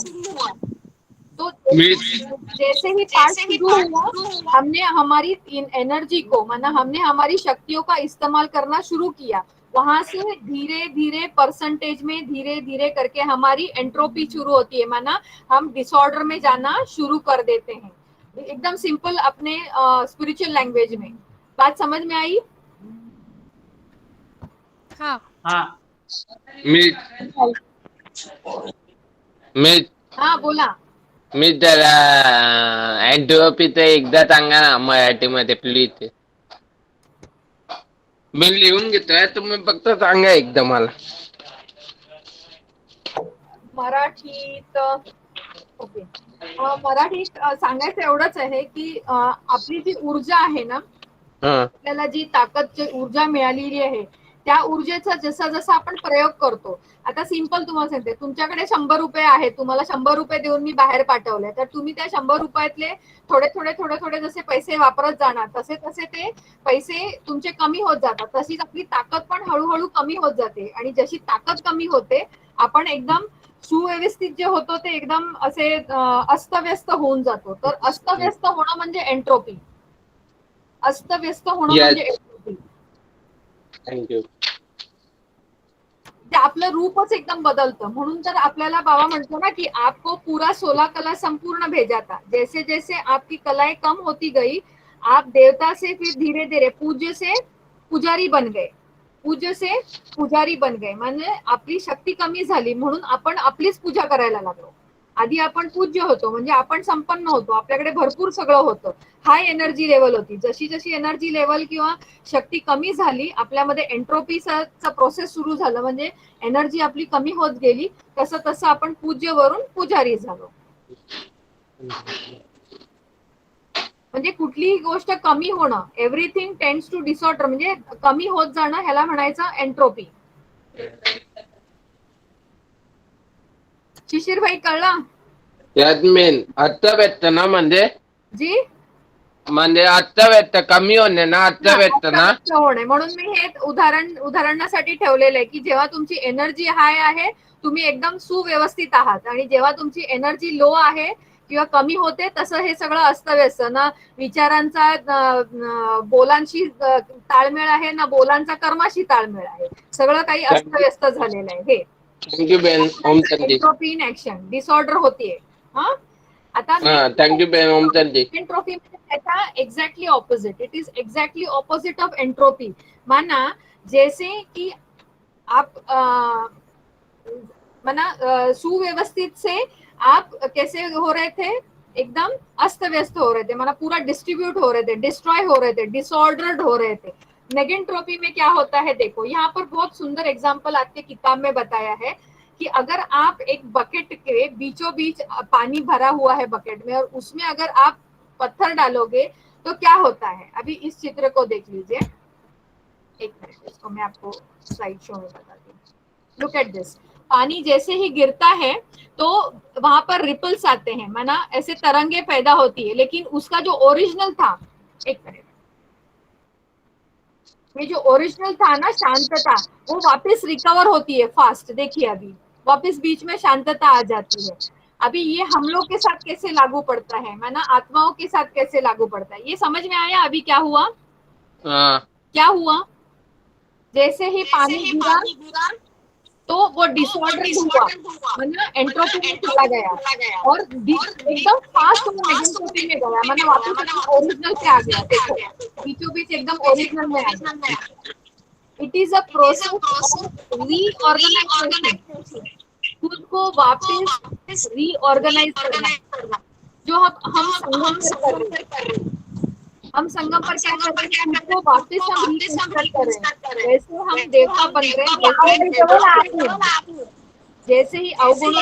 तो जैसे ही पार्ट शुरू हुआ, हमने हमारी एनर्जी को, माना हमने हमारी शक्तियों का इस्तेमाल करना शुरू किया, वहां से धीरे धीरे परसेंटेज में धीरे धीरे करके हमारी एंट्रोपी शुरू होती है, माना हम डिसऑर्डर में जाना शुरू कर देते हैं। एकदम सिंपल अपने स्पिरिचुअल लैंग्वेज में बात समझ में आई? हाँ हाँ मी हाँ बोला। मी जरा एंट्रोपीचं एकदा सांगा ना मराठीमध्ये प्लीज. मी लिहून घेतोय, तुम्ही फक्त सांगा एकदा मला. मराठीत ओके, मराठीत सांगायचं एवढंच आहे की आपली जी ऊर्जा आहे ना, आपल्याला जी ताकद, जी ऊर्जा मिळालेली आहे, त्या ऊर्जेचा जसा जसा आपण प्रयोग करतो, आता सिंपल तुम्हाला सांगते, तुमच्याकडे 100 रुपये आहेत, तुम्हाला 100 रुपये देऊन मी बाहेर पाठवले, तर तुम्ही त्या 100 रुपयातले थोडे थोडे थोडे थोडे जसे पैसे वापरत जाणार, तसे तसे ते पैसे तुमचे कमी होत जातात, तशीच आपली ताकद पण हळूहळू कमी होत जाते, आणि जशी ताकद कमी होते आपण एकदम सुव्यवस्थित जे होतो ते एकदम असे अस्तव्यस्त होऊन जातो. तर अस्तव्यस्त होणं म्हणजे एंट्रोपी, अस्तव्यस्त होणं म्हणजे एंट्रोपी. थँक्यू. ते आपलं रूपच एकदम बदलतं. म्हणून तर आपल्याला बाबा म्हणतो ना की आपको पूरा 16 कला संपूर्ण भेजा था, जैसे जैसे आपकी कलाएं कम होती गई, आप देवता से फिर धीरे धीरे पूज्य से पुजारी बन गए, पूज्य से पुजारी बन गए, म्हणजे आपली शक्ती कमी झाली म्हणून आपण आपलीच पूजा करायला लागलो. आधी आपण पूज्य होतो, म्हणजे आपण संपन्न होतो, आपल्याकडे भरपूर सगळं होतं, हाय एनर्जी लेवल होती. जशी जशी एनर्जी लेवल किंवा शक्ती कमी झाली, आपल्यामध्ये एंट्रोपीचा प्रोसेस सुरू झालं, म्हणजे एनर्जी आपली कमी होत गेली, तसं तसं आपण पूज्य वरून पुजारी झालो. म्हणजे कुठलीही गोष्ट कमी होणं, एव्हरीथिंग टेंड्स टू डिसऑर्डर, म्हणजे कमी होत जाणं, ह्याला म्हणायचं एंट्रोपी. शिशिर भाई कळला? यात मेन अर्थव्यस्त ना, म्हणजे जी म्हणजे अर्थव्यस्त कमी होणे ना, अर्थव्यस्त ना होणे. म्हणून मी हे उदाहरणासाठी ठेवलेलं आहे की जेव्हा तुमची एनर्जी हाय आहे, तुम्ही एकदम सुव्यवस्थित आहात, आणि जेव्हा तुमची एनर्जी लो आहे किंवा कमी होते, तसं हे सगळं अस्तव्यस्त ना, विचारांचा बोलांशी ताळमेळ आहे ना, बोलांचा कर्माशी ताळमेळ आहे, सगळं काही अस्तव्यस्त झालेलं आहे. हे थँक्यू बेन. ओम शांती. एंट्रोपी इन ऍक्शन, डिसऑर्डर होतीये. हा, आता थँक्यू बहन ओमचंद जी. एंट्रोपी ऐसा exactly opposite, it is exactly opposite of entropy. माना जैसे कि आप माना सुव्यवस्थित से आप कैसे हो रहे थे, एकदम अस्त व्यस्त हो रहे थे, माना पूरा डिस्ट्रीब्यूट हो रहे थे, डिस्ट्रॉय हो रहे थे, डिसऑर्डर्ड हो रहे थे. नेगेंट्रोपी में क्या होता है, देखो यहाँ पर बहुत सुंदर एग्जांपल आपके किताब में बताया है कि अगर आप एक बकेट के बीचों बीच पानी भरा हुआ है बकेट में और उसमें अगर आप पत्थर डालोगे तो क्या होता है. अभी इस चित्र को देख लीजिए, एक मिनट इसको मैं आपको स्लाइड शो में बताती हूँ. Look at this. पानी जैसे ही गिरता है तो वहां पर रिपल्स आते हैं, माना ऐसे तरंगे पैदा होती है, लेकिन उसका जो ओरिजिनल था, एक मिनट, ये जो ओरिजिनल था ना शांतता, वो वापस रिकवर होती है फास्ट. देखिए अभी वापस बीच में शांतता आ जाती है. अभी ये हम लोग के साथ कैसे लागू पड़ता है, माना आत्माओं के साथ कैसे लागू पड़ता है, ये समझ में आया अभी क्या हुआ. क्या हुआ, जैसे ही पानी गिरा तो वो डिसऑर्डर हुआ, मतलब एंट्रोपी में चला गया और एकदम फास्ट वो नेगेंट्रोपी में गया, मतलब वापस ओरिजिनल पे आ गया. देखो बीचों बीच एकदम ओरिजिनल में आ गया. It is a process of reorganisation, खुद को वापस रीऑर्गेनाइज करना, जो हम संगम पर कर रहे हैं. हम संगम पर क्या कर रहे हैं, खुद को वापस हम रिकंस्ट्रक्ट कर रहे हैं. वैसे हम देवता बन रहे हैं, जैसे ही अवगुण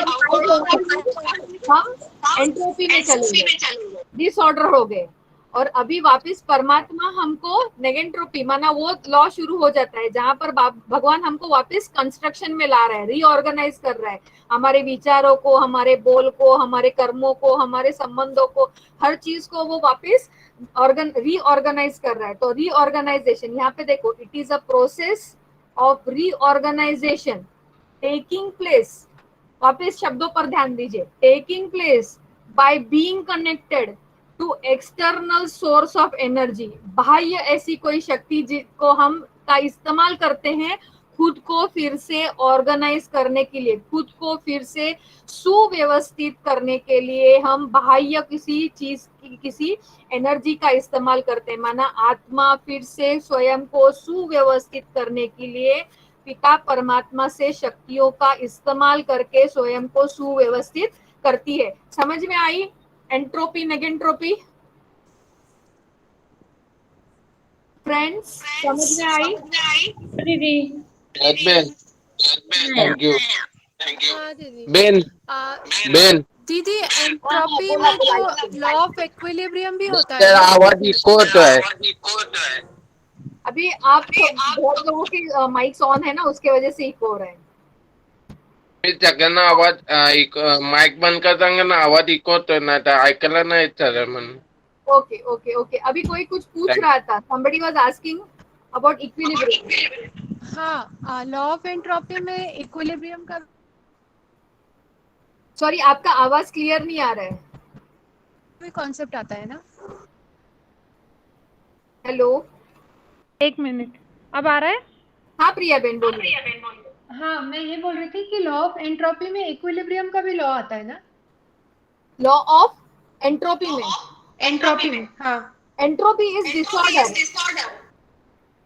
हम एंट्रोपी में चले गए, डिसऑर्डर हो गए. और अभी वापस परमात्मा हमको नेगेंट्रोपी, माना वो लॉ शुरू हो जाता है जहां पर भगवान हमको वापस कंस्ट्रक्शन में ला रहा है, रीऑर्गेनाइज कर रहा है हमारे विचारों को, हमारे बोल को, हमारे कर्मों को, हमारे संबंधों को, हर चीज को वो वापस रीऑर्गेनाइज कर रहा है. तो रीऑर्गेनाइजेशन यहाँ पे देखो, it is a process of reorganisation taking place. वापस शब्दों पर ध्यान दीजिए, taking place by being connected to external source of energy. बाह्य ऐसी कोई शक्ति जिसको हम का इस्तेमाल करते हैं खुद को फिर से ऑर्गेनाइज करने के लिए, खुद को फिर से सुव्यवस्थित करने के लिए हम बाह्य किसी चीज की, किसी एनर्जी का इस्तेमाल करते हैं. माना आत्मा फिर से स्वयं को सुव्यवस्थित करने के लिए पिता परमात्मा से शक्तियों का इस्तेमाल करके स्वयं को सुव्यवस्थित करती है. समझ में आई एंट्रोपी नेगेंट्रोपी फ्रेंड्स, समझ में आई दीदी. थैंक यू हाँ दीदी. बेन. दीदी एंट्रोपी में जो लॉ ऑफ इक्विलिब्रियम भी होता है तेरा ना? आवाज इको होता है. अभी आप बहुत लोगों के माइक्स ऑन है ना, उसके वजह से इको हो रहा है. सगळ्यांना आवाज माइक बंद करताना ना आवाज इको होतोय ना, तर ऐकायला नाही चालेल म्हणून. Okay okay okay. अभी कोई कुछ पूछ रहा था, somebody was asking about equilibrium. हाँ, लॉ ऑफ एंट्रोपी में इक्विलिब्रियम का सॉरी आपका आवाज क्लियर नहीं आ रहा है. भी कॉन्सेप्ट आता है ना? हेलो, एक मिनट, अब आ रहा है? हाँ प्रिया बहन बोलिए. हाँ, मैं ये बोल रही थी कि लॉ ऑफ एंट्रोपी में इक्विलिब्रियम का भी लॉ आता है ना? लॉ ऑफ एंट्रोपी में, एंट्रोपी में, हाँ. Entropy is disorder,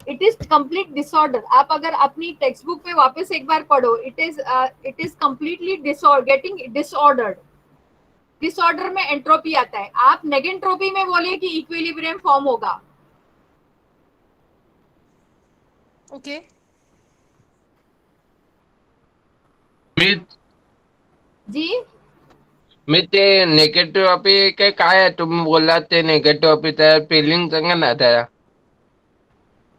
it is complete disorder. आप अगर अपनी टेक्स्ट बुक पे वापस एक बार पढ़ो, it is completely getting disordered. Disorder में एंट्रोपी आता है. आप नेगेंट्रोपी में बोलिए कि इक्विलिब्रियम फॉर्म होगा. ओके. मी ते नेगेटिव्ह ऑपी काय आहे तुम्ही बोललात ते नेगेटिव्ह ऑपी, त्या फिलिंग सांगा ना त्याला.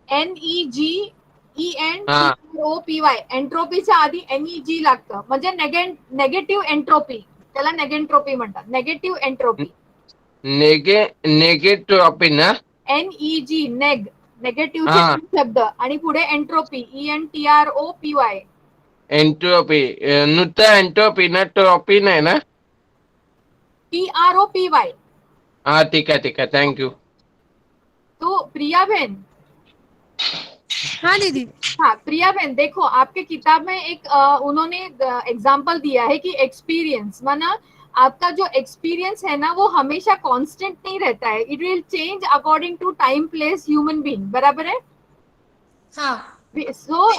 NEGENTROPY एंट्रोपीच्या आधी NEG लागतं, म्हणजे नेगेटिव्ह एंट्रोपी, त्याला नेगेंट्रोपी म्हणतात. नेगेटिव्ह एंट्रोपी, नेगेटिव्ह ऑपी ना. NEG नेगेटिव्ह शब्द आणि पुढे एंट्रोपी ENTROPY. एंट्रोपी नुसतं एंट्रोपी ना, ट्रॉपी नाही ना. TROPY. हाँ ठीक है थैंक यू. तो प्रिया बहन. हाँ दीदी. हाँ प्रिया बहन, देखो आपके किताब में एक उन्होंने एग्जाम्पल दिया है कि एक्सपीरियंस, माना आपका जो एक्सपीरियंस है ना वो हमेशा कांस्टेंट नहीं रहता है, it will change according to time, place, human being, बराबर है? हाँ सो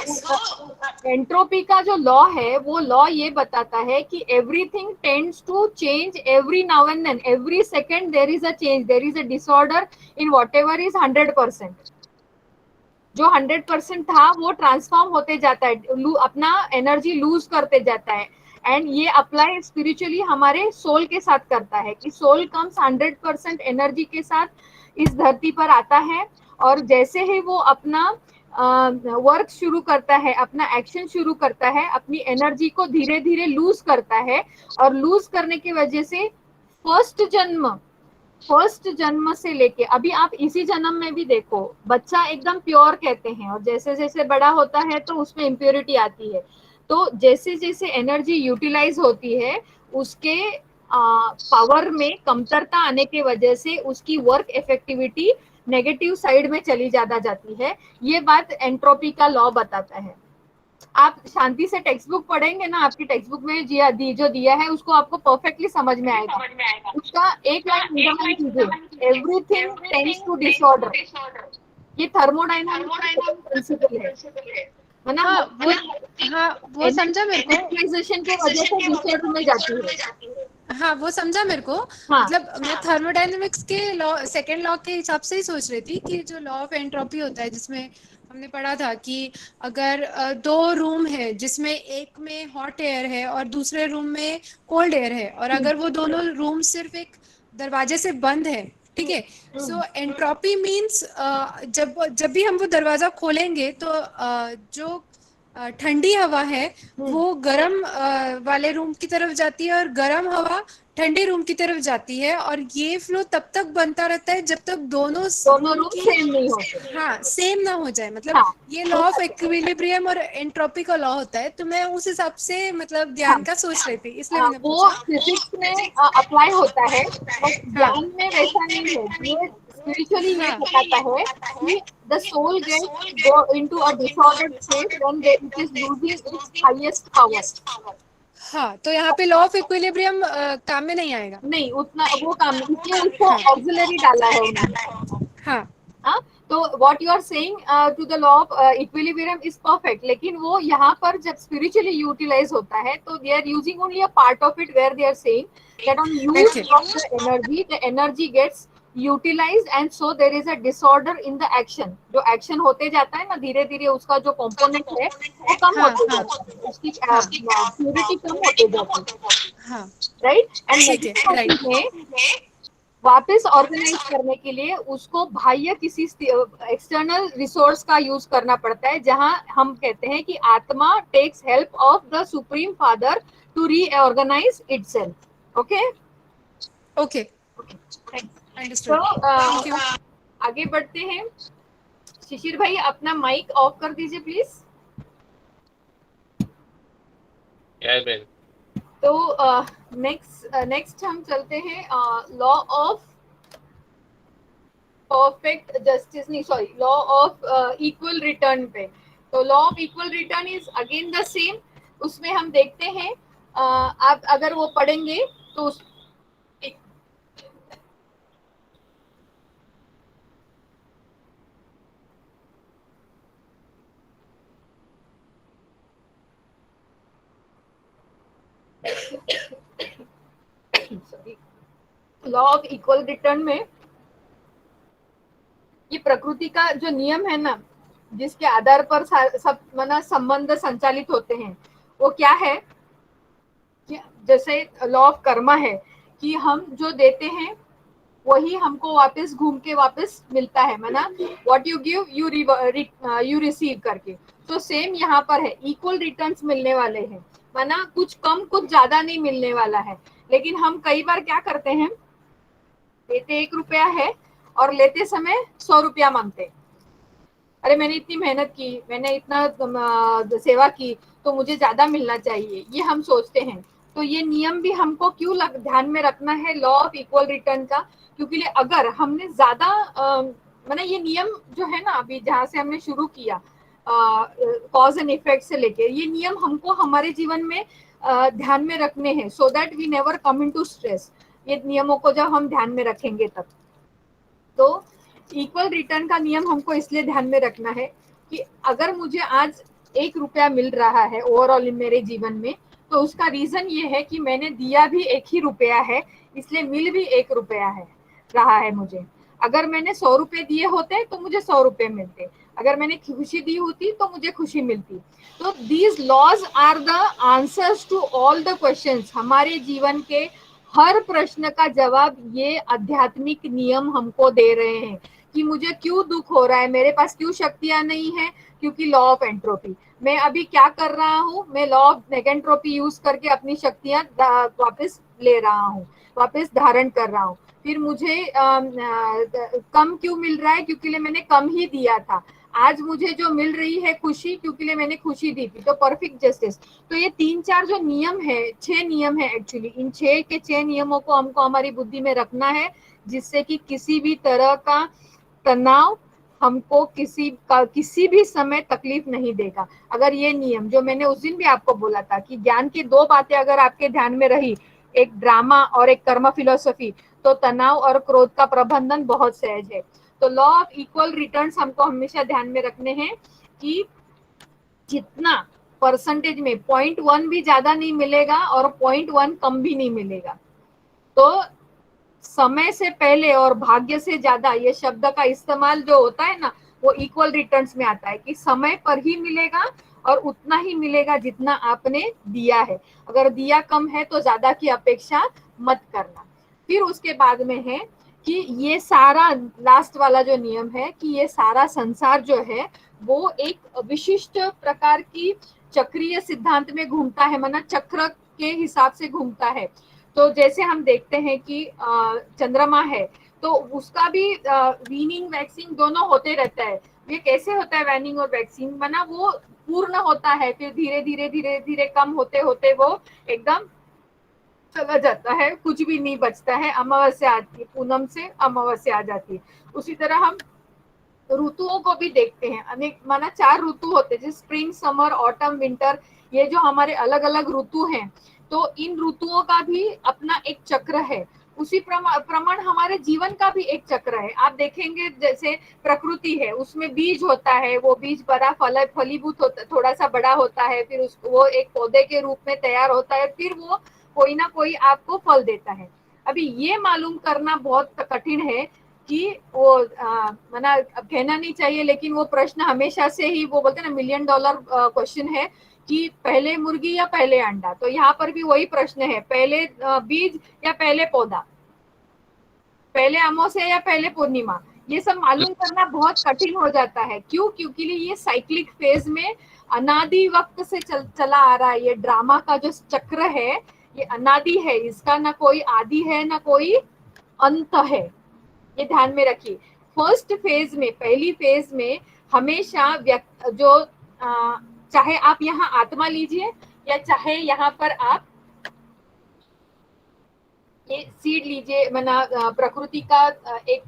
एंट्रोपी का जो लॉ है वो लॉ ये बताता है कि everything tends to change every now and then, every second there is a change, there is a disorder in whatever is 100%। जो 100% था वो ट्रांसफॉर्म होते जाता है, अपना एनर्जी लूज करते जाता है। एंड ये अप्लाई स्पिरिचुअली हमारे सोल के साथ करता है कि सोल कम्स 100% एनर्जी के साथ इस धरती पर आता है, और जैसे ही वो अपना वर्क शुरू करता है, अपना एक्शन शुरू करता है, अपनी एनर्जी को धीरे धीरे लूज करता है, और लूज करने की वजह से फर्स्ट जन्म से लेके अभी आप इसी जन्म में भी देखो, बच्चा एकदम प्योर कहते हैं, और जैसे जैसे बड़ा होता है तो उसमें इम्प्योरिटी आती है। तो जैसे जैसे एनर्जी यूटिलाइज होती है, उसके पावर में कमतरता आने की वजह से उसकी वर्क इफेक्टिविटी नेगेटिव साइड में चली ज्यादा जाती है। ये बात एंट्रोपी का लॉ बताता है। आप शांति से टेक्स्ट बुक पढ़ेंगे ना, आपकी टेक्स्ट बुक में जो दिया है उसको आपको परफेक्टली समझ में आएगा। उसका एक लाइन अंडरलाइन कीजिए, एवरीथिंग टेंड्स टू डिसऑर्डर। ये थर्मोडायनामिक्स प्रिंसिपल है ना? हाँ वो समझा मेरे को, इलेक्ट्राइजेशन की वजह से डिसऑर्डर में जाती है। हाँ वो समझा मेरे को। हाँ। मतलब मैं थर्मोडायनेमिक्स के लॉ, सेकेंड लॉ के हिसाब से ही सोच रही थी कि जो लॉ ऑफ एंट्रोपी होता है, जिसमें हमने पढ़ा था कि अगर दो रूम है जिसमें एक में हॉट एयर है और दूसरे रूम में कोल्ड एयर है, और अगर वो दोनों रूम सिर्फ एक दरवाजे से बंद है, ठीक है, सो एंट्रोपी मीन्स जब भी हम वो दरवाजा खोलेंगे तो जो ठंडी हवा है वो गर्म वाले रूम की तरफ जाती है, और गर्म हवा ठंडे रूम की तरफ जाती है, और ये फ्लो तब तक बनता रहता है जब तक दोनों रूम सेम नहीं होते। हाँ सेम ना हो जाए। मतलब हाँ। ये लॉ ऑफ इक्विलिब्रियम और एंट्रोपी का लॉ होता है, तो मैं उस हिसाब से मतलब ध्यान का सोच रही थी, इसलिए मैंने वो पूछा। फिजिक्स में अप्लाई होता है, बट ज्ञान में वैसा नहीं है। ये स्पिरिचुअली ये बताता है कि the soul gets go into a disordered state when it is losing its highest power. हाँ, तो यहाँ पे लॉ ऑफ इक्विलिब्रियम काम में नहीं आएगा। नहीं, उतना वो काम नहीं, इसलिए उसको ऑक्सिलरी डाला है उन्होंने। हाँ तो what you are saying to the law of equilibrium is perfect, लेकिन वो यहाँ पर जब स्पिरिचुअली यूटिलाइज होता है तो they are using only a part of it, where they are saying that on use of the energy gets utilised, and so there is a disorder in the action. जो action होते जाता है ना, धीरे धीरे उसका जो कंपोनेंट है वो कम होते जाता है, उसकी प्योरिटी कम होते जाती है, राइट? एंड वापस ऑर्गेनाइज करने के लिए उसको बाह्य किसी एक्सटर्नल रिसोर्स का यूज करना पड़ता है, जहां हम कहते हैं कि आत्मा takes help of the supreme father to reorganise itself. Okay okay तो आगे बढ़ते हैं। शिशिर भाई अपना माइक ऑफ कर दीजिए प्लीज। तो नेक्स्ट हम चलते हैं लॉ ऑफ परफेक्ट जस्टिस, नहीं sorry, law of equal return पे। तो law of equal return is again the same. उसमें हम देखते हैं, आप अगर वो पढ़ेंगे तो लॉ ऑफ इक्वल रिटर्न में ये प्रकृति का जो नियम है ना, जिसके आधार पर सब माना संबंध संचालित होते हैं, वो क्या है कि जैसे लॉ ऑफ कर्मा है कि हम जो देते हैं वही हमको वापस घूम के वापस मिलता है, माना what you give you receive करके। तो सेम यहाँ पर है, इक्वल रिटर्न्स मिलने वाले हैं, माना कुछ कम कुछ ज्यादा नहीं मिलने वाला है। लेकिन हम कई बार क्या करते हैं, देते 1 रुपया है और लेते समय 100 रुपया मांगते। अरे मैंने इतनी मेहनत की, मैंने इतना सेवा की, तो मुझे ज्यादा मिलना चाहिए, ये हम सोचते हैं। तो ये नियम भी हमको क्यों ध्यान में रखना है लॉ ऑफ इक्वल रिटर्न का, क्योंकि अगर हमने ज्यादा माने ये नियम जो है ना, अभी जहाँ से हमने शुरू किया कॉज एंड इफेक्ट से लेके, ये नियम हमको हमारे जीवन में ध्यान में रखने हैं, so that we never come into stress. ये नियमों को जब हम ध्यान में रखेंगे तब। तो इक्वल रिटर्न का नियम हमको इसलिए ध्यान में रखना है कि अगर मुझे आज 1 रुपया मिल रहा है ओवरऑल मेरे जीवन में, तो उसका रीजन ये है कि मैंने दिया भी 1 ही रुपया है, इसलिए मिल भी 1 रुपया है रहा है मुझे। अगर मैंने 100 रुपए दिए होते तो मुझे 100 रुपए मिलते, अगर मैंने खुशी दी होती तो मुझे खुशी मिलती। तो these laws are the answers to all the questions. हमारे जीवन के हर प्रश्न का जवाब ये आध्यात्मिक नियम हमको दे रहे हैं कि मुझे क्यों दुख हो रहा है, मेरे पास क्यों शक्तियां नहीं है, क्योंकि लॉ ऑफ एंट्रोपी। मैं अभी क्या कर रहा हूँ, मैं लॉ ऑफ नेगेंट्रोपी यूज करके अपनी शक्तियां वापस ले रहा हूँ, वापस धारण कर रहा हूँ। फिर मुझे कम क्यों मिल रहा है, क्योंकि मैंने कम ही दिया था। आज मुझे जो मिल रही है खुशी, क्योंकि मैंने खुशी दी थी। तो परफेक्ट जस्टिस। तो ये 3-4 जो नियम है, 6 नियम है एक्चुअली, इन 6 के 6 नियमों को हमको हमारी बुद्धि में रखना है, जिससे कि किसी भी तरह का तनाव हमको किसी भी समय तकलीफ नहीं देगा। अगर ये नियम जो मैंने उस दिन भी आपको बोला था कि ज्ञान की 2 बातें अगर आपके ध्यान में रही, एक ड्रामा और एक कर्म फिलोसफी, तो तनाव और क्रोध का प्रबंधन बहुत सहज है। तो लॉ ऑफ इक्वल रिटर्न्स हमको हमेशा ध्यान में रखने हैं कि जितना परसेंटेज में 0.1 भी ज्यादा नहीं मिलेगा और 0.1 कम भी नहीं मिलेगा। तो समय से पहले और भाग्य से ज्यादा, ये शब्द का इस्तेमाल जो होता है ना, वो इक्वल रिटर्न्स में आता है कि समय पर ही मिलेगा और उतना ही मिलेगा जितना आपने दिया है। अगर दिया कम है तो ज्यादा की अपेक्षा मत करना। फिर उसके बाद में है कि ये सारा लास्ट वाला जो नियम है कि ये सारा संसार जो है वो एक विशिष्ट प्रकार की चक्रीय सिद्धांत में घूमता है, माना चक्र के हिसाब से घूमता है। तो जैसे हम देखते हैं कि चंद्रमा है, तो उसका भी वीनिंग वैक्सिंग दोनों होते रहता है। ये कैसे होता है वैनिंग और वैक्सिंग, माना वो पूर्ण होता है, फिर धीरे धीरे धीरे धीरे कम होते होते वो एकदम चला जाता है, कुछ भी नहीं बचता है। अमावस्या आती है, पूनम से अमावस्या आ जाती है। उसी तरह हम ऋतुओं को भी देखते हैं, अनेक माना 4 ऋतु होते हैं, जैसे स्प्रिंग, समर, ऑटम, विंटर। ये जो हमारे अलग अलग ऋतु हैं, तो इन ऋतुओं का भी अपना एक चक्र है। उसी प्रमाण हमारे जीवन का भी एक चक्र है। आप देखेंगे जैसे प्रकृति है, उसमें बीज होता है, वो बीज बड़ा फलीभूत होता, थोड़ा सा बड़ा होता है, फिर उसको वो एक पौधे के रूप में तैयार होता है, फिर वो कोई ना कोई आपको फल देता है। अभी ये मालूम करना बहुत कठिन है कि वो मना अब कहना नहीं चाहिए, लेकिन वो प्रश्न हमेशा से ही वो बोलते हैं ना, $1 मिलियन क्वेश्चन है कि पहले मुर्गी या पहले अंडा। तो यहाँ पर भी वही प्रश्न है, पहले बीज या पहले पौधा, पहले अमावस्या या पहले पूर्णिमा। ये सब मालूम करना बहुत कठिन हो जाता है। क्यों? क्योंकि ये साइक्लिक फेज में अनादि वक्त से चला आ रहा है। ये ड्रामा का जो चक्र है ये अनादि है, इसका ना कोई आदि है ना कोई अंत है। ये ध्यान में रखिए। फर्स्ट फेज में, पहली फेज में हमेशा जो चाहे आप यहाँ आत्मा लीजिए या चाहे यहाँ पर आप ये सीड लीजिए, मना प्रकृति का एक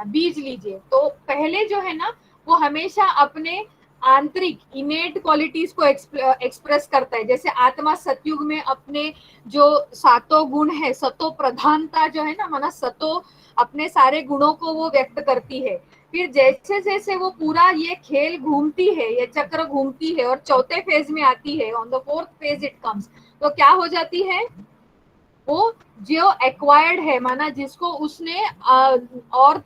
बीज लीजिए, तो पहले जो है ना वो हमेशा अपने आंतरिक इनेट क्वालिटीज को एक्सप्रेस करता है। जैसे आत्मा सतयुग में अपने जो 7 गुण है, सतो प्रधानता जो है ना, माना सतो अपने सारे गुणों को वो व्यक्त करती है। फिर जैसे जैसे वो पूरा ये खेल घूमती है, ये चक्र घूमती है और 4थे फेज में आती है, on the 4th phase it comes, तो क्या हो जाती है, वो जो एक्वायर्ड है, माना जिसको उसने और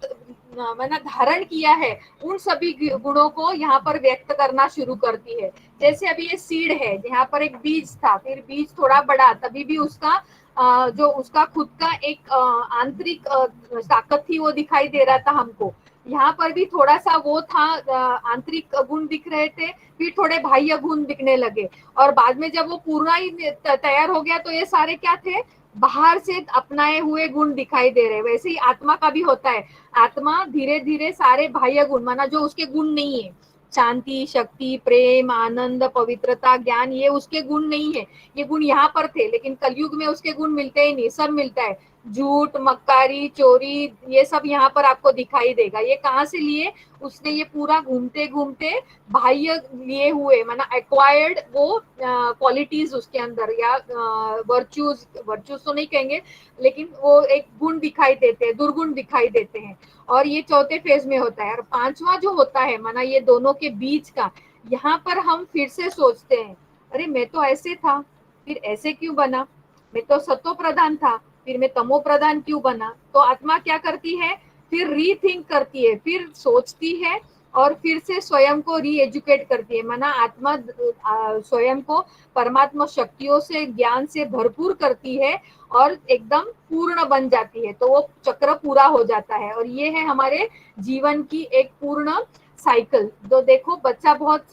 माना धारण किया है, उन सभी गुणों को यहाँ पर व्यक्त करना शुरू करती है। जैसे अभी ये सीड है, यहाँ पर एक बीज था, फिर बीज थोड़ा बड़ा, तभी भी उसका जो उसका खुद का एक आंतरिक ताकत थी वो दिखाई दे रहा था हमको। यहाँ पर भी थोड़ा सा वो था, आंतरिक गुण दिख रहे थे, फिर थोड़े बाह्य गुण दिखने लगे, और बाद में जब वो पूरा ही तैयार हो गया तो ये सारे क्या थे, बाहर से अपनाए हुए गुण दिखाई दे रहे। वैसे ही आत्मा का भी होता है, आत्मा धीरे धीरे सारे बाह्य गुण, माना जो उसके गुण नहीं है शांति, शक्ति, प्रेम, आनंद, पवित्रता, ज्ञान, ये उसके गुण नहीं है। ये गुण यहाँ पर थे, लेकिन कलयुग में उसके गुण मिलते ही नहीं, सब मिलता है। झूठ, मक्कारी, चोरी, ये सब यहाँ पर आपको दिखाई देगा। ये कहाँ से लिए? उसने ये पूरा घूमते घूमते बाह्य लिए हुए, माना एक्वायर्ड वो क्वालिटीज उसके अंदर, या वर्च्यूज, वर्च्यूज तो नहीं कहेंगे, लेकिन वो एक गुण दिखाई देते हैं, दुर्गुण दिखाई देते हैं। और ये चौथे फेज में होता है। और पांचवा जो होता है, माना ये दोनों के बीच का, यहाँ पर हम फिर से सोचते हैं, अरे मैं तो ऐसे था, फिर ऐसे क्यों बना? मैं तो सतो प्रधान था, फिर मैं तमो प्रधान क्यों बना? तो आत्मा क्या करती है? फिर रीथिंक करती है, फिर सोचती है, और फिर से स्वयं को री एजुकेट करती है। माना आत्मा स्वयं को परमात्मा शक्तियों से, ज्ञान से भरपूर करती है और एकदम पूर्ण बन जाती है। तो वो चक्र पूरा हो जाता है, और ये है हमारे जीवन की एक पूर्ण साइकिल। तो देखो, बच्चा बहुत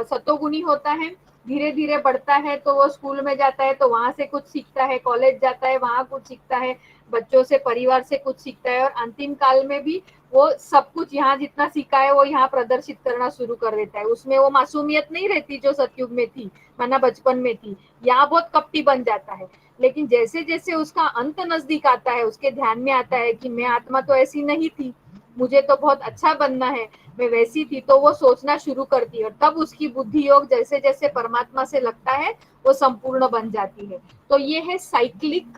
सतोगुणी होता है, धीरे धीरे बढ़ता है, तो वो स्कूल में जाता है तो वहां से कुछ सीखता है, कॉलेज जाता है वहां कुछ सीखता है, बच्चों से, परिवार से कुछ सीखता है, और अंतिम काल में भी वो सब कुछ यहाँ जितना सीखा है वो यहाँ प्रदर्शित करना शुरू कर देता है। उसमें वो मासूमियत नहीं रहती जो सतयुग में थी, माना बचपन में थी। यहाँ बहुत कपटी बन जाता है। लेकिन जैसे जैसे उसका अंत नजदीक आता है, उसके ध्यान में आता है कि मैं आत्मा तो ऐसी नहीं थी, मुझे तो बहुत अच्छा बनना है, मैं वैसी थी, तो वो सोचना शुरू करती है। और तब उसकी बुद्धि योग जैसे जैसे परमात्मा से लगता है वो संपूर्ण बन जाती है। तो ये है साइक्लिक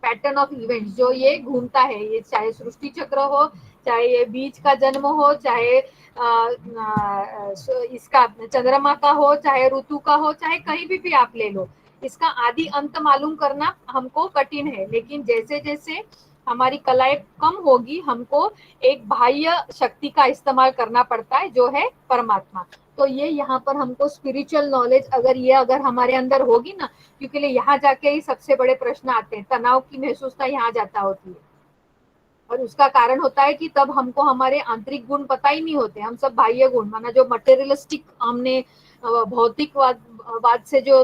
पैटर्न ऑफ इवेंट्स जो ये घूमता है। ये चाहे सृष्टि चक्र हो, चाहे ये बीज का जन्म हो, चाहे इसका चंद्रमा का हो, चाहे ऋतु का हो, चाहे कहीं भी आप ले लो, इसका आदि अंत मालूम करना हमको कठिन है। लेकिन जैसे जैसे हमारी कलाएं कम होगी, हमको एक बाह्य शक्ति का इस्तेमाल करना पड़ता है जो है परमात्मा। तो ये यहाँ पर हमको स्पिरिचुअल नॉलेज अगर हमारे अंदर होगी ना, क्योंकि यहाँ जाके ही सबसे बड़े प्रश्न आते हैं, तनाव की महसूसता यहाँ जाता होती है। और उसका कारण होता है कि तब हमको हमारे आंतरिक गुण पता ही नहीं होते, हम सब बाह्य गुण, माना जो मटेरियलिस्टिक हमने भौतिकवाद से जो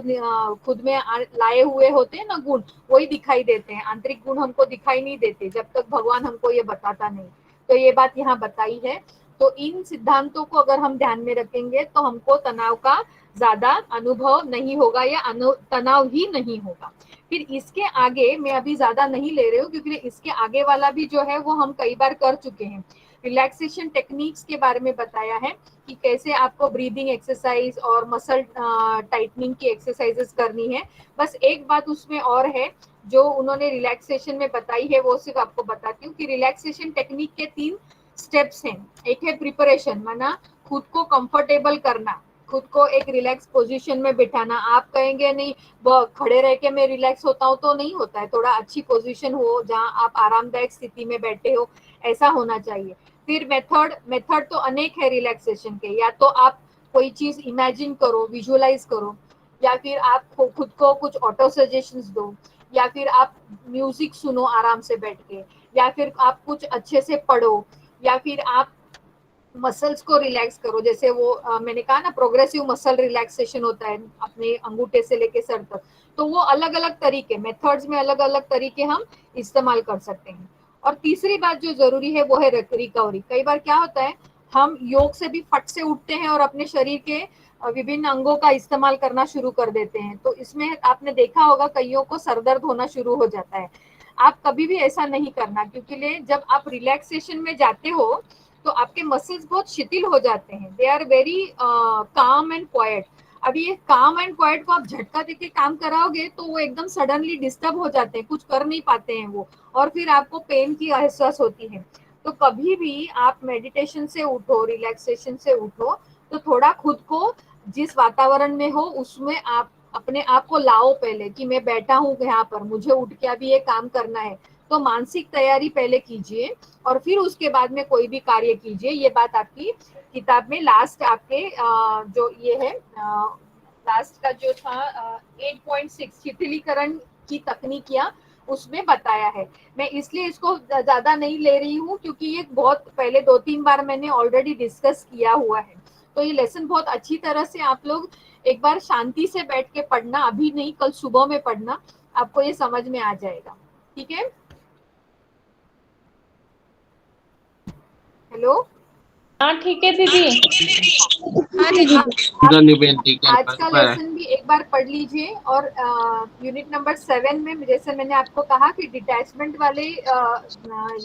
खुद में लाए हुए होते हैं ना गुण, वही दिखाई देते हैं। आंतरिक गुण हमको दिखाई नहीं देते जब तक भगवान हमको ये बताता नहीं। तो ये बात यहाँ बताई है। तो इन सिद्धांतों को अगर हम ध्यान में रखेंगे तो हमको तनाव का ज्यादा अनुभव नहीं होगा, या तनाव ही नहीं होगा। फिर इसके आगे मैं अभी ज्यादा नहीं ले रही हूँ, क्योंकि इसके आगे वाला भी जो है वो हम कई बार कर चुके हैं। रिलैक्सेशन टेक्निक्स के बारे में बताया है कि कैसे आपको ब्रीदिंग एक्सरसाइज और मसल टाइटनिंग की एक्सरसाइजेस करनी है। बस एक बात उसमें और है जो उन्होंने रिलैक्सेशन में बताई है, वो सिर्फ आपको बताती हूँ कि रिलैक्सेशन टेक्निक के 3 स्टेप्स हैं। एक है प्रिपरेशन, माना खुद को कंफर्टेबल करना, खुद को एक रिलैक्स पोजीशन में बिठाना। आप कहेंगे नहीं खड़े रह के मैं रिलैक्स होता हूँ, तो नहीं होता है। थोड़ा अच्छी पोजीशन हो जहाँ आप आरामदायक स्थिति में बैठे हो, ऐसा होना चाहिए। फिर मेथड तो अनेक है रिलैक्सेशन के। या तो आप कोई चीज इमेजिन करो, विजुअलाइज करो, या फिर आप खुद को कुछ ऑटो सजेशंस दो, या फिर आप म्यूजिक सुनो आराम से बैठ के, या फिर आप कुछ अच्छे से पढ़ो, या फिर आप मसल्स को रिलैक्स करो। जैसे वो मैंने कहा ना, प्रोग्रेसिव मसल रिलैक्सेशन होता है अपने अंगूठे से लेके सर तक। तो वो अलग अलग तरीके, मेथड्स में अलग अलग तरीके हम इस्तेमाल कर सकते हैं। और तीसरी बात जो जरूरी है वो है रिकवरी। कई बार क्या होता है, हम योग से भी फट से उठते हैं और अपने शरीर के विभिन्न अंगों का इस्तेमाल करना शुरू कर देते हैं। तो इसमें आपने देखा होगा कईयों को सरदर्द होना शुरू हो जाता है। आप कभी भी ऐसा नहीं करना, क्योंकि जब आप रिलैक्सेशन में जाते हो तो आपके मसल्स बहुत शिथिल हो जाते हैं। They are very calm and quiet. अब ये काम एंड क्वाइट को आप झटका देके काम कराओगे तो वो एकदम सडनली डिस्टर्ब हो जाते हैं, कुछ कर नहीं पाते हैं वो, और फिर आपको पेन की एहसास होती है। तो कभी भी आप मेडिटेशन से उठो, रिलैक्सेशन से उठो, तो थोड़ा खुद को जिस वातावरण में हो उसमें आप अपने आप को लाओ पहले, कि मैं बैठा हूँ यहाँ पर, मुझे उठ के अभी ये काम करना है। तो मानसिक तैयारी पहले कीजिए और फिर उसके बाद में कोई भी कार्य कीजिए। ये बात आपकी किताब में लास्ट आपके जो ये है लास्ट का जो था 8.6 शिथिलीकरण की तकनीकियां, उसमें बताया है। मैं इसलिए इसको ज्यादा नहीं ले रही हूँ क्योंकि ये बहुत पहले 2-3 बार मैंने ऑलरेडी डिस्कस किया हुआ है। तो ये लेसन बहुत अच्छी तरह से आप लोग एक बार शांति से बैठ के पढ़ना, अभी नहीं कल सुबह में पढ़ना, आपको ये समझ में आ जाएगा। ठीक है, हेलो। हाँ ठीक है दीदी। हाँ दीदी। दोनों बेन ठीक है, आज का बराबर है। लेसन भी एक बार पढ़ लीजिए और यूनिट नंबर 7 में जैसे मैंने आपको कहा कि डिटैचमेंट वाले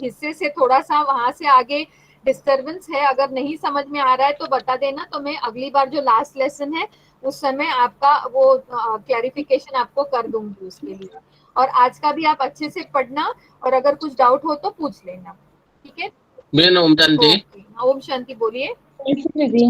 हिस्से से थोड़ा सा वहां से आगे डिस्टरबेंस है, अगर नहीं समझ में आ रहा है तो बता देना, तो मैं अगली बार जो लास्ट लेसन है उस समय आपका वो क्लैरिफिकेशन आपको कर दूंगी उसके लिए। और आज का भी आप अच्छे से पढ़ना और अगर कुछ डाउट हो तो पूछ लेना, ठीक है? बेन ओम शांती। ओके, ओम शांती बोलिए। दीदी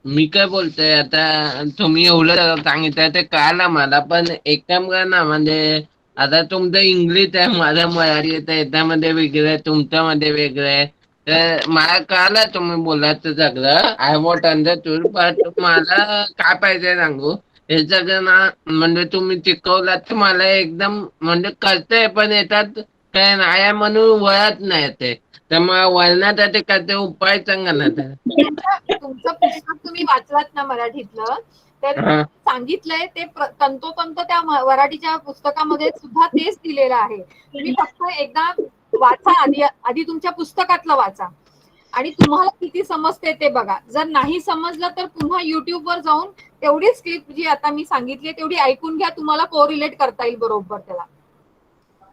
मी काय बोलतोय आता, तुम्ही एवढं सांगितलं ते कळालं मला, पण एक काम करा ना, म्हणजे आता तुमचं इंग्लिश आहे, माझं मराठी आहे, त्यामध्ये वेगळं आहे, तुमच्यामध्ये वेगळं आहे, तर मला कळालं तुम्ही बोलायचं सगळं, आय वॉन्ट अंडरस्टूड, बट मला काय पाहिजे सांगू, हे सगळं ना म्हणजे तुम्ही शिकवलात तर मला एकदम म्हणजे कळतंय, पण याच्यात काय नाही आहे म्हणून वळत नाही ते, तर मग वळण्यासाठी काय ते उपाय सांगा ना तर. तुमचं पुस्तक तुम्ही वाचलात ना मराठीतलं, तर हा. सांगितलंय ते तंतोतंत त्या मराठीच्या पुस्तकामध्ये सुद्धा तेच दिलेलं आहे. तुम्ही फक्त एकदा वाचा, आधी तुमच्या पुस्तकातलं वाचा आणि तुम्हाला किती समजते ते बघा. जर नाही समजलं तर पुन्हा युट्यूबवर जाऊन तेवढीच क्लिप जी आता मी सांगितली तेवढी ऐकून घ्या, तुम्हाला कोरिलेट करता येईल बरोबर त्याला.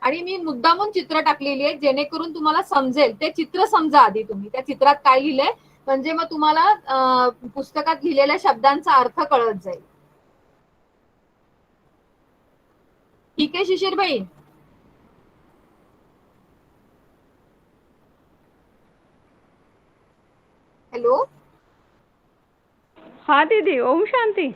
आणि मी मुद्दामून चित्र टाकलेली आहे जेणेकरून तुम्हाला समजेल. ते चित्र समजा आधी तुम्ही, त्या चित्रात काय लिहिलंय, म्हणजे मग तुम्हाला पुस्तकात लिहिलेल्या शब्दांचा अर्थ कळत जाईल. ठीक आहे शिशिर भाई? हेलो, हाँ दीदी, ओम शांति।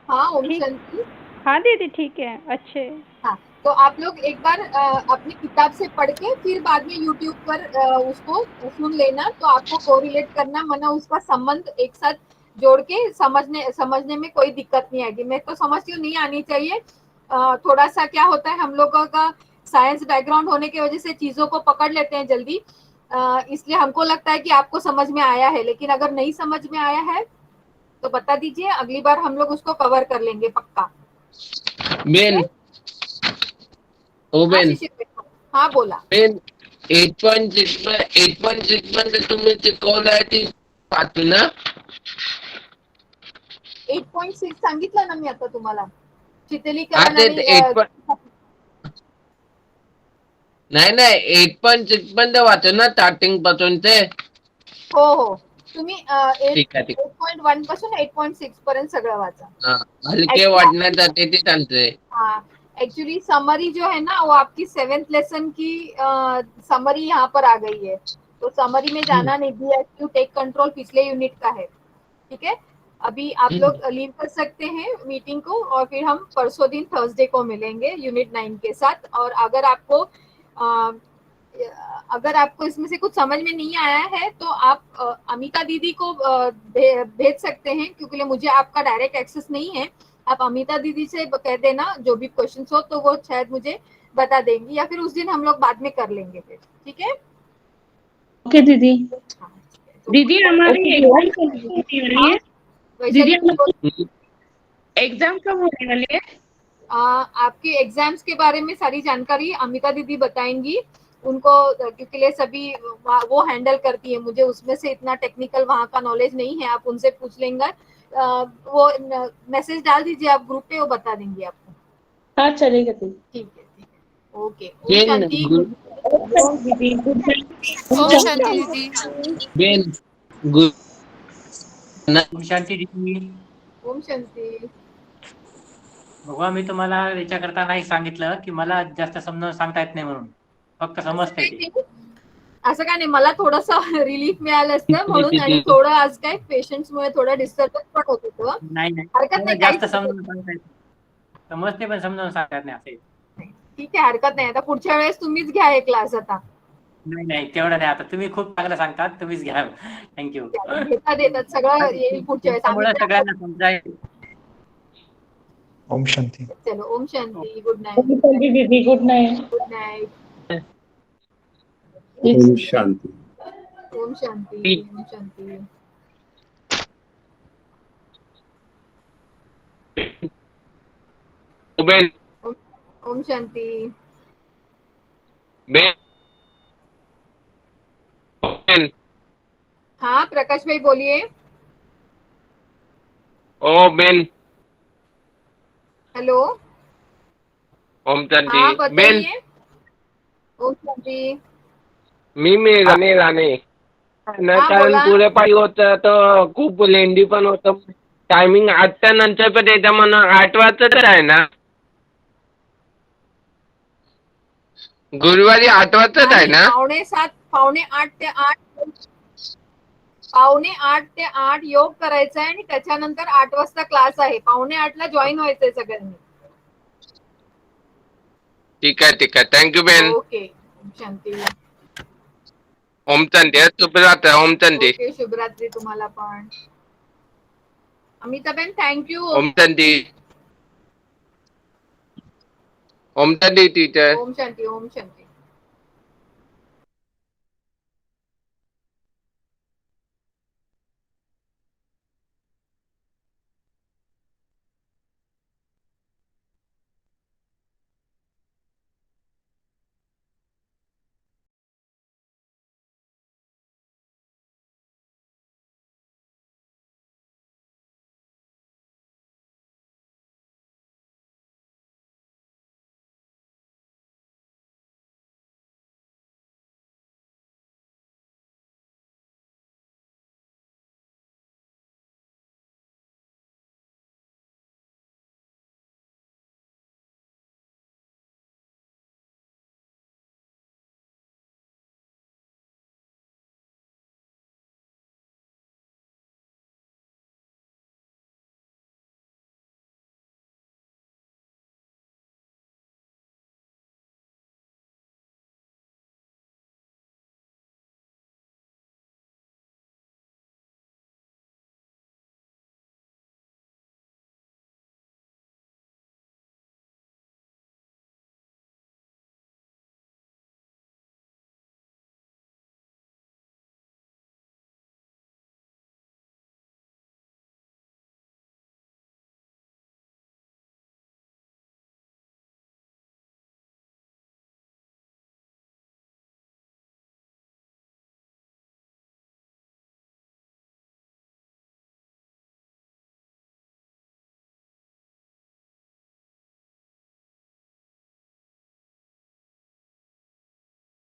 हाँ ओम ठीक। शांति। हाँ दीदी ठीक है, अच्छे। हाँ, तो आप लोग एक बार अपनी किताब से पढ़ के फिर बाद में यूट्यूब पर उसको सुन लेना, तो आपको कोरिलेट करना, माना उसका संबंध एक साथ जोड़ के समझने में कोई दिक्कत नहीं आएगी। मैं तो समझती हूँ नहीं आनी चाहिए। थोड़ा सा क्या होता है, हम लोगों का साइंस बैकग्राउंड होने की वजह से चीजों को पकड़ लेते हैं जल्दी, इसलिए हमको लगता है कि आपको समझ में आया है, लेकिन अगर नहीं समझ में आया है तो बता दीजिए, अगली बार हम लोग उसको कवर कर लेंगे पक्का। बेन ओ हाँ बेन शिशिर भाई, हाँ बोला। बेन 8.6 मध्ये तुम्ही शिकवलंय ती वाचू ना. 8.6 सांगितलं ना मी आता तुम्हाला, हा शीतलीकरण ते आणि 8. नाही 8.6 पर्यंत वाचू ना स्टार्टिंग पासून ते. हो हो, तुम्ही ठीक आहे. 8.1 पासून 8.6 पर्यंत सगळं वाचा। हा, हलके Actually, वाटण्यासाठी ते सांगतोय. हाँ, एक्चुअली समरी जो है ना वो आपकी 7th लेसन की समरी यहाँ पर आ गई है, तो समरी में जाना नहीं, BSQ टेक कंट्रोल पिछले यूनिट का है, ठीक है? अभी आप लोग लीव कर सकते हैं मीटिंग को, और फिर हम परसों दिन थर्सडे को मिलेंगे यूनिट 9 के साथ। और अगर आपको इसमें से कुछ समझ में नहीं आया है तो आप अमिता दीदी को भेज सकते हैं, क्योंकि मुझे आपका डायरेक्ट एक्सेस नहीं है। आप अमिता दीदी से कह देना जो भी क्वेश्चन हो, तो वो शायद मुझे बता देंगी, या फिर उस दिन हम लोग बाद में कर लेंगे फिर, ठीक है? ओके दीदी। हाँ, दीदी हमारी एग्जाम कब होने वाली है? वैशाली दीदी बोल- एग्जाम कब होने वाली है? आपके एग्जाम्स के बारे में सारी जानकारी अमिता दीदी बताएंगी उनको, क्योंकि ये सभी वो हैंडल करती है, मुझे उसमें से इतना टेक्निकल वहाँ का नॉलेज नहीं है। आप उनसे पूछ लेंगे, वो मैसेज डाल दीजिए आप ग्रुप पे, वो बता देंगे आपको। हाँ चलेगा दीदी। ठीक है, ओके। ओम शांति। दीदी ओम शांति दीदी। बेन गुड ओम शांती दीदी। ओम शांती। बघा, मी तुम्हाला याच्याकरता नाही सांगितलं की मला जास्त समजावून सांगता येत नाही म्हणून, फक्त समजता येते. असं काय नाही, मला थोडस रिलीफ मिळालं असतं म्हणून, आणि थोडं आज काय पेशंट्समुळे थोडं डिस्टर्बन्स पण होत होतं। नाही हरकत मला नाही, जास्त काहीच समजावून सांगता येत नाही. समजते पण समजावून सांगता येत नाही असे. ठीक आहे, हरकत नाही। आता पुढच्या वेळेस तुम्हीच घ्या हे क्लास आता। नाही तेवढं नाही, आता तुम्ही खूप चांगलं सांगतात, तुम्हीच घ्या. थँक्यू. देतात सगळं येईल पुढच्या वेळेस आम्ही त्यामुळे सगळ्यांना समजायला. ओम शांति। चलो, ओम शांति, गुड नाइट। दीदी गुड नाइट। Good night. ओम शांति। ओम शांति। ओम शांति। बेन ओम शांति। बेन हाँ प्रकाश भाई बोलिए। ओ बेन हेलो। ओम शांती हाँ बेन बताइए। ओम शांति। मी राणे हाँ कारण बोला। पुढे पाहिजे होतं तर खूप लेंदी पण होतं. टायमिंग 8च्या नंतर पण त्याच्या म्हणून 8 वाजताच आहे ना. गुरुवारी 8 वाजताच आहे नाही ना. पावणे आठ ते आठ योग करायचा आहे आणि त्याच्यानंतर 8 वाजता क्लास आहे. पावणे 8ला जॉईन व्हायचंय सगळ्यांनी. ठीक आहे थँक्यू बेन. ओके शांती. ओम शांती शुभरात्र. ओम शांती. ओके शुभरात्री तुम्हाला पण. अमिताबेन थँक्यू. ओम शांती. ओम शांती टीचर. ओम शांती ओम शांती.